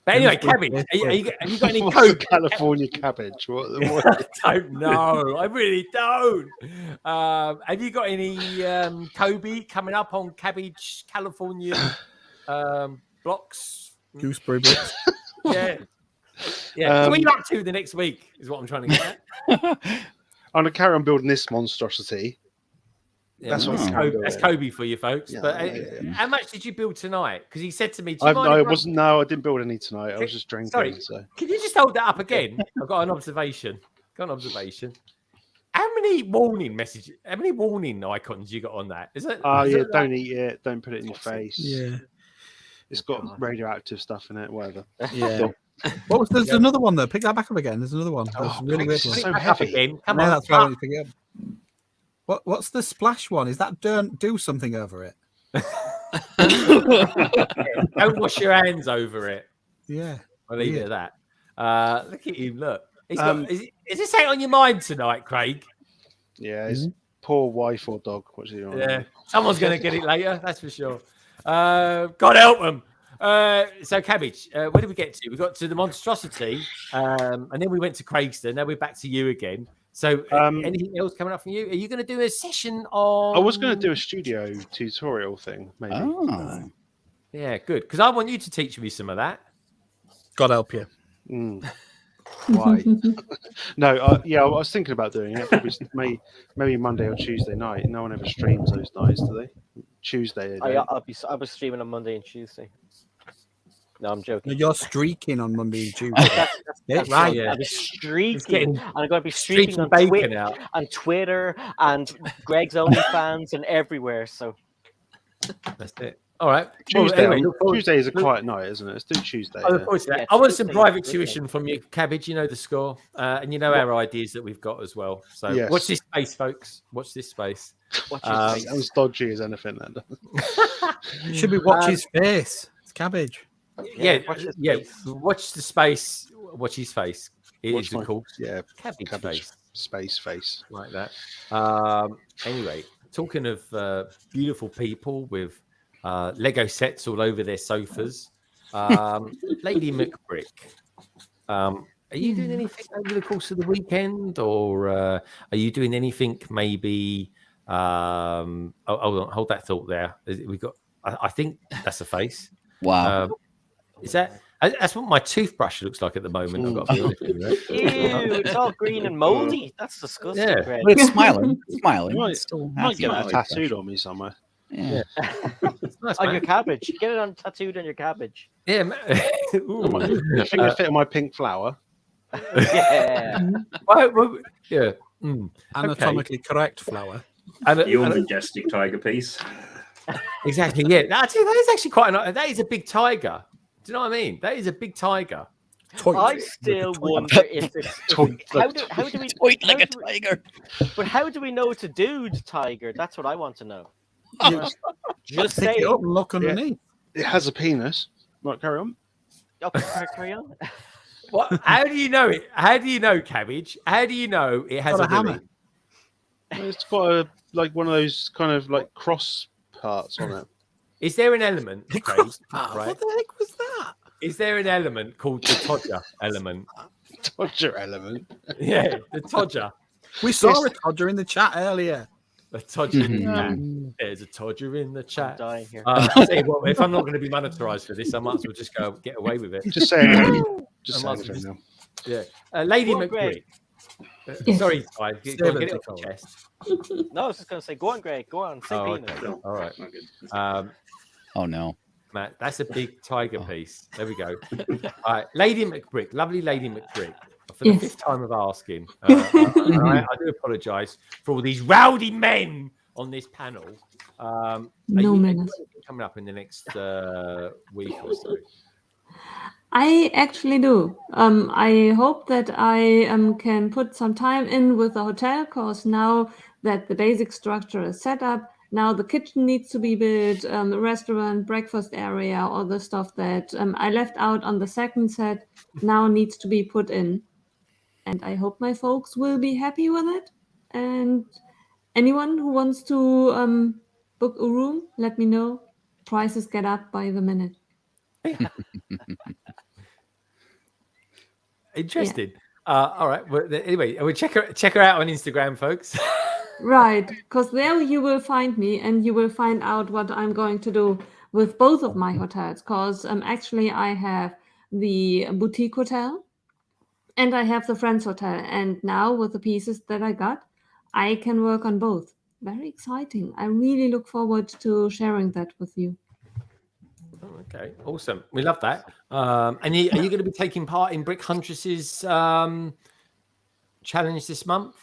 But anyway, cabbage. Have you got any What's the coke? California cabbage? What? I don't know. I really don't. Have you got any Kobe coming up on Cabbage California blocks? Gooseberry bits. Yeah. Yeah. What are you up to the next week? Is what I'm trying to get at. I'm gonna carry on building this monstrosity. Yeah, That's what that's, I'm Kobe, doing. that's Kobe for you folks. Yeah, but yeah. how much did you build tonight? Because he said to me, Do you mind I if wasn't. No, I didn't build any tonight. I was just drinking. Sorry. So Can you just hold that up again? I've got an observation. How many warning messages? How many warning icons you got on that? Is it? oh is yeah, it don't eat it. Don't put it in your face. Yeah. It's got radioactive stuff in it. Whatever. Yeah. What was there's another one though? Pick that back up again. There's another one. There's a really weird it's one. so back up heavy. again. Come Yeah, on. that's right. Pick it up. What's the splash one? Is that don't do something over it? Don't wash your hands over it. Yeah. I'll leave it Weird. at that. Look at him. Look. He's got, is this something on your mind tonight, Craig? Yeah, his poor wife or dog. What's he on? Yeah. Someone's going to get it later. That's for sure. God help them. So, Cabbage, where did we get to? We got to the monstrosity, and then we went to Craigston. Now we're back to you again. So, anything else coming up from you? Are you going to do a session on? I was going to do a studio tutorial thing, maybe. Oh. Yeah, good. Because I want you to teach me some of that. God help you. Mm. Why? No, yeah, I was thinking about doing it. Probably maybe Monday or Tuesday night. No one ever streams those nights, do they? Tuesday. I'll be streaming on Monday and Tuesday. No, I'm joking. No, you're streaking on Monday and Tuesday. That's right. Yeah. I'll be streaking. getting And I'm going to be streaking on, bacon out. on Twitter and Greg's OnlyFans and everywhere. So That's it. All right. Tuesday, Well, look forward- Tuesday is a quiet night, isn't it? Let's do Tuesday. I look yeah. forward to that. Yeah, I want some Tuesday, private Tuesday. tuition from you, Cabbage. You know the score, and you know our ideas that we've got as well. So Yes. watch this space, folks. Watch this space. watch Um, this. As dodgy as anything. Then. Should we watch his face? It's Cabbage. Yeah, watch his yeah. face. Watch the space. Watch his face. It Watch is, my- of course, Yeah, Cabbage cabbage face space face. like that. Anyway, talking of beautiful people with Lego sets all over their sofas, Lady McBrick. Are you doing anything over the course of the weekend, or are you doing anything maybe? Hold on, hold that thought there. We got. I think that's a face. Wow. Is that? That's what my toothbrush looks like at the moment. I've got to be honest with you. Ew, it's all green and moldy. That's disgusting. Yeah. Greg. But it's smiling. It's smiling. You might- It's still Might get that happy. tattooed on me somewhere. Yeah. It's nice, On man. your cabbage. Get it on tattooed on your cabbage. Yeah. Ooh. I think it fit on my pink flower. Yeah. Well, yeah. Mm. Anatomically correct flower. Your majestic tiger piece. Exactly. Yeah. That is actually quite. That is a big tiger. Do you know what I mean? That is a big tiger. I still wonder if this. How do we? Point like a how do we- tiger. But how do we know it's a dude tiger? That's what I want to know. Just Pick say. it up and look underneath. It has a penis. Right, carry on. Okay, carry on. What? How do you know it? How do you know, Cabbage? How do you know it has Got a willy? hammer. It's got a one of those kind of like cross parts on it. Is there an element? The Craig, cross part. right? What the heck was that? Is there an element called the Todger element? Dodger element. Yeah, the Todger. We saw a Todger in the chat earlier. A Todger in the chat. There's a Todger in the I'm chat. dying here. I'll tell you what, if I'm not going to be monetized for this, I might as well just go get away with it. Just say anything. Just I say might as well anything just- now. Yeah. Lady Go on, Greg. McBrick. Yes. Sorry, Ty. Get it off your chest. No, I was just gonna say, go on, Greg. Go on. Say Oh, penis. okay. All right. Okay. Oh no. Matt, that's a big tiger piece. There we go. All right. Lady McBrick. Lovely Lady McBrick. For the Yes. 5th time of asking. I do apologise for all these rowdy men on this panel. No you manners. coming up in the next week or so? I actually do. I hope that I can put some time in with the hotel, because now that the basic structure is set up, now the kitchen needs to be built, the restaurant, breakfast area, all the stuff that I left out on the second set now needs to be put in. And I hope my folks will be happy with it. And anyone who wants to book a room, let me know. Prices get up by the minute. Interesting. All right. Well, anyway, we'll check her out on Instagram, folks. Right, because there you will find me, and you will find out what I'm going to do with both of my hotels. Because actually, I have the boutique hotel, and I have the Friends hotel. And now with the pieces that I got, I can work on both. Very exciting. I really look forward to sharing that with you. Oh, okay, awesome. We love that. And are you going to be taking part in Brick Huntress's challenge this month?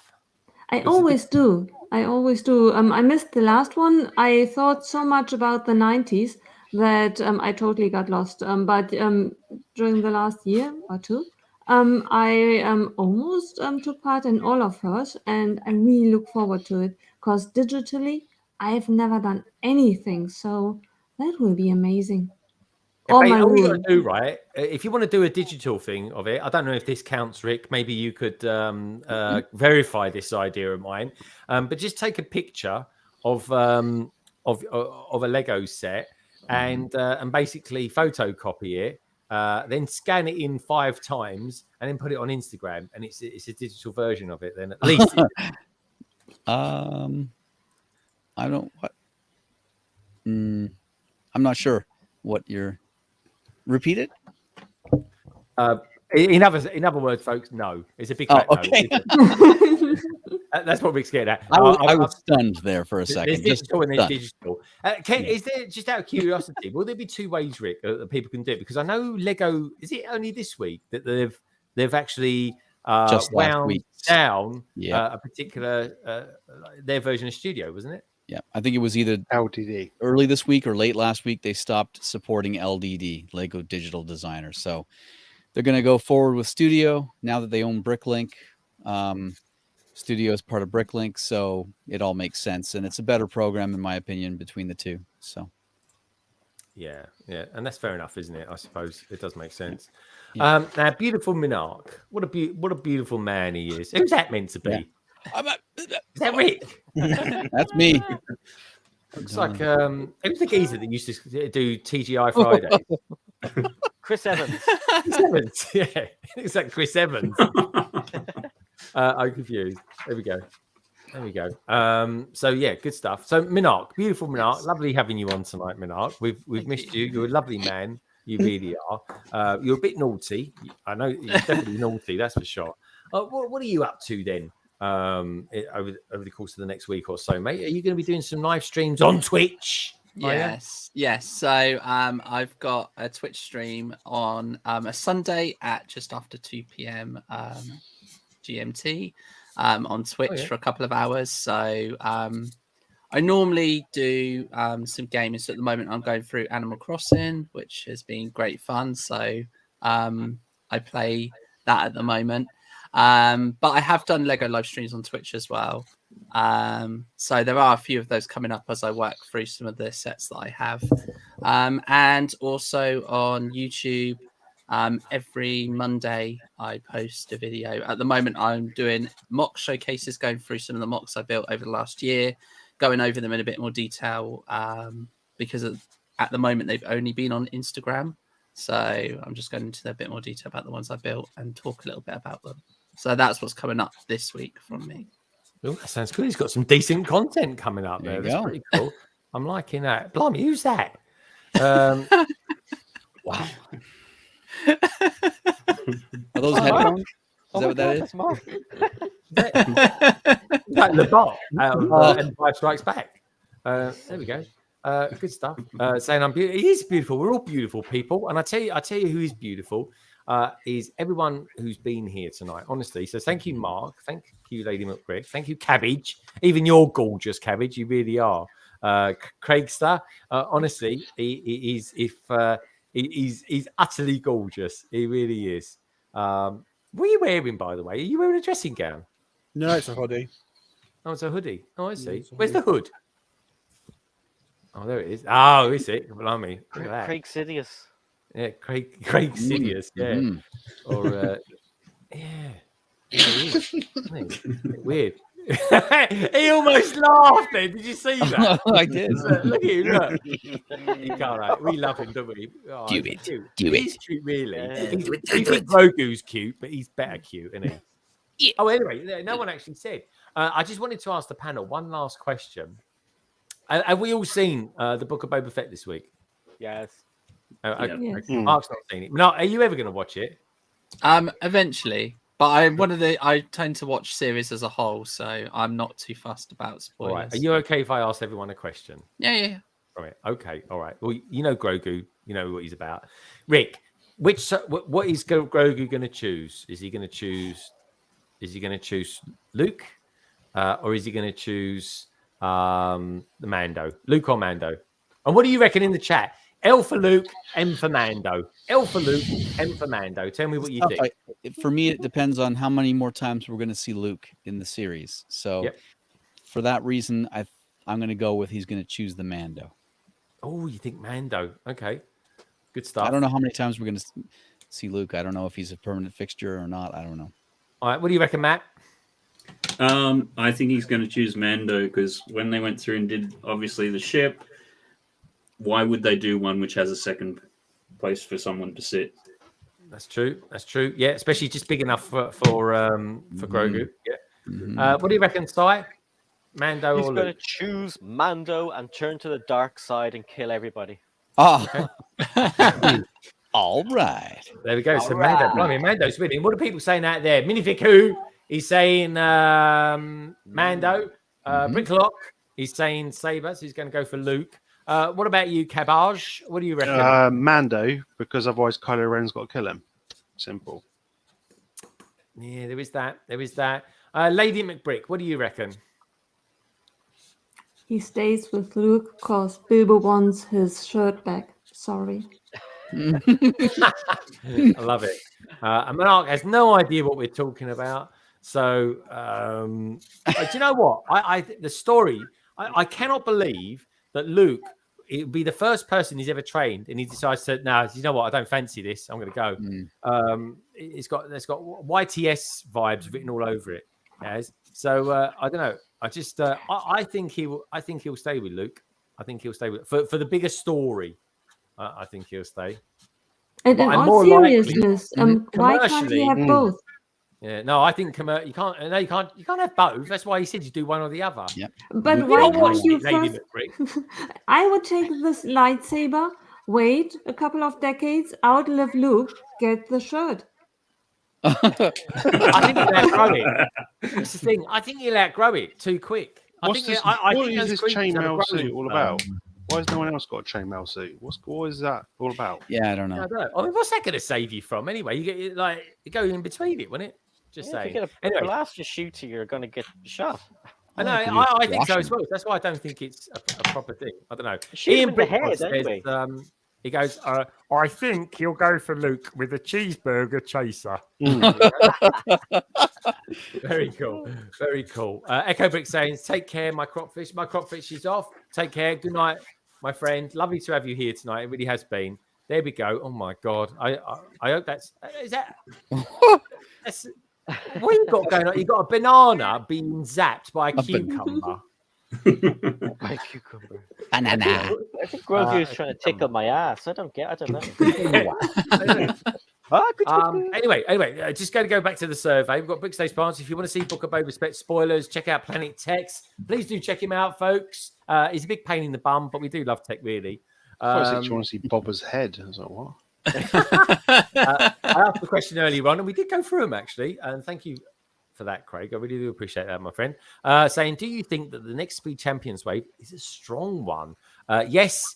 I always do. I always do. I missed the last one. I thought so much about the 90s that I totally got lost. But during the last year or two, I almost took part in all of hers, and I really look forward to it, because digitally, I've never done anything. So that will be amazing. All my All you got rules. to do, right? If you want to do a digital thing of it, I don't know if this counts, Rick. Maybe you could verify this idea of mine. But just take a picture of a Lego set and basically photocopy it, then scan it in 5 times, and then put it on Instagram, and it's a digital version of it. Then at least. I don't. What? I'm not sure what you're. Repeat it. In other words, folks, no. It's a big fat okay. no. That's what Rick's getting at. I was stunned there for a second. There's digital and there's stunned. digital. Is there, just out of curiosity, will there be 2 ways, Rick, that people can do it? Because I know Lego, is it only this week that they've actually Just last wound week. down Yeah. a particular their version of Studio, wasn't it? Yeah, I think it was either LDD. early this week or late last week. They stopped supporting LDD, Lego Digital Designer. So they're going to go forward with Studio now that they own Bricklink. Studio is part of Bricklink, so it all makes sense, and it's a better program in my opinion between the two. So Yeah, and that's fair enough, isn't it? I suppose it does make sense. Yeah. Now, beautiful MNRK. What a beautiful man he is. Who's that meant to be? Yeah. Is that Rick? That's me. Looks like who's the geezer that used to do TGI Fridays? Chris Evans. Chris Evans. Yeah, it's like Chris Evans. I'm confused. There we go. So yeah, good stuff. So MNRK, beautiful MNRK, lovely having you on tonight, MNRK. We've missed you. You're a lovely man. You really are. You're a bit naughty. I know you're definitely naughty. That's for sure. What are you up to then? Over the course of the next week or so, mate, are you going to be doing some live streams on Twitch? Yes. So I've got a Twitch stream on a Sunday at just after 2 p.m. GMT on Twitch for a couple of hours. So I normally do some gaming. So at the moment I'm going through Animal Crossing, which has been great fun. So I play that at the moment. But I have done Lego live streams on Twitch as well. So there are a few of those coming up as I work through some of the sets that I have. And also on YouTube, every Monday I post a video. At the moment, I'm doing mock showcases, going through some of the mocks I built over the last year, going over them in a bit more detail, because at the moment they've only been on Instagram. So I'm just going into a bit more detail about the ones I built and talk a little bit about them. So that's what's coming up this week from me. Oh, that sounds good. He's got some decent content coming up There there. you That's go. pretty cool. I'm liking that. Blimey, who's that? Wow. Are those Oh, headphones? Is Oh that my what that God, is? that's Mark. Like the bot out of Empire Strikes Back. There we go. Good stuff. Saying I'm beautiful. He is beautiful. We're all beautiful people. And I tell you who is beautiful is everyone who's been here tonight. Honestly. So thank you, Mark. Thank you, Lady McBrick. Thank you, Cabbage. Even you're gorgeous, Cabbage. You really are. Craigster. Honestly, he's utterly gorgeous. He really is. What are you wearing, by the way? Are you wearing a dressing gown? No, it's a hoodie. Oh, it's a hoodie. Oh, I see. it's a Where's the hood? Oh, there it is. Oh, is it? Blimey. Look at that. Craig Sidious. Yeah, Craig Sidious. Yeah. Mhm. Or, yeah. He is, isn't he? Weird. He almost laughed then. Did you see that? I did. Look at him. Look. He can't. We love him, don't we? Oh, Do he's it. cute. Do He's it. cute, really. Yeah. You think Grogu's cute, but he's better cute, isn't he? Yeah. Oh, anyway, no one actually said. I just wanted to ask the panel one last question. Have we all seen the Book of Boba Fett this week? Yes. Okay. Yes. Mark's not seen it. No, are you ever going to watch it? Eventually, but I tend to watch series as a whole, so I'm not too fussed about All spoilers. right. Are you okay if I ask everyone a question? Yeah. All right. Okay. All right. Well, you know Grogu. You know what he's about. Rick, what is Grogu going to choose? Is he going to choose? Is he going to choose Luke, or is he going to choose the Mando? Luke or Mando? And what do you reckon in the chat? L for Luke, M for Mando. L for Luke, M for Mando. Tell me what you think. For me, it depends on how many more times we're going to see Luke in the series. So, Yep. for that reason, I'm going to go with he's going to choose the Mando. Oh, you think Mando? Okay, good stuff. I don't know how many times we're going to see Luke. I don't know if he's a permanent fixture or not. I don't know. All right, what do you reckon, Matt? I think he's going to choose Mando because when they went through and did obviously the ship, why would they do one which has a second place for someone to sit? That's true. That's true. Yeah, especially just big enough for Grogu. Yeah. Mhm. What do you reckon, Si? Mando He's or going to Luke? choose Mando and turn to the dark side and kill everybody. Oh, all right. There we go. So All Mando, right. blimey, Mando's winning. What are people saying out there? Minific who? He's saying Mando. Bricklock. He's saying Saber. So he's going to go for Luke. What about you, Cabbage? What do you reckon? Mando, because otherwise Kylo Ren's got to kill him. Simple. Yeah, there is that. There is that. Lady McBrick, what do you reckon? He stays with Luke because Bilbo wants his shirt back. Sorry. I love it. And Mark has no idea what we're talking about. So, do you know what? The story, I cannot believe that Luke, it would be the first person he's ever trained, and he decides to, no, you know what? I don't fancy this. I'm going to go. It's got YTS vibes written all over it. Yes. So I don't know. I just I think he'll stay with Luke. I think he'll stay with for the bigger story. I think he'll stay. And But in I'm all more likely- seriousness, why can't commercially- he have both? Yeah, no, I think you can't. No, you can't have both. That's why he said you do one or the other. Yeah. But You why don't can't watch you it, Lady first? McBrick. I would take this lightsaber, wait a couple of decades, outlive Luke, get the shirt. I think he'll outgrow it. That's the thing. I think he'll outgrow it too quick. What think is those this creatures have a chainmail growing suit all spurt. about? Why has no one else got a chainmail suit? What is that all about? Yeah, I don't I know. don't know. I mean, what's that going to save you from anyway? You get like you go in between it, wouldn't it? Just Yeah, if saying. you get a Anyway, blaster shooter, you're going to get shot. I know. I think I it's think so as washing. well. That's why I don't think it's a proper thing. I don't know. Shoot him Ian in the Brickhouse head, says, anyway. he goes, I think he'll go for Luke with a cheeseburger chaser. Very cool. Very cool. Echo Brick saying, take care, my cropfish. My cropfish is off. Take care. Good night, my friend. Lovely to have you here tonight. It really has been. There we go. Oh my God. I hope that's what you got going on? You got a banana being zapped by a cucumber. My cucumber. Banana. I think Grogu is trying to tickle my ass. I don't know. Good. Anyway, just going to go back to the survey. We've got BrickStagePass. If you want to see Book of Boba Fett spoilers, check out Planet Tex. Please do check him out, folks. He's a big pain in the bum, but we do love tech, really. I thought you want to see Bobber's head. I was like, what? I asked the question earlier on, and we did go through them, actually. And thank you for that, Craig. I really do appreciate that, my friend. Saying, do you think that the next Speed Champions wave is a strong one? Yes.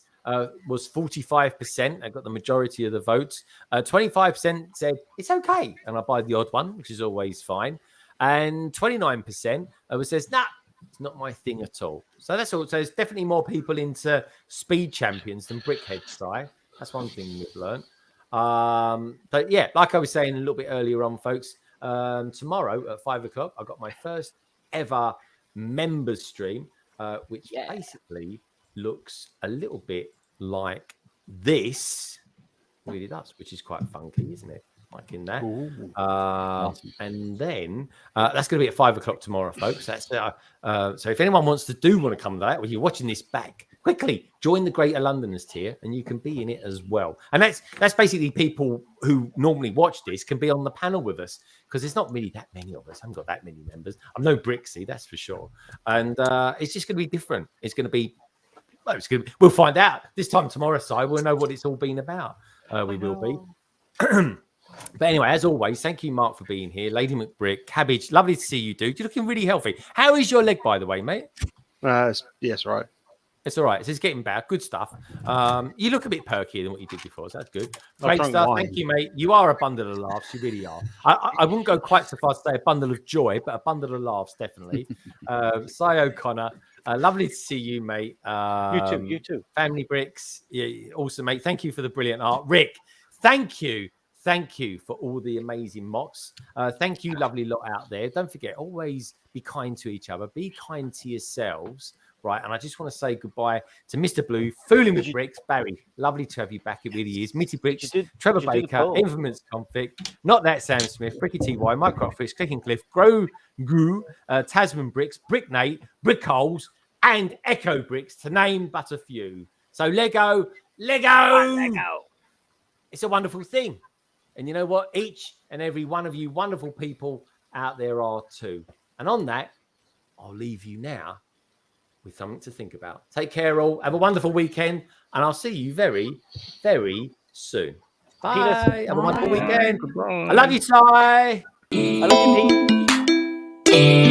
Was 45%. I got the majority of the votes. 25% said it's okay, and I buy the odd one, which is always fine. And 29% says, nah, it's not my thing at all. So that's all. So there's definitely more people into Speed Champions than Brickhead side. That's one thing we've learned. But yeah, like I was saying a little bit earlier on, folks, tomorrow at 5 o'clock, I got my first ever members stream, which basically looks a little bit like this. It really does, which is quite funky, isn't it? Like in that. And then that's going to be at 5 o'clock tomorrow, folks. That's so if anyone wants to come to that, well, you're watching this back, quickly join the Greater Londoners tier, and you can be in it as well. And that's basically people who normally watch this can be on the panel with us, because there's not really that many of us. I haven't got that many members. I'm no Brixie, that's for sure. And it's just going to be different. It's going to be. Well, we'll find out this time tomorrow, Si. We'll know what it's all been about. We will be. But anyway, as always, thank you, Mark, for being here. Lady McBrick, Cabbage, lovely to see you, dude. You're looking really healthy. How is your leg, by the way, mate? Yes, right. It's all right. It's getting better. Good stuff. You look a bit perkier than what you did before, so that's good. I've Great drunk stuff. wine. Thank you, mate. You are a bundle of laughs. You really are. I wouldn't go quite so far to say a bundle of joy, but a bundle of laughs, definitely. Si O'Connor. Lovely to see you, mate. You too. Family Bricks. Yeah, awesome, mate. Thank you for the brilliant art. Rick, thank you for all the amazing mocks. Thank you, lovely lot out there. Don't forget, always be kind to each other. Be kind to yourselves, right? And I just want to say goodbye to Mr. Blue, Fooling with Bricks, Barry. Lovely to have you back. It really is. Mitty Bricks, Trevor Baker, Infamous Conflict, Not That Sam Smith, Ricky TY, Mike Rockfish, Clicking Cliff, Grow Goo, Tasman Bricks, Brick Nate, Brick Holes, and Echo Bricks, to name but a few. So Lego. It's a wonderful thing. And you know what? Each and every one of you wonderful people out there are too. And on that, I'll leave you now with something to think about. Take care all. Have a wonderful weekend. And I'll see you very, very soon. Bye. Have a wonderful weekend. I love you, Si. I love you, Pete.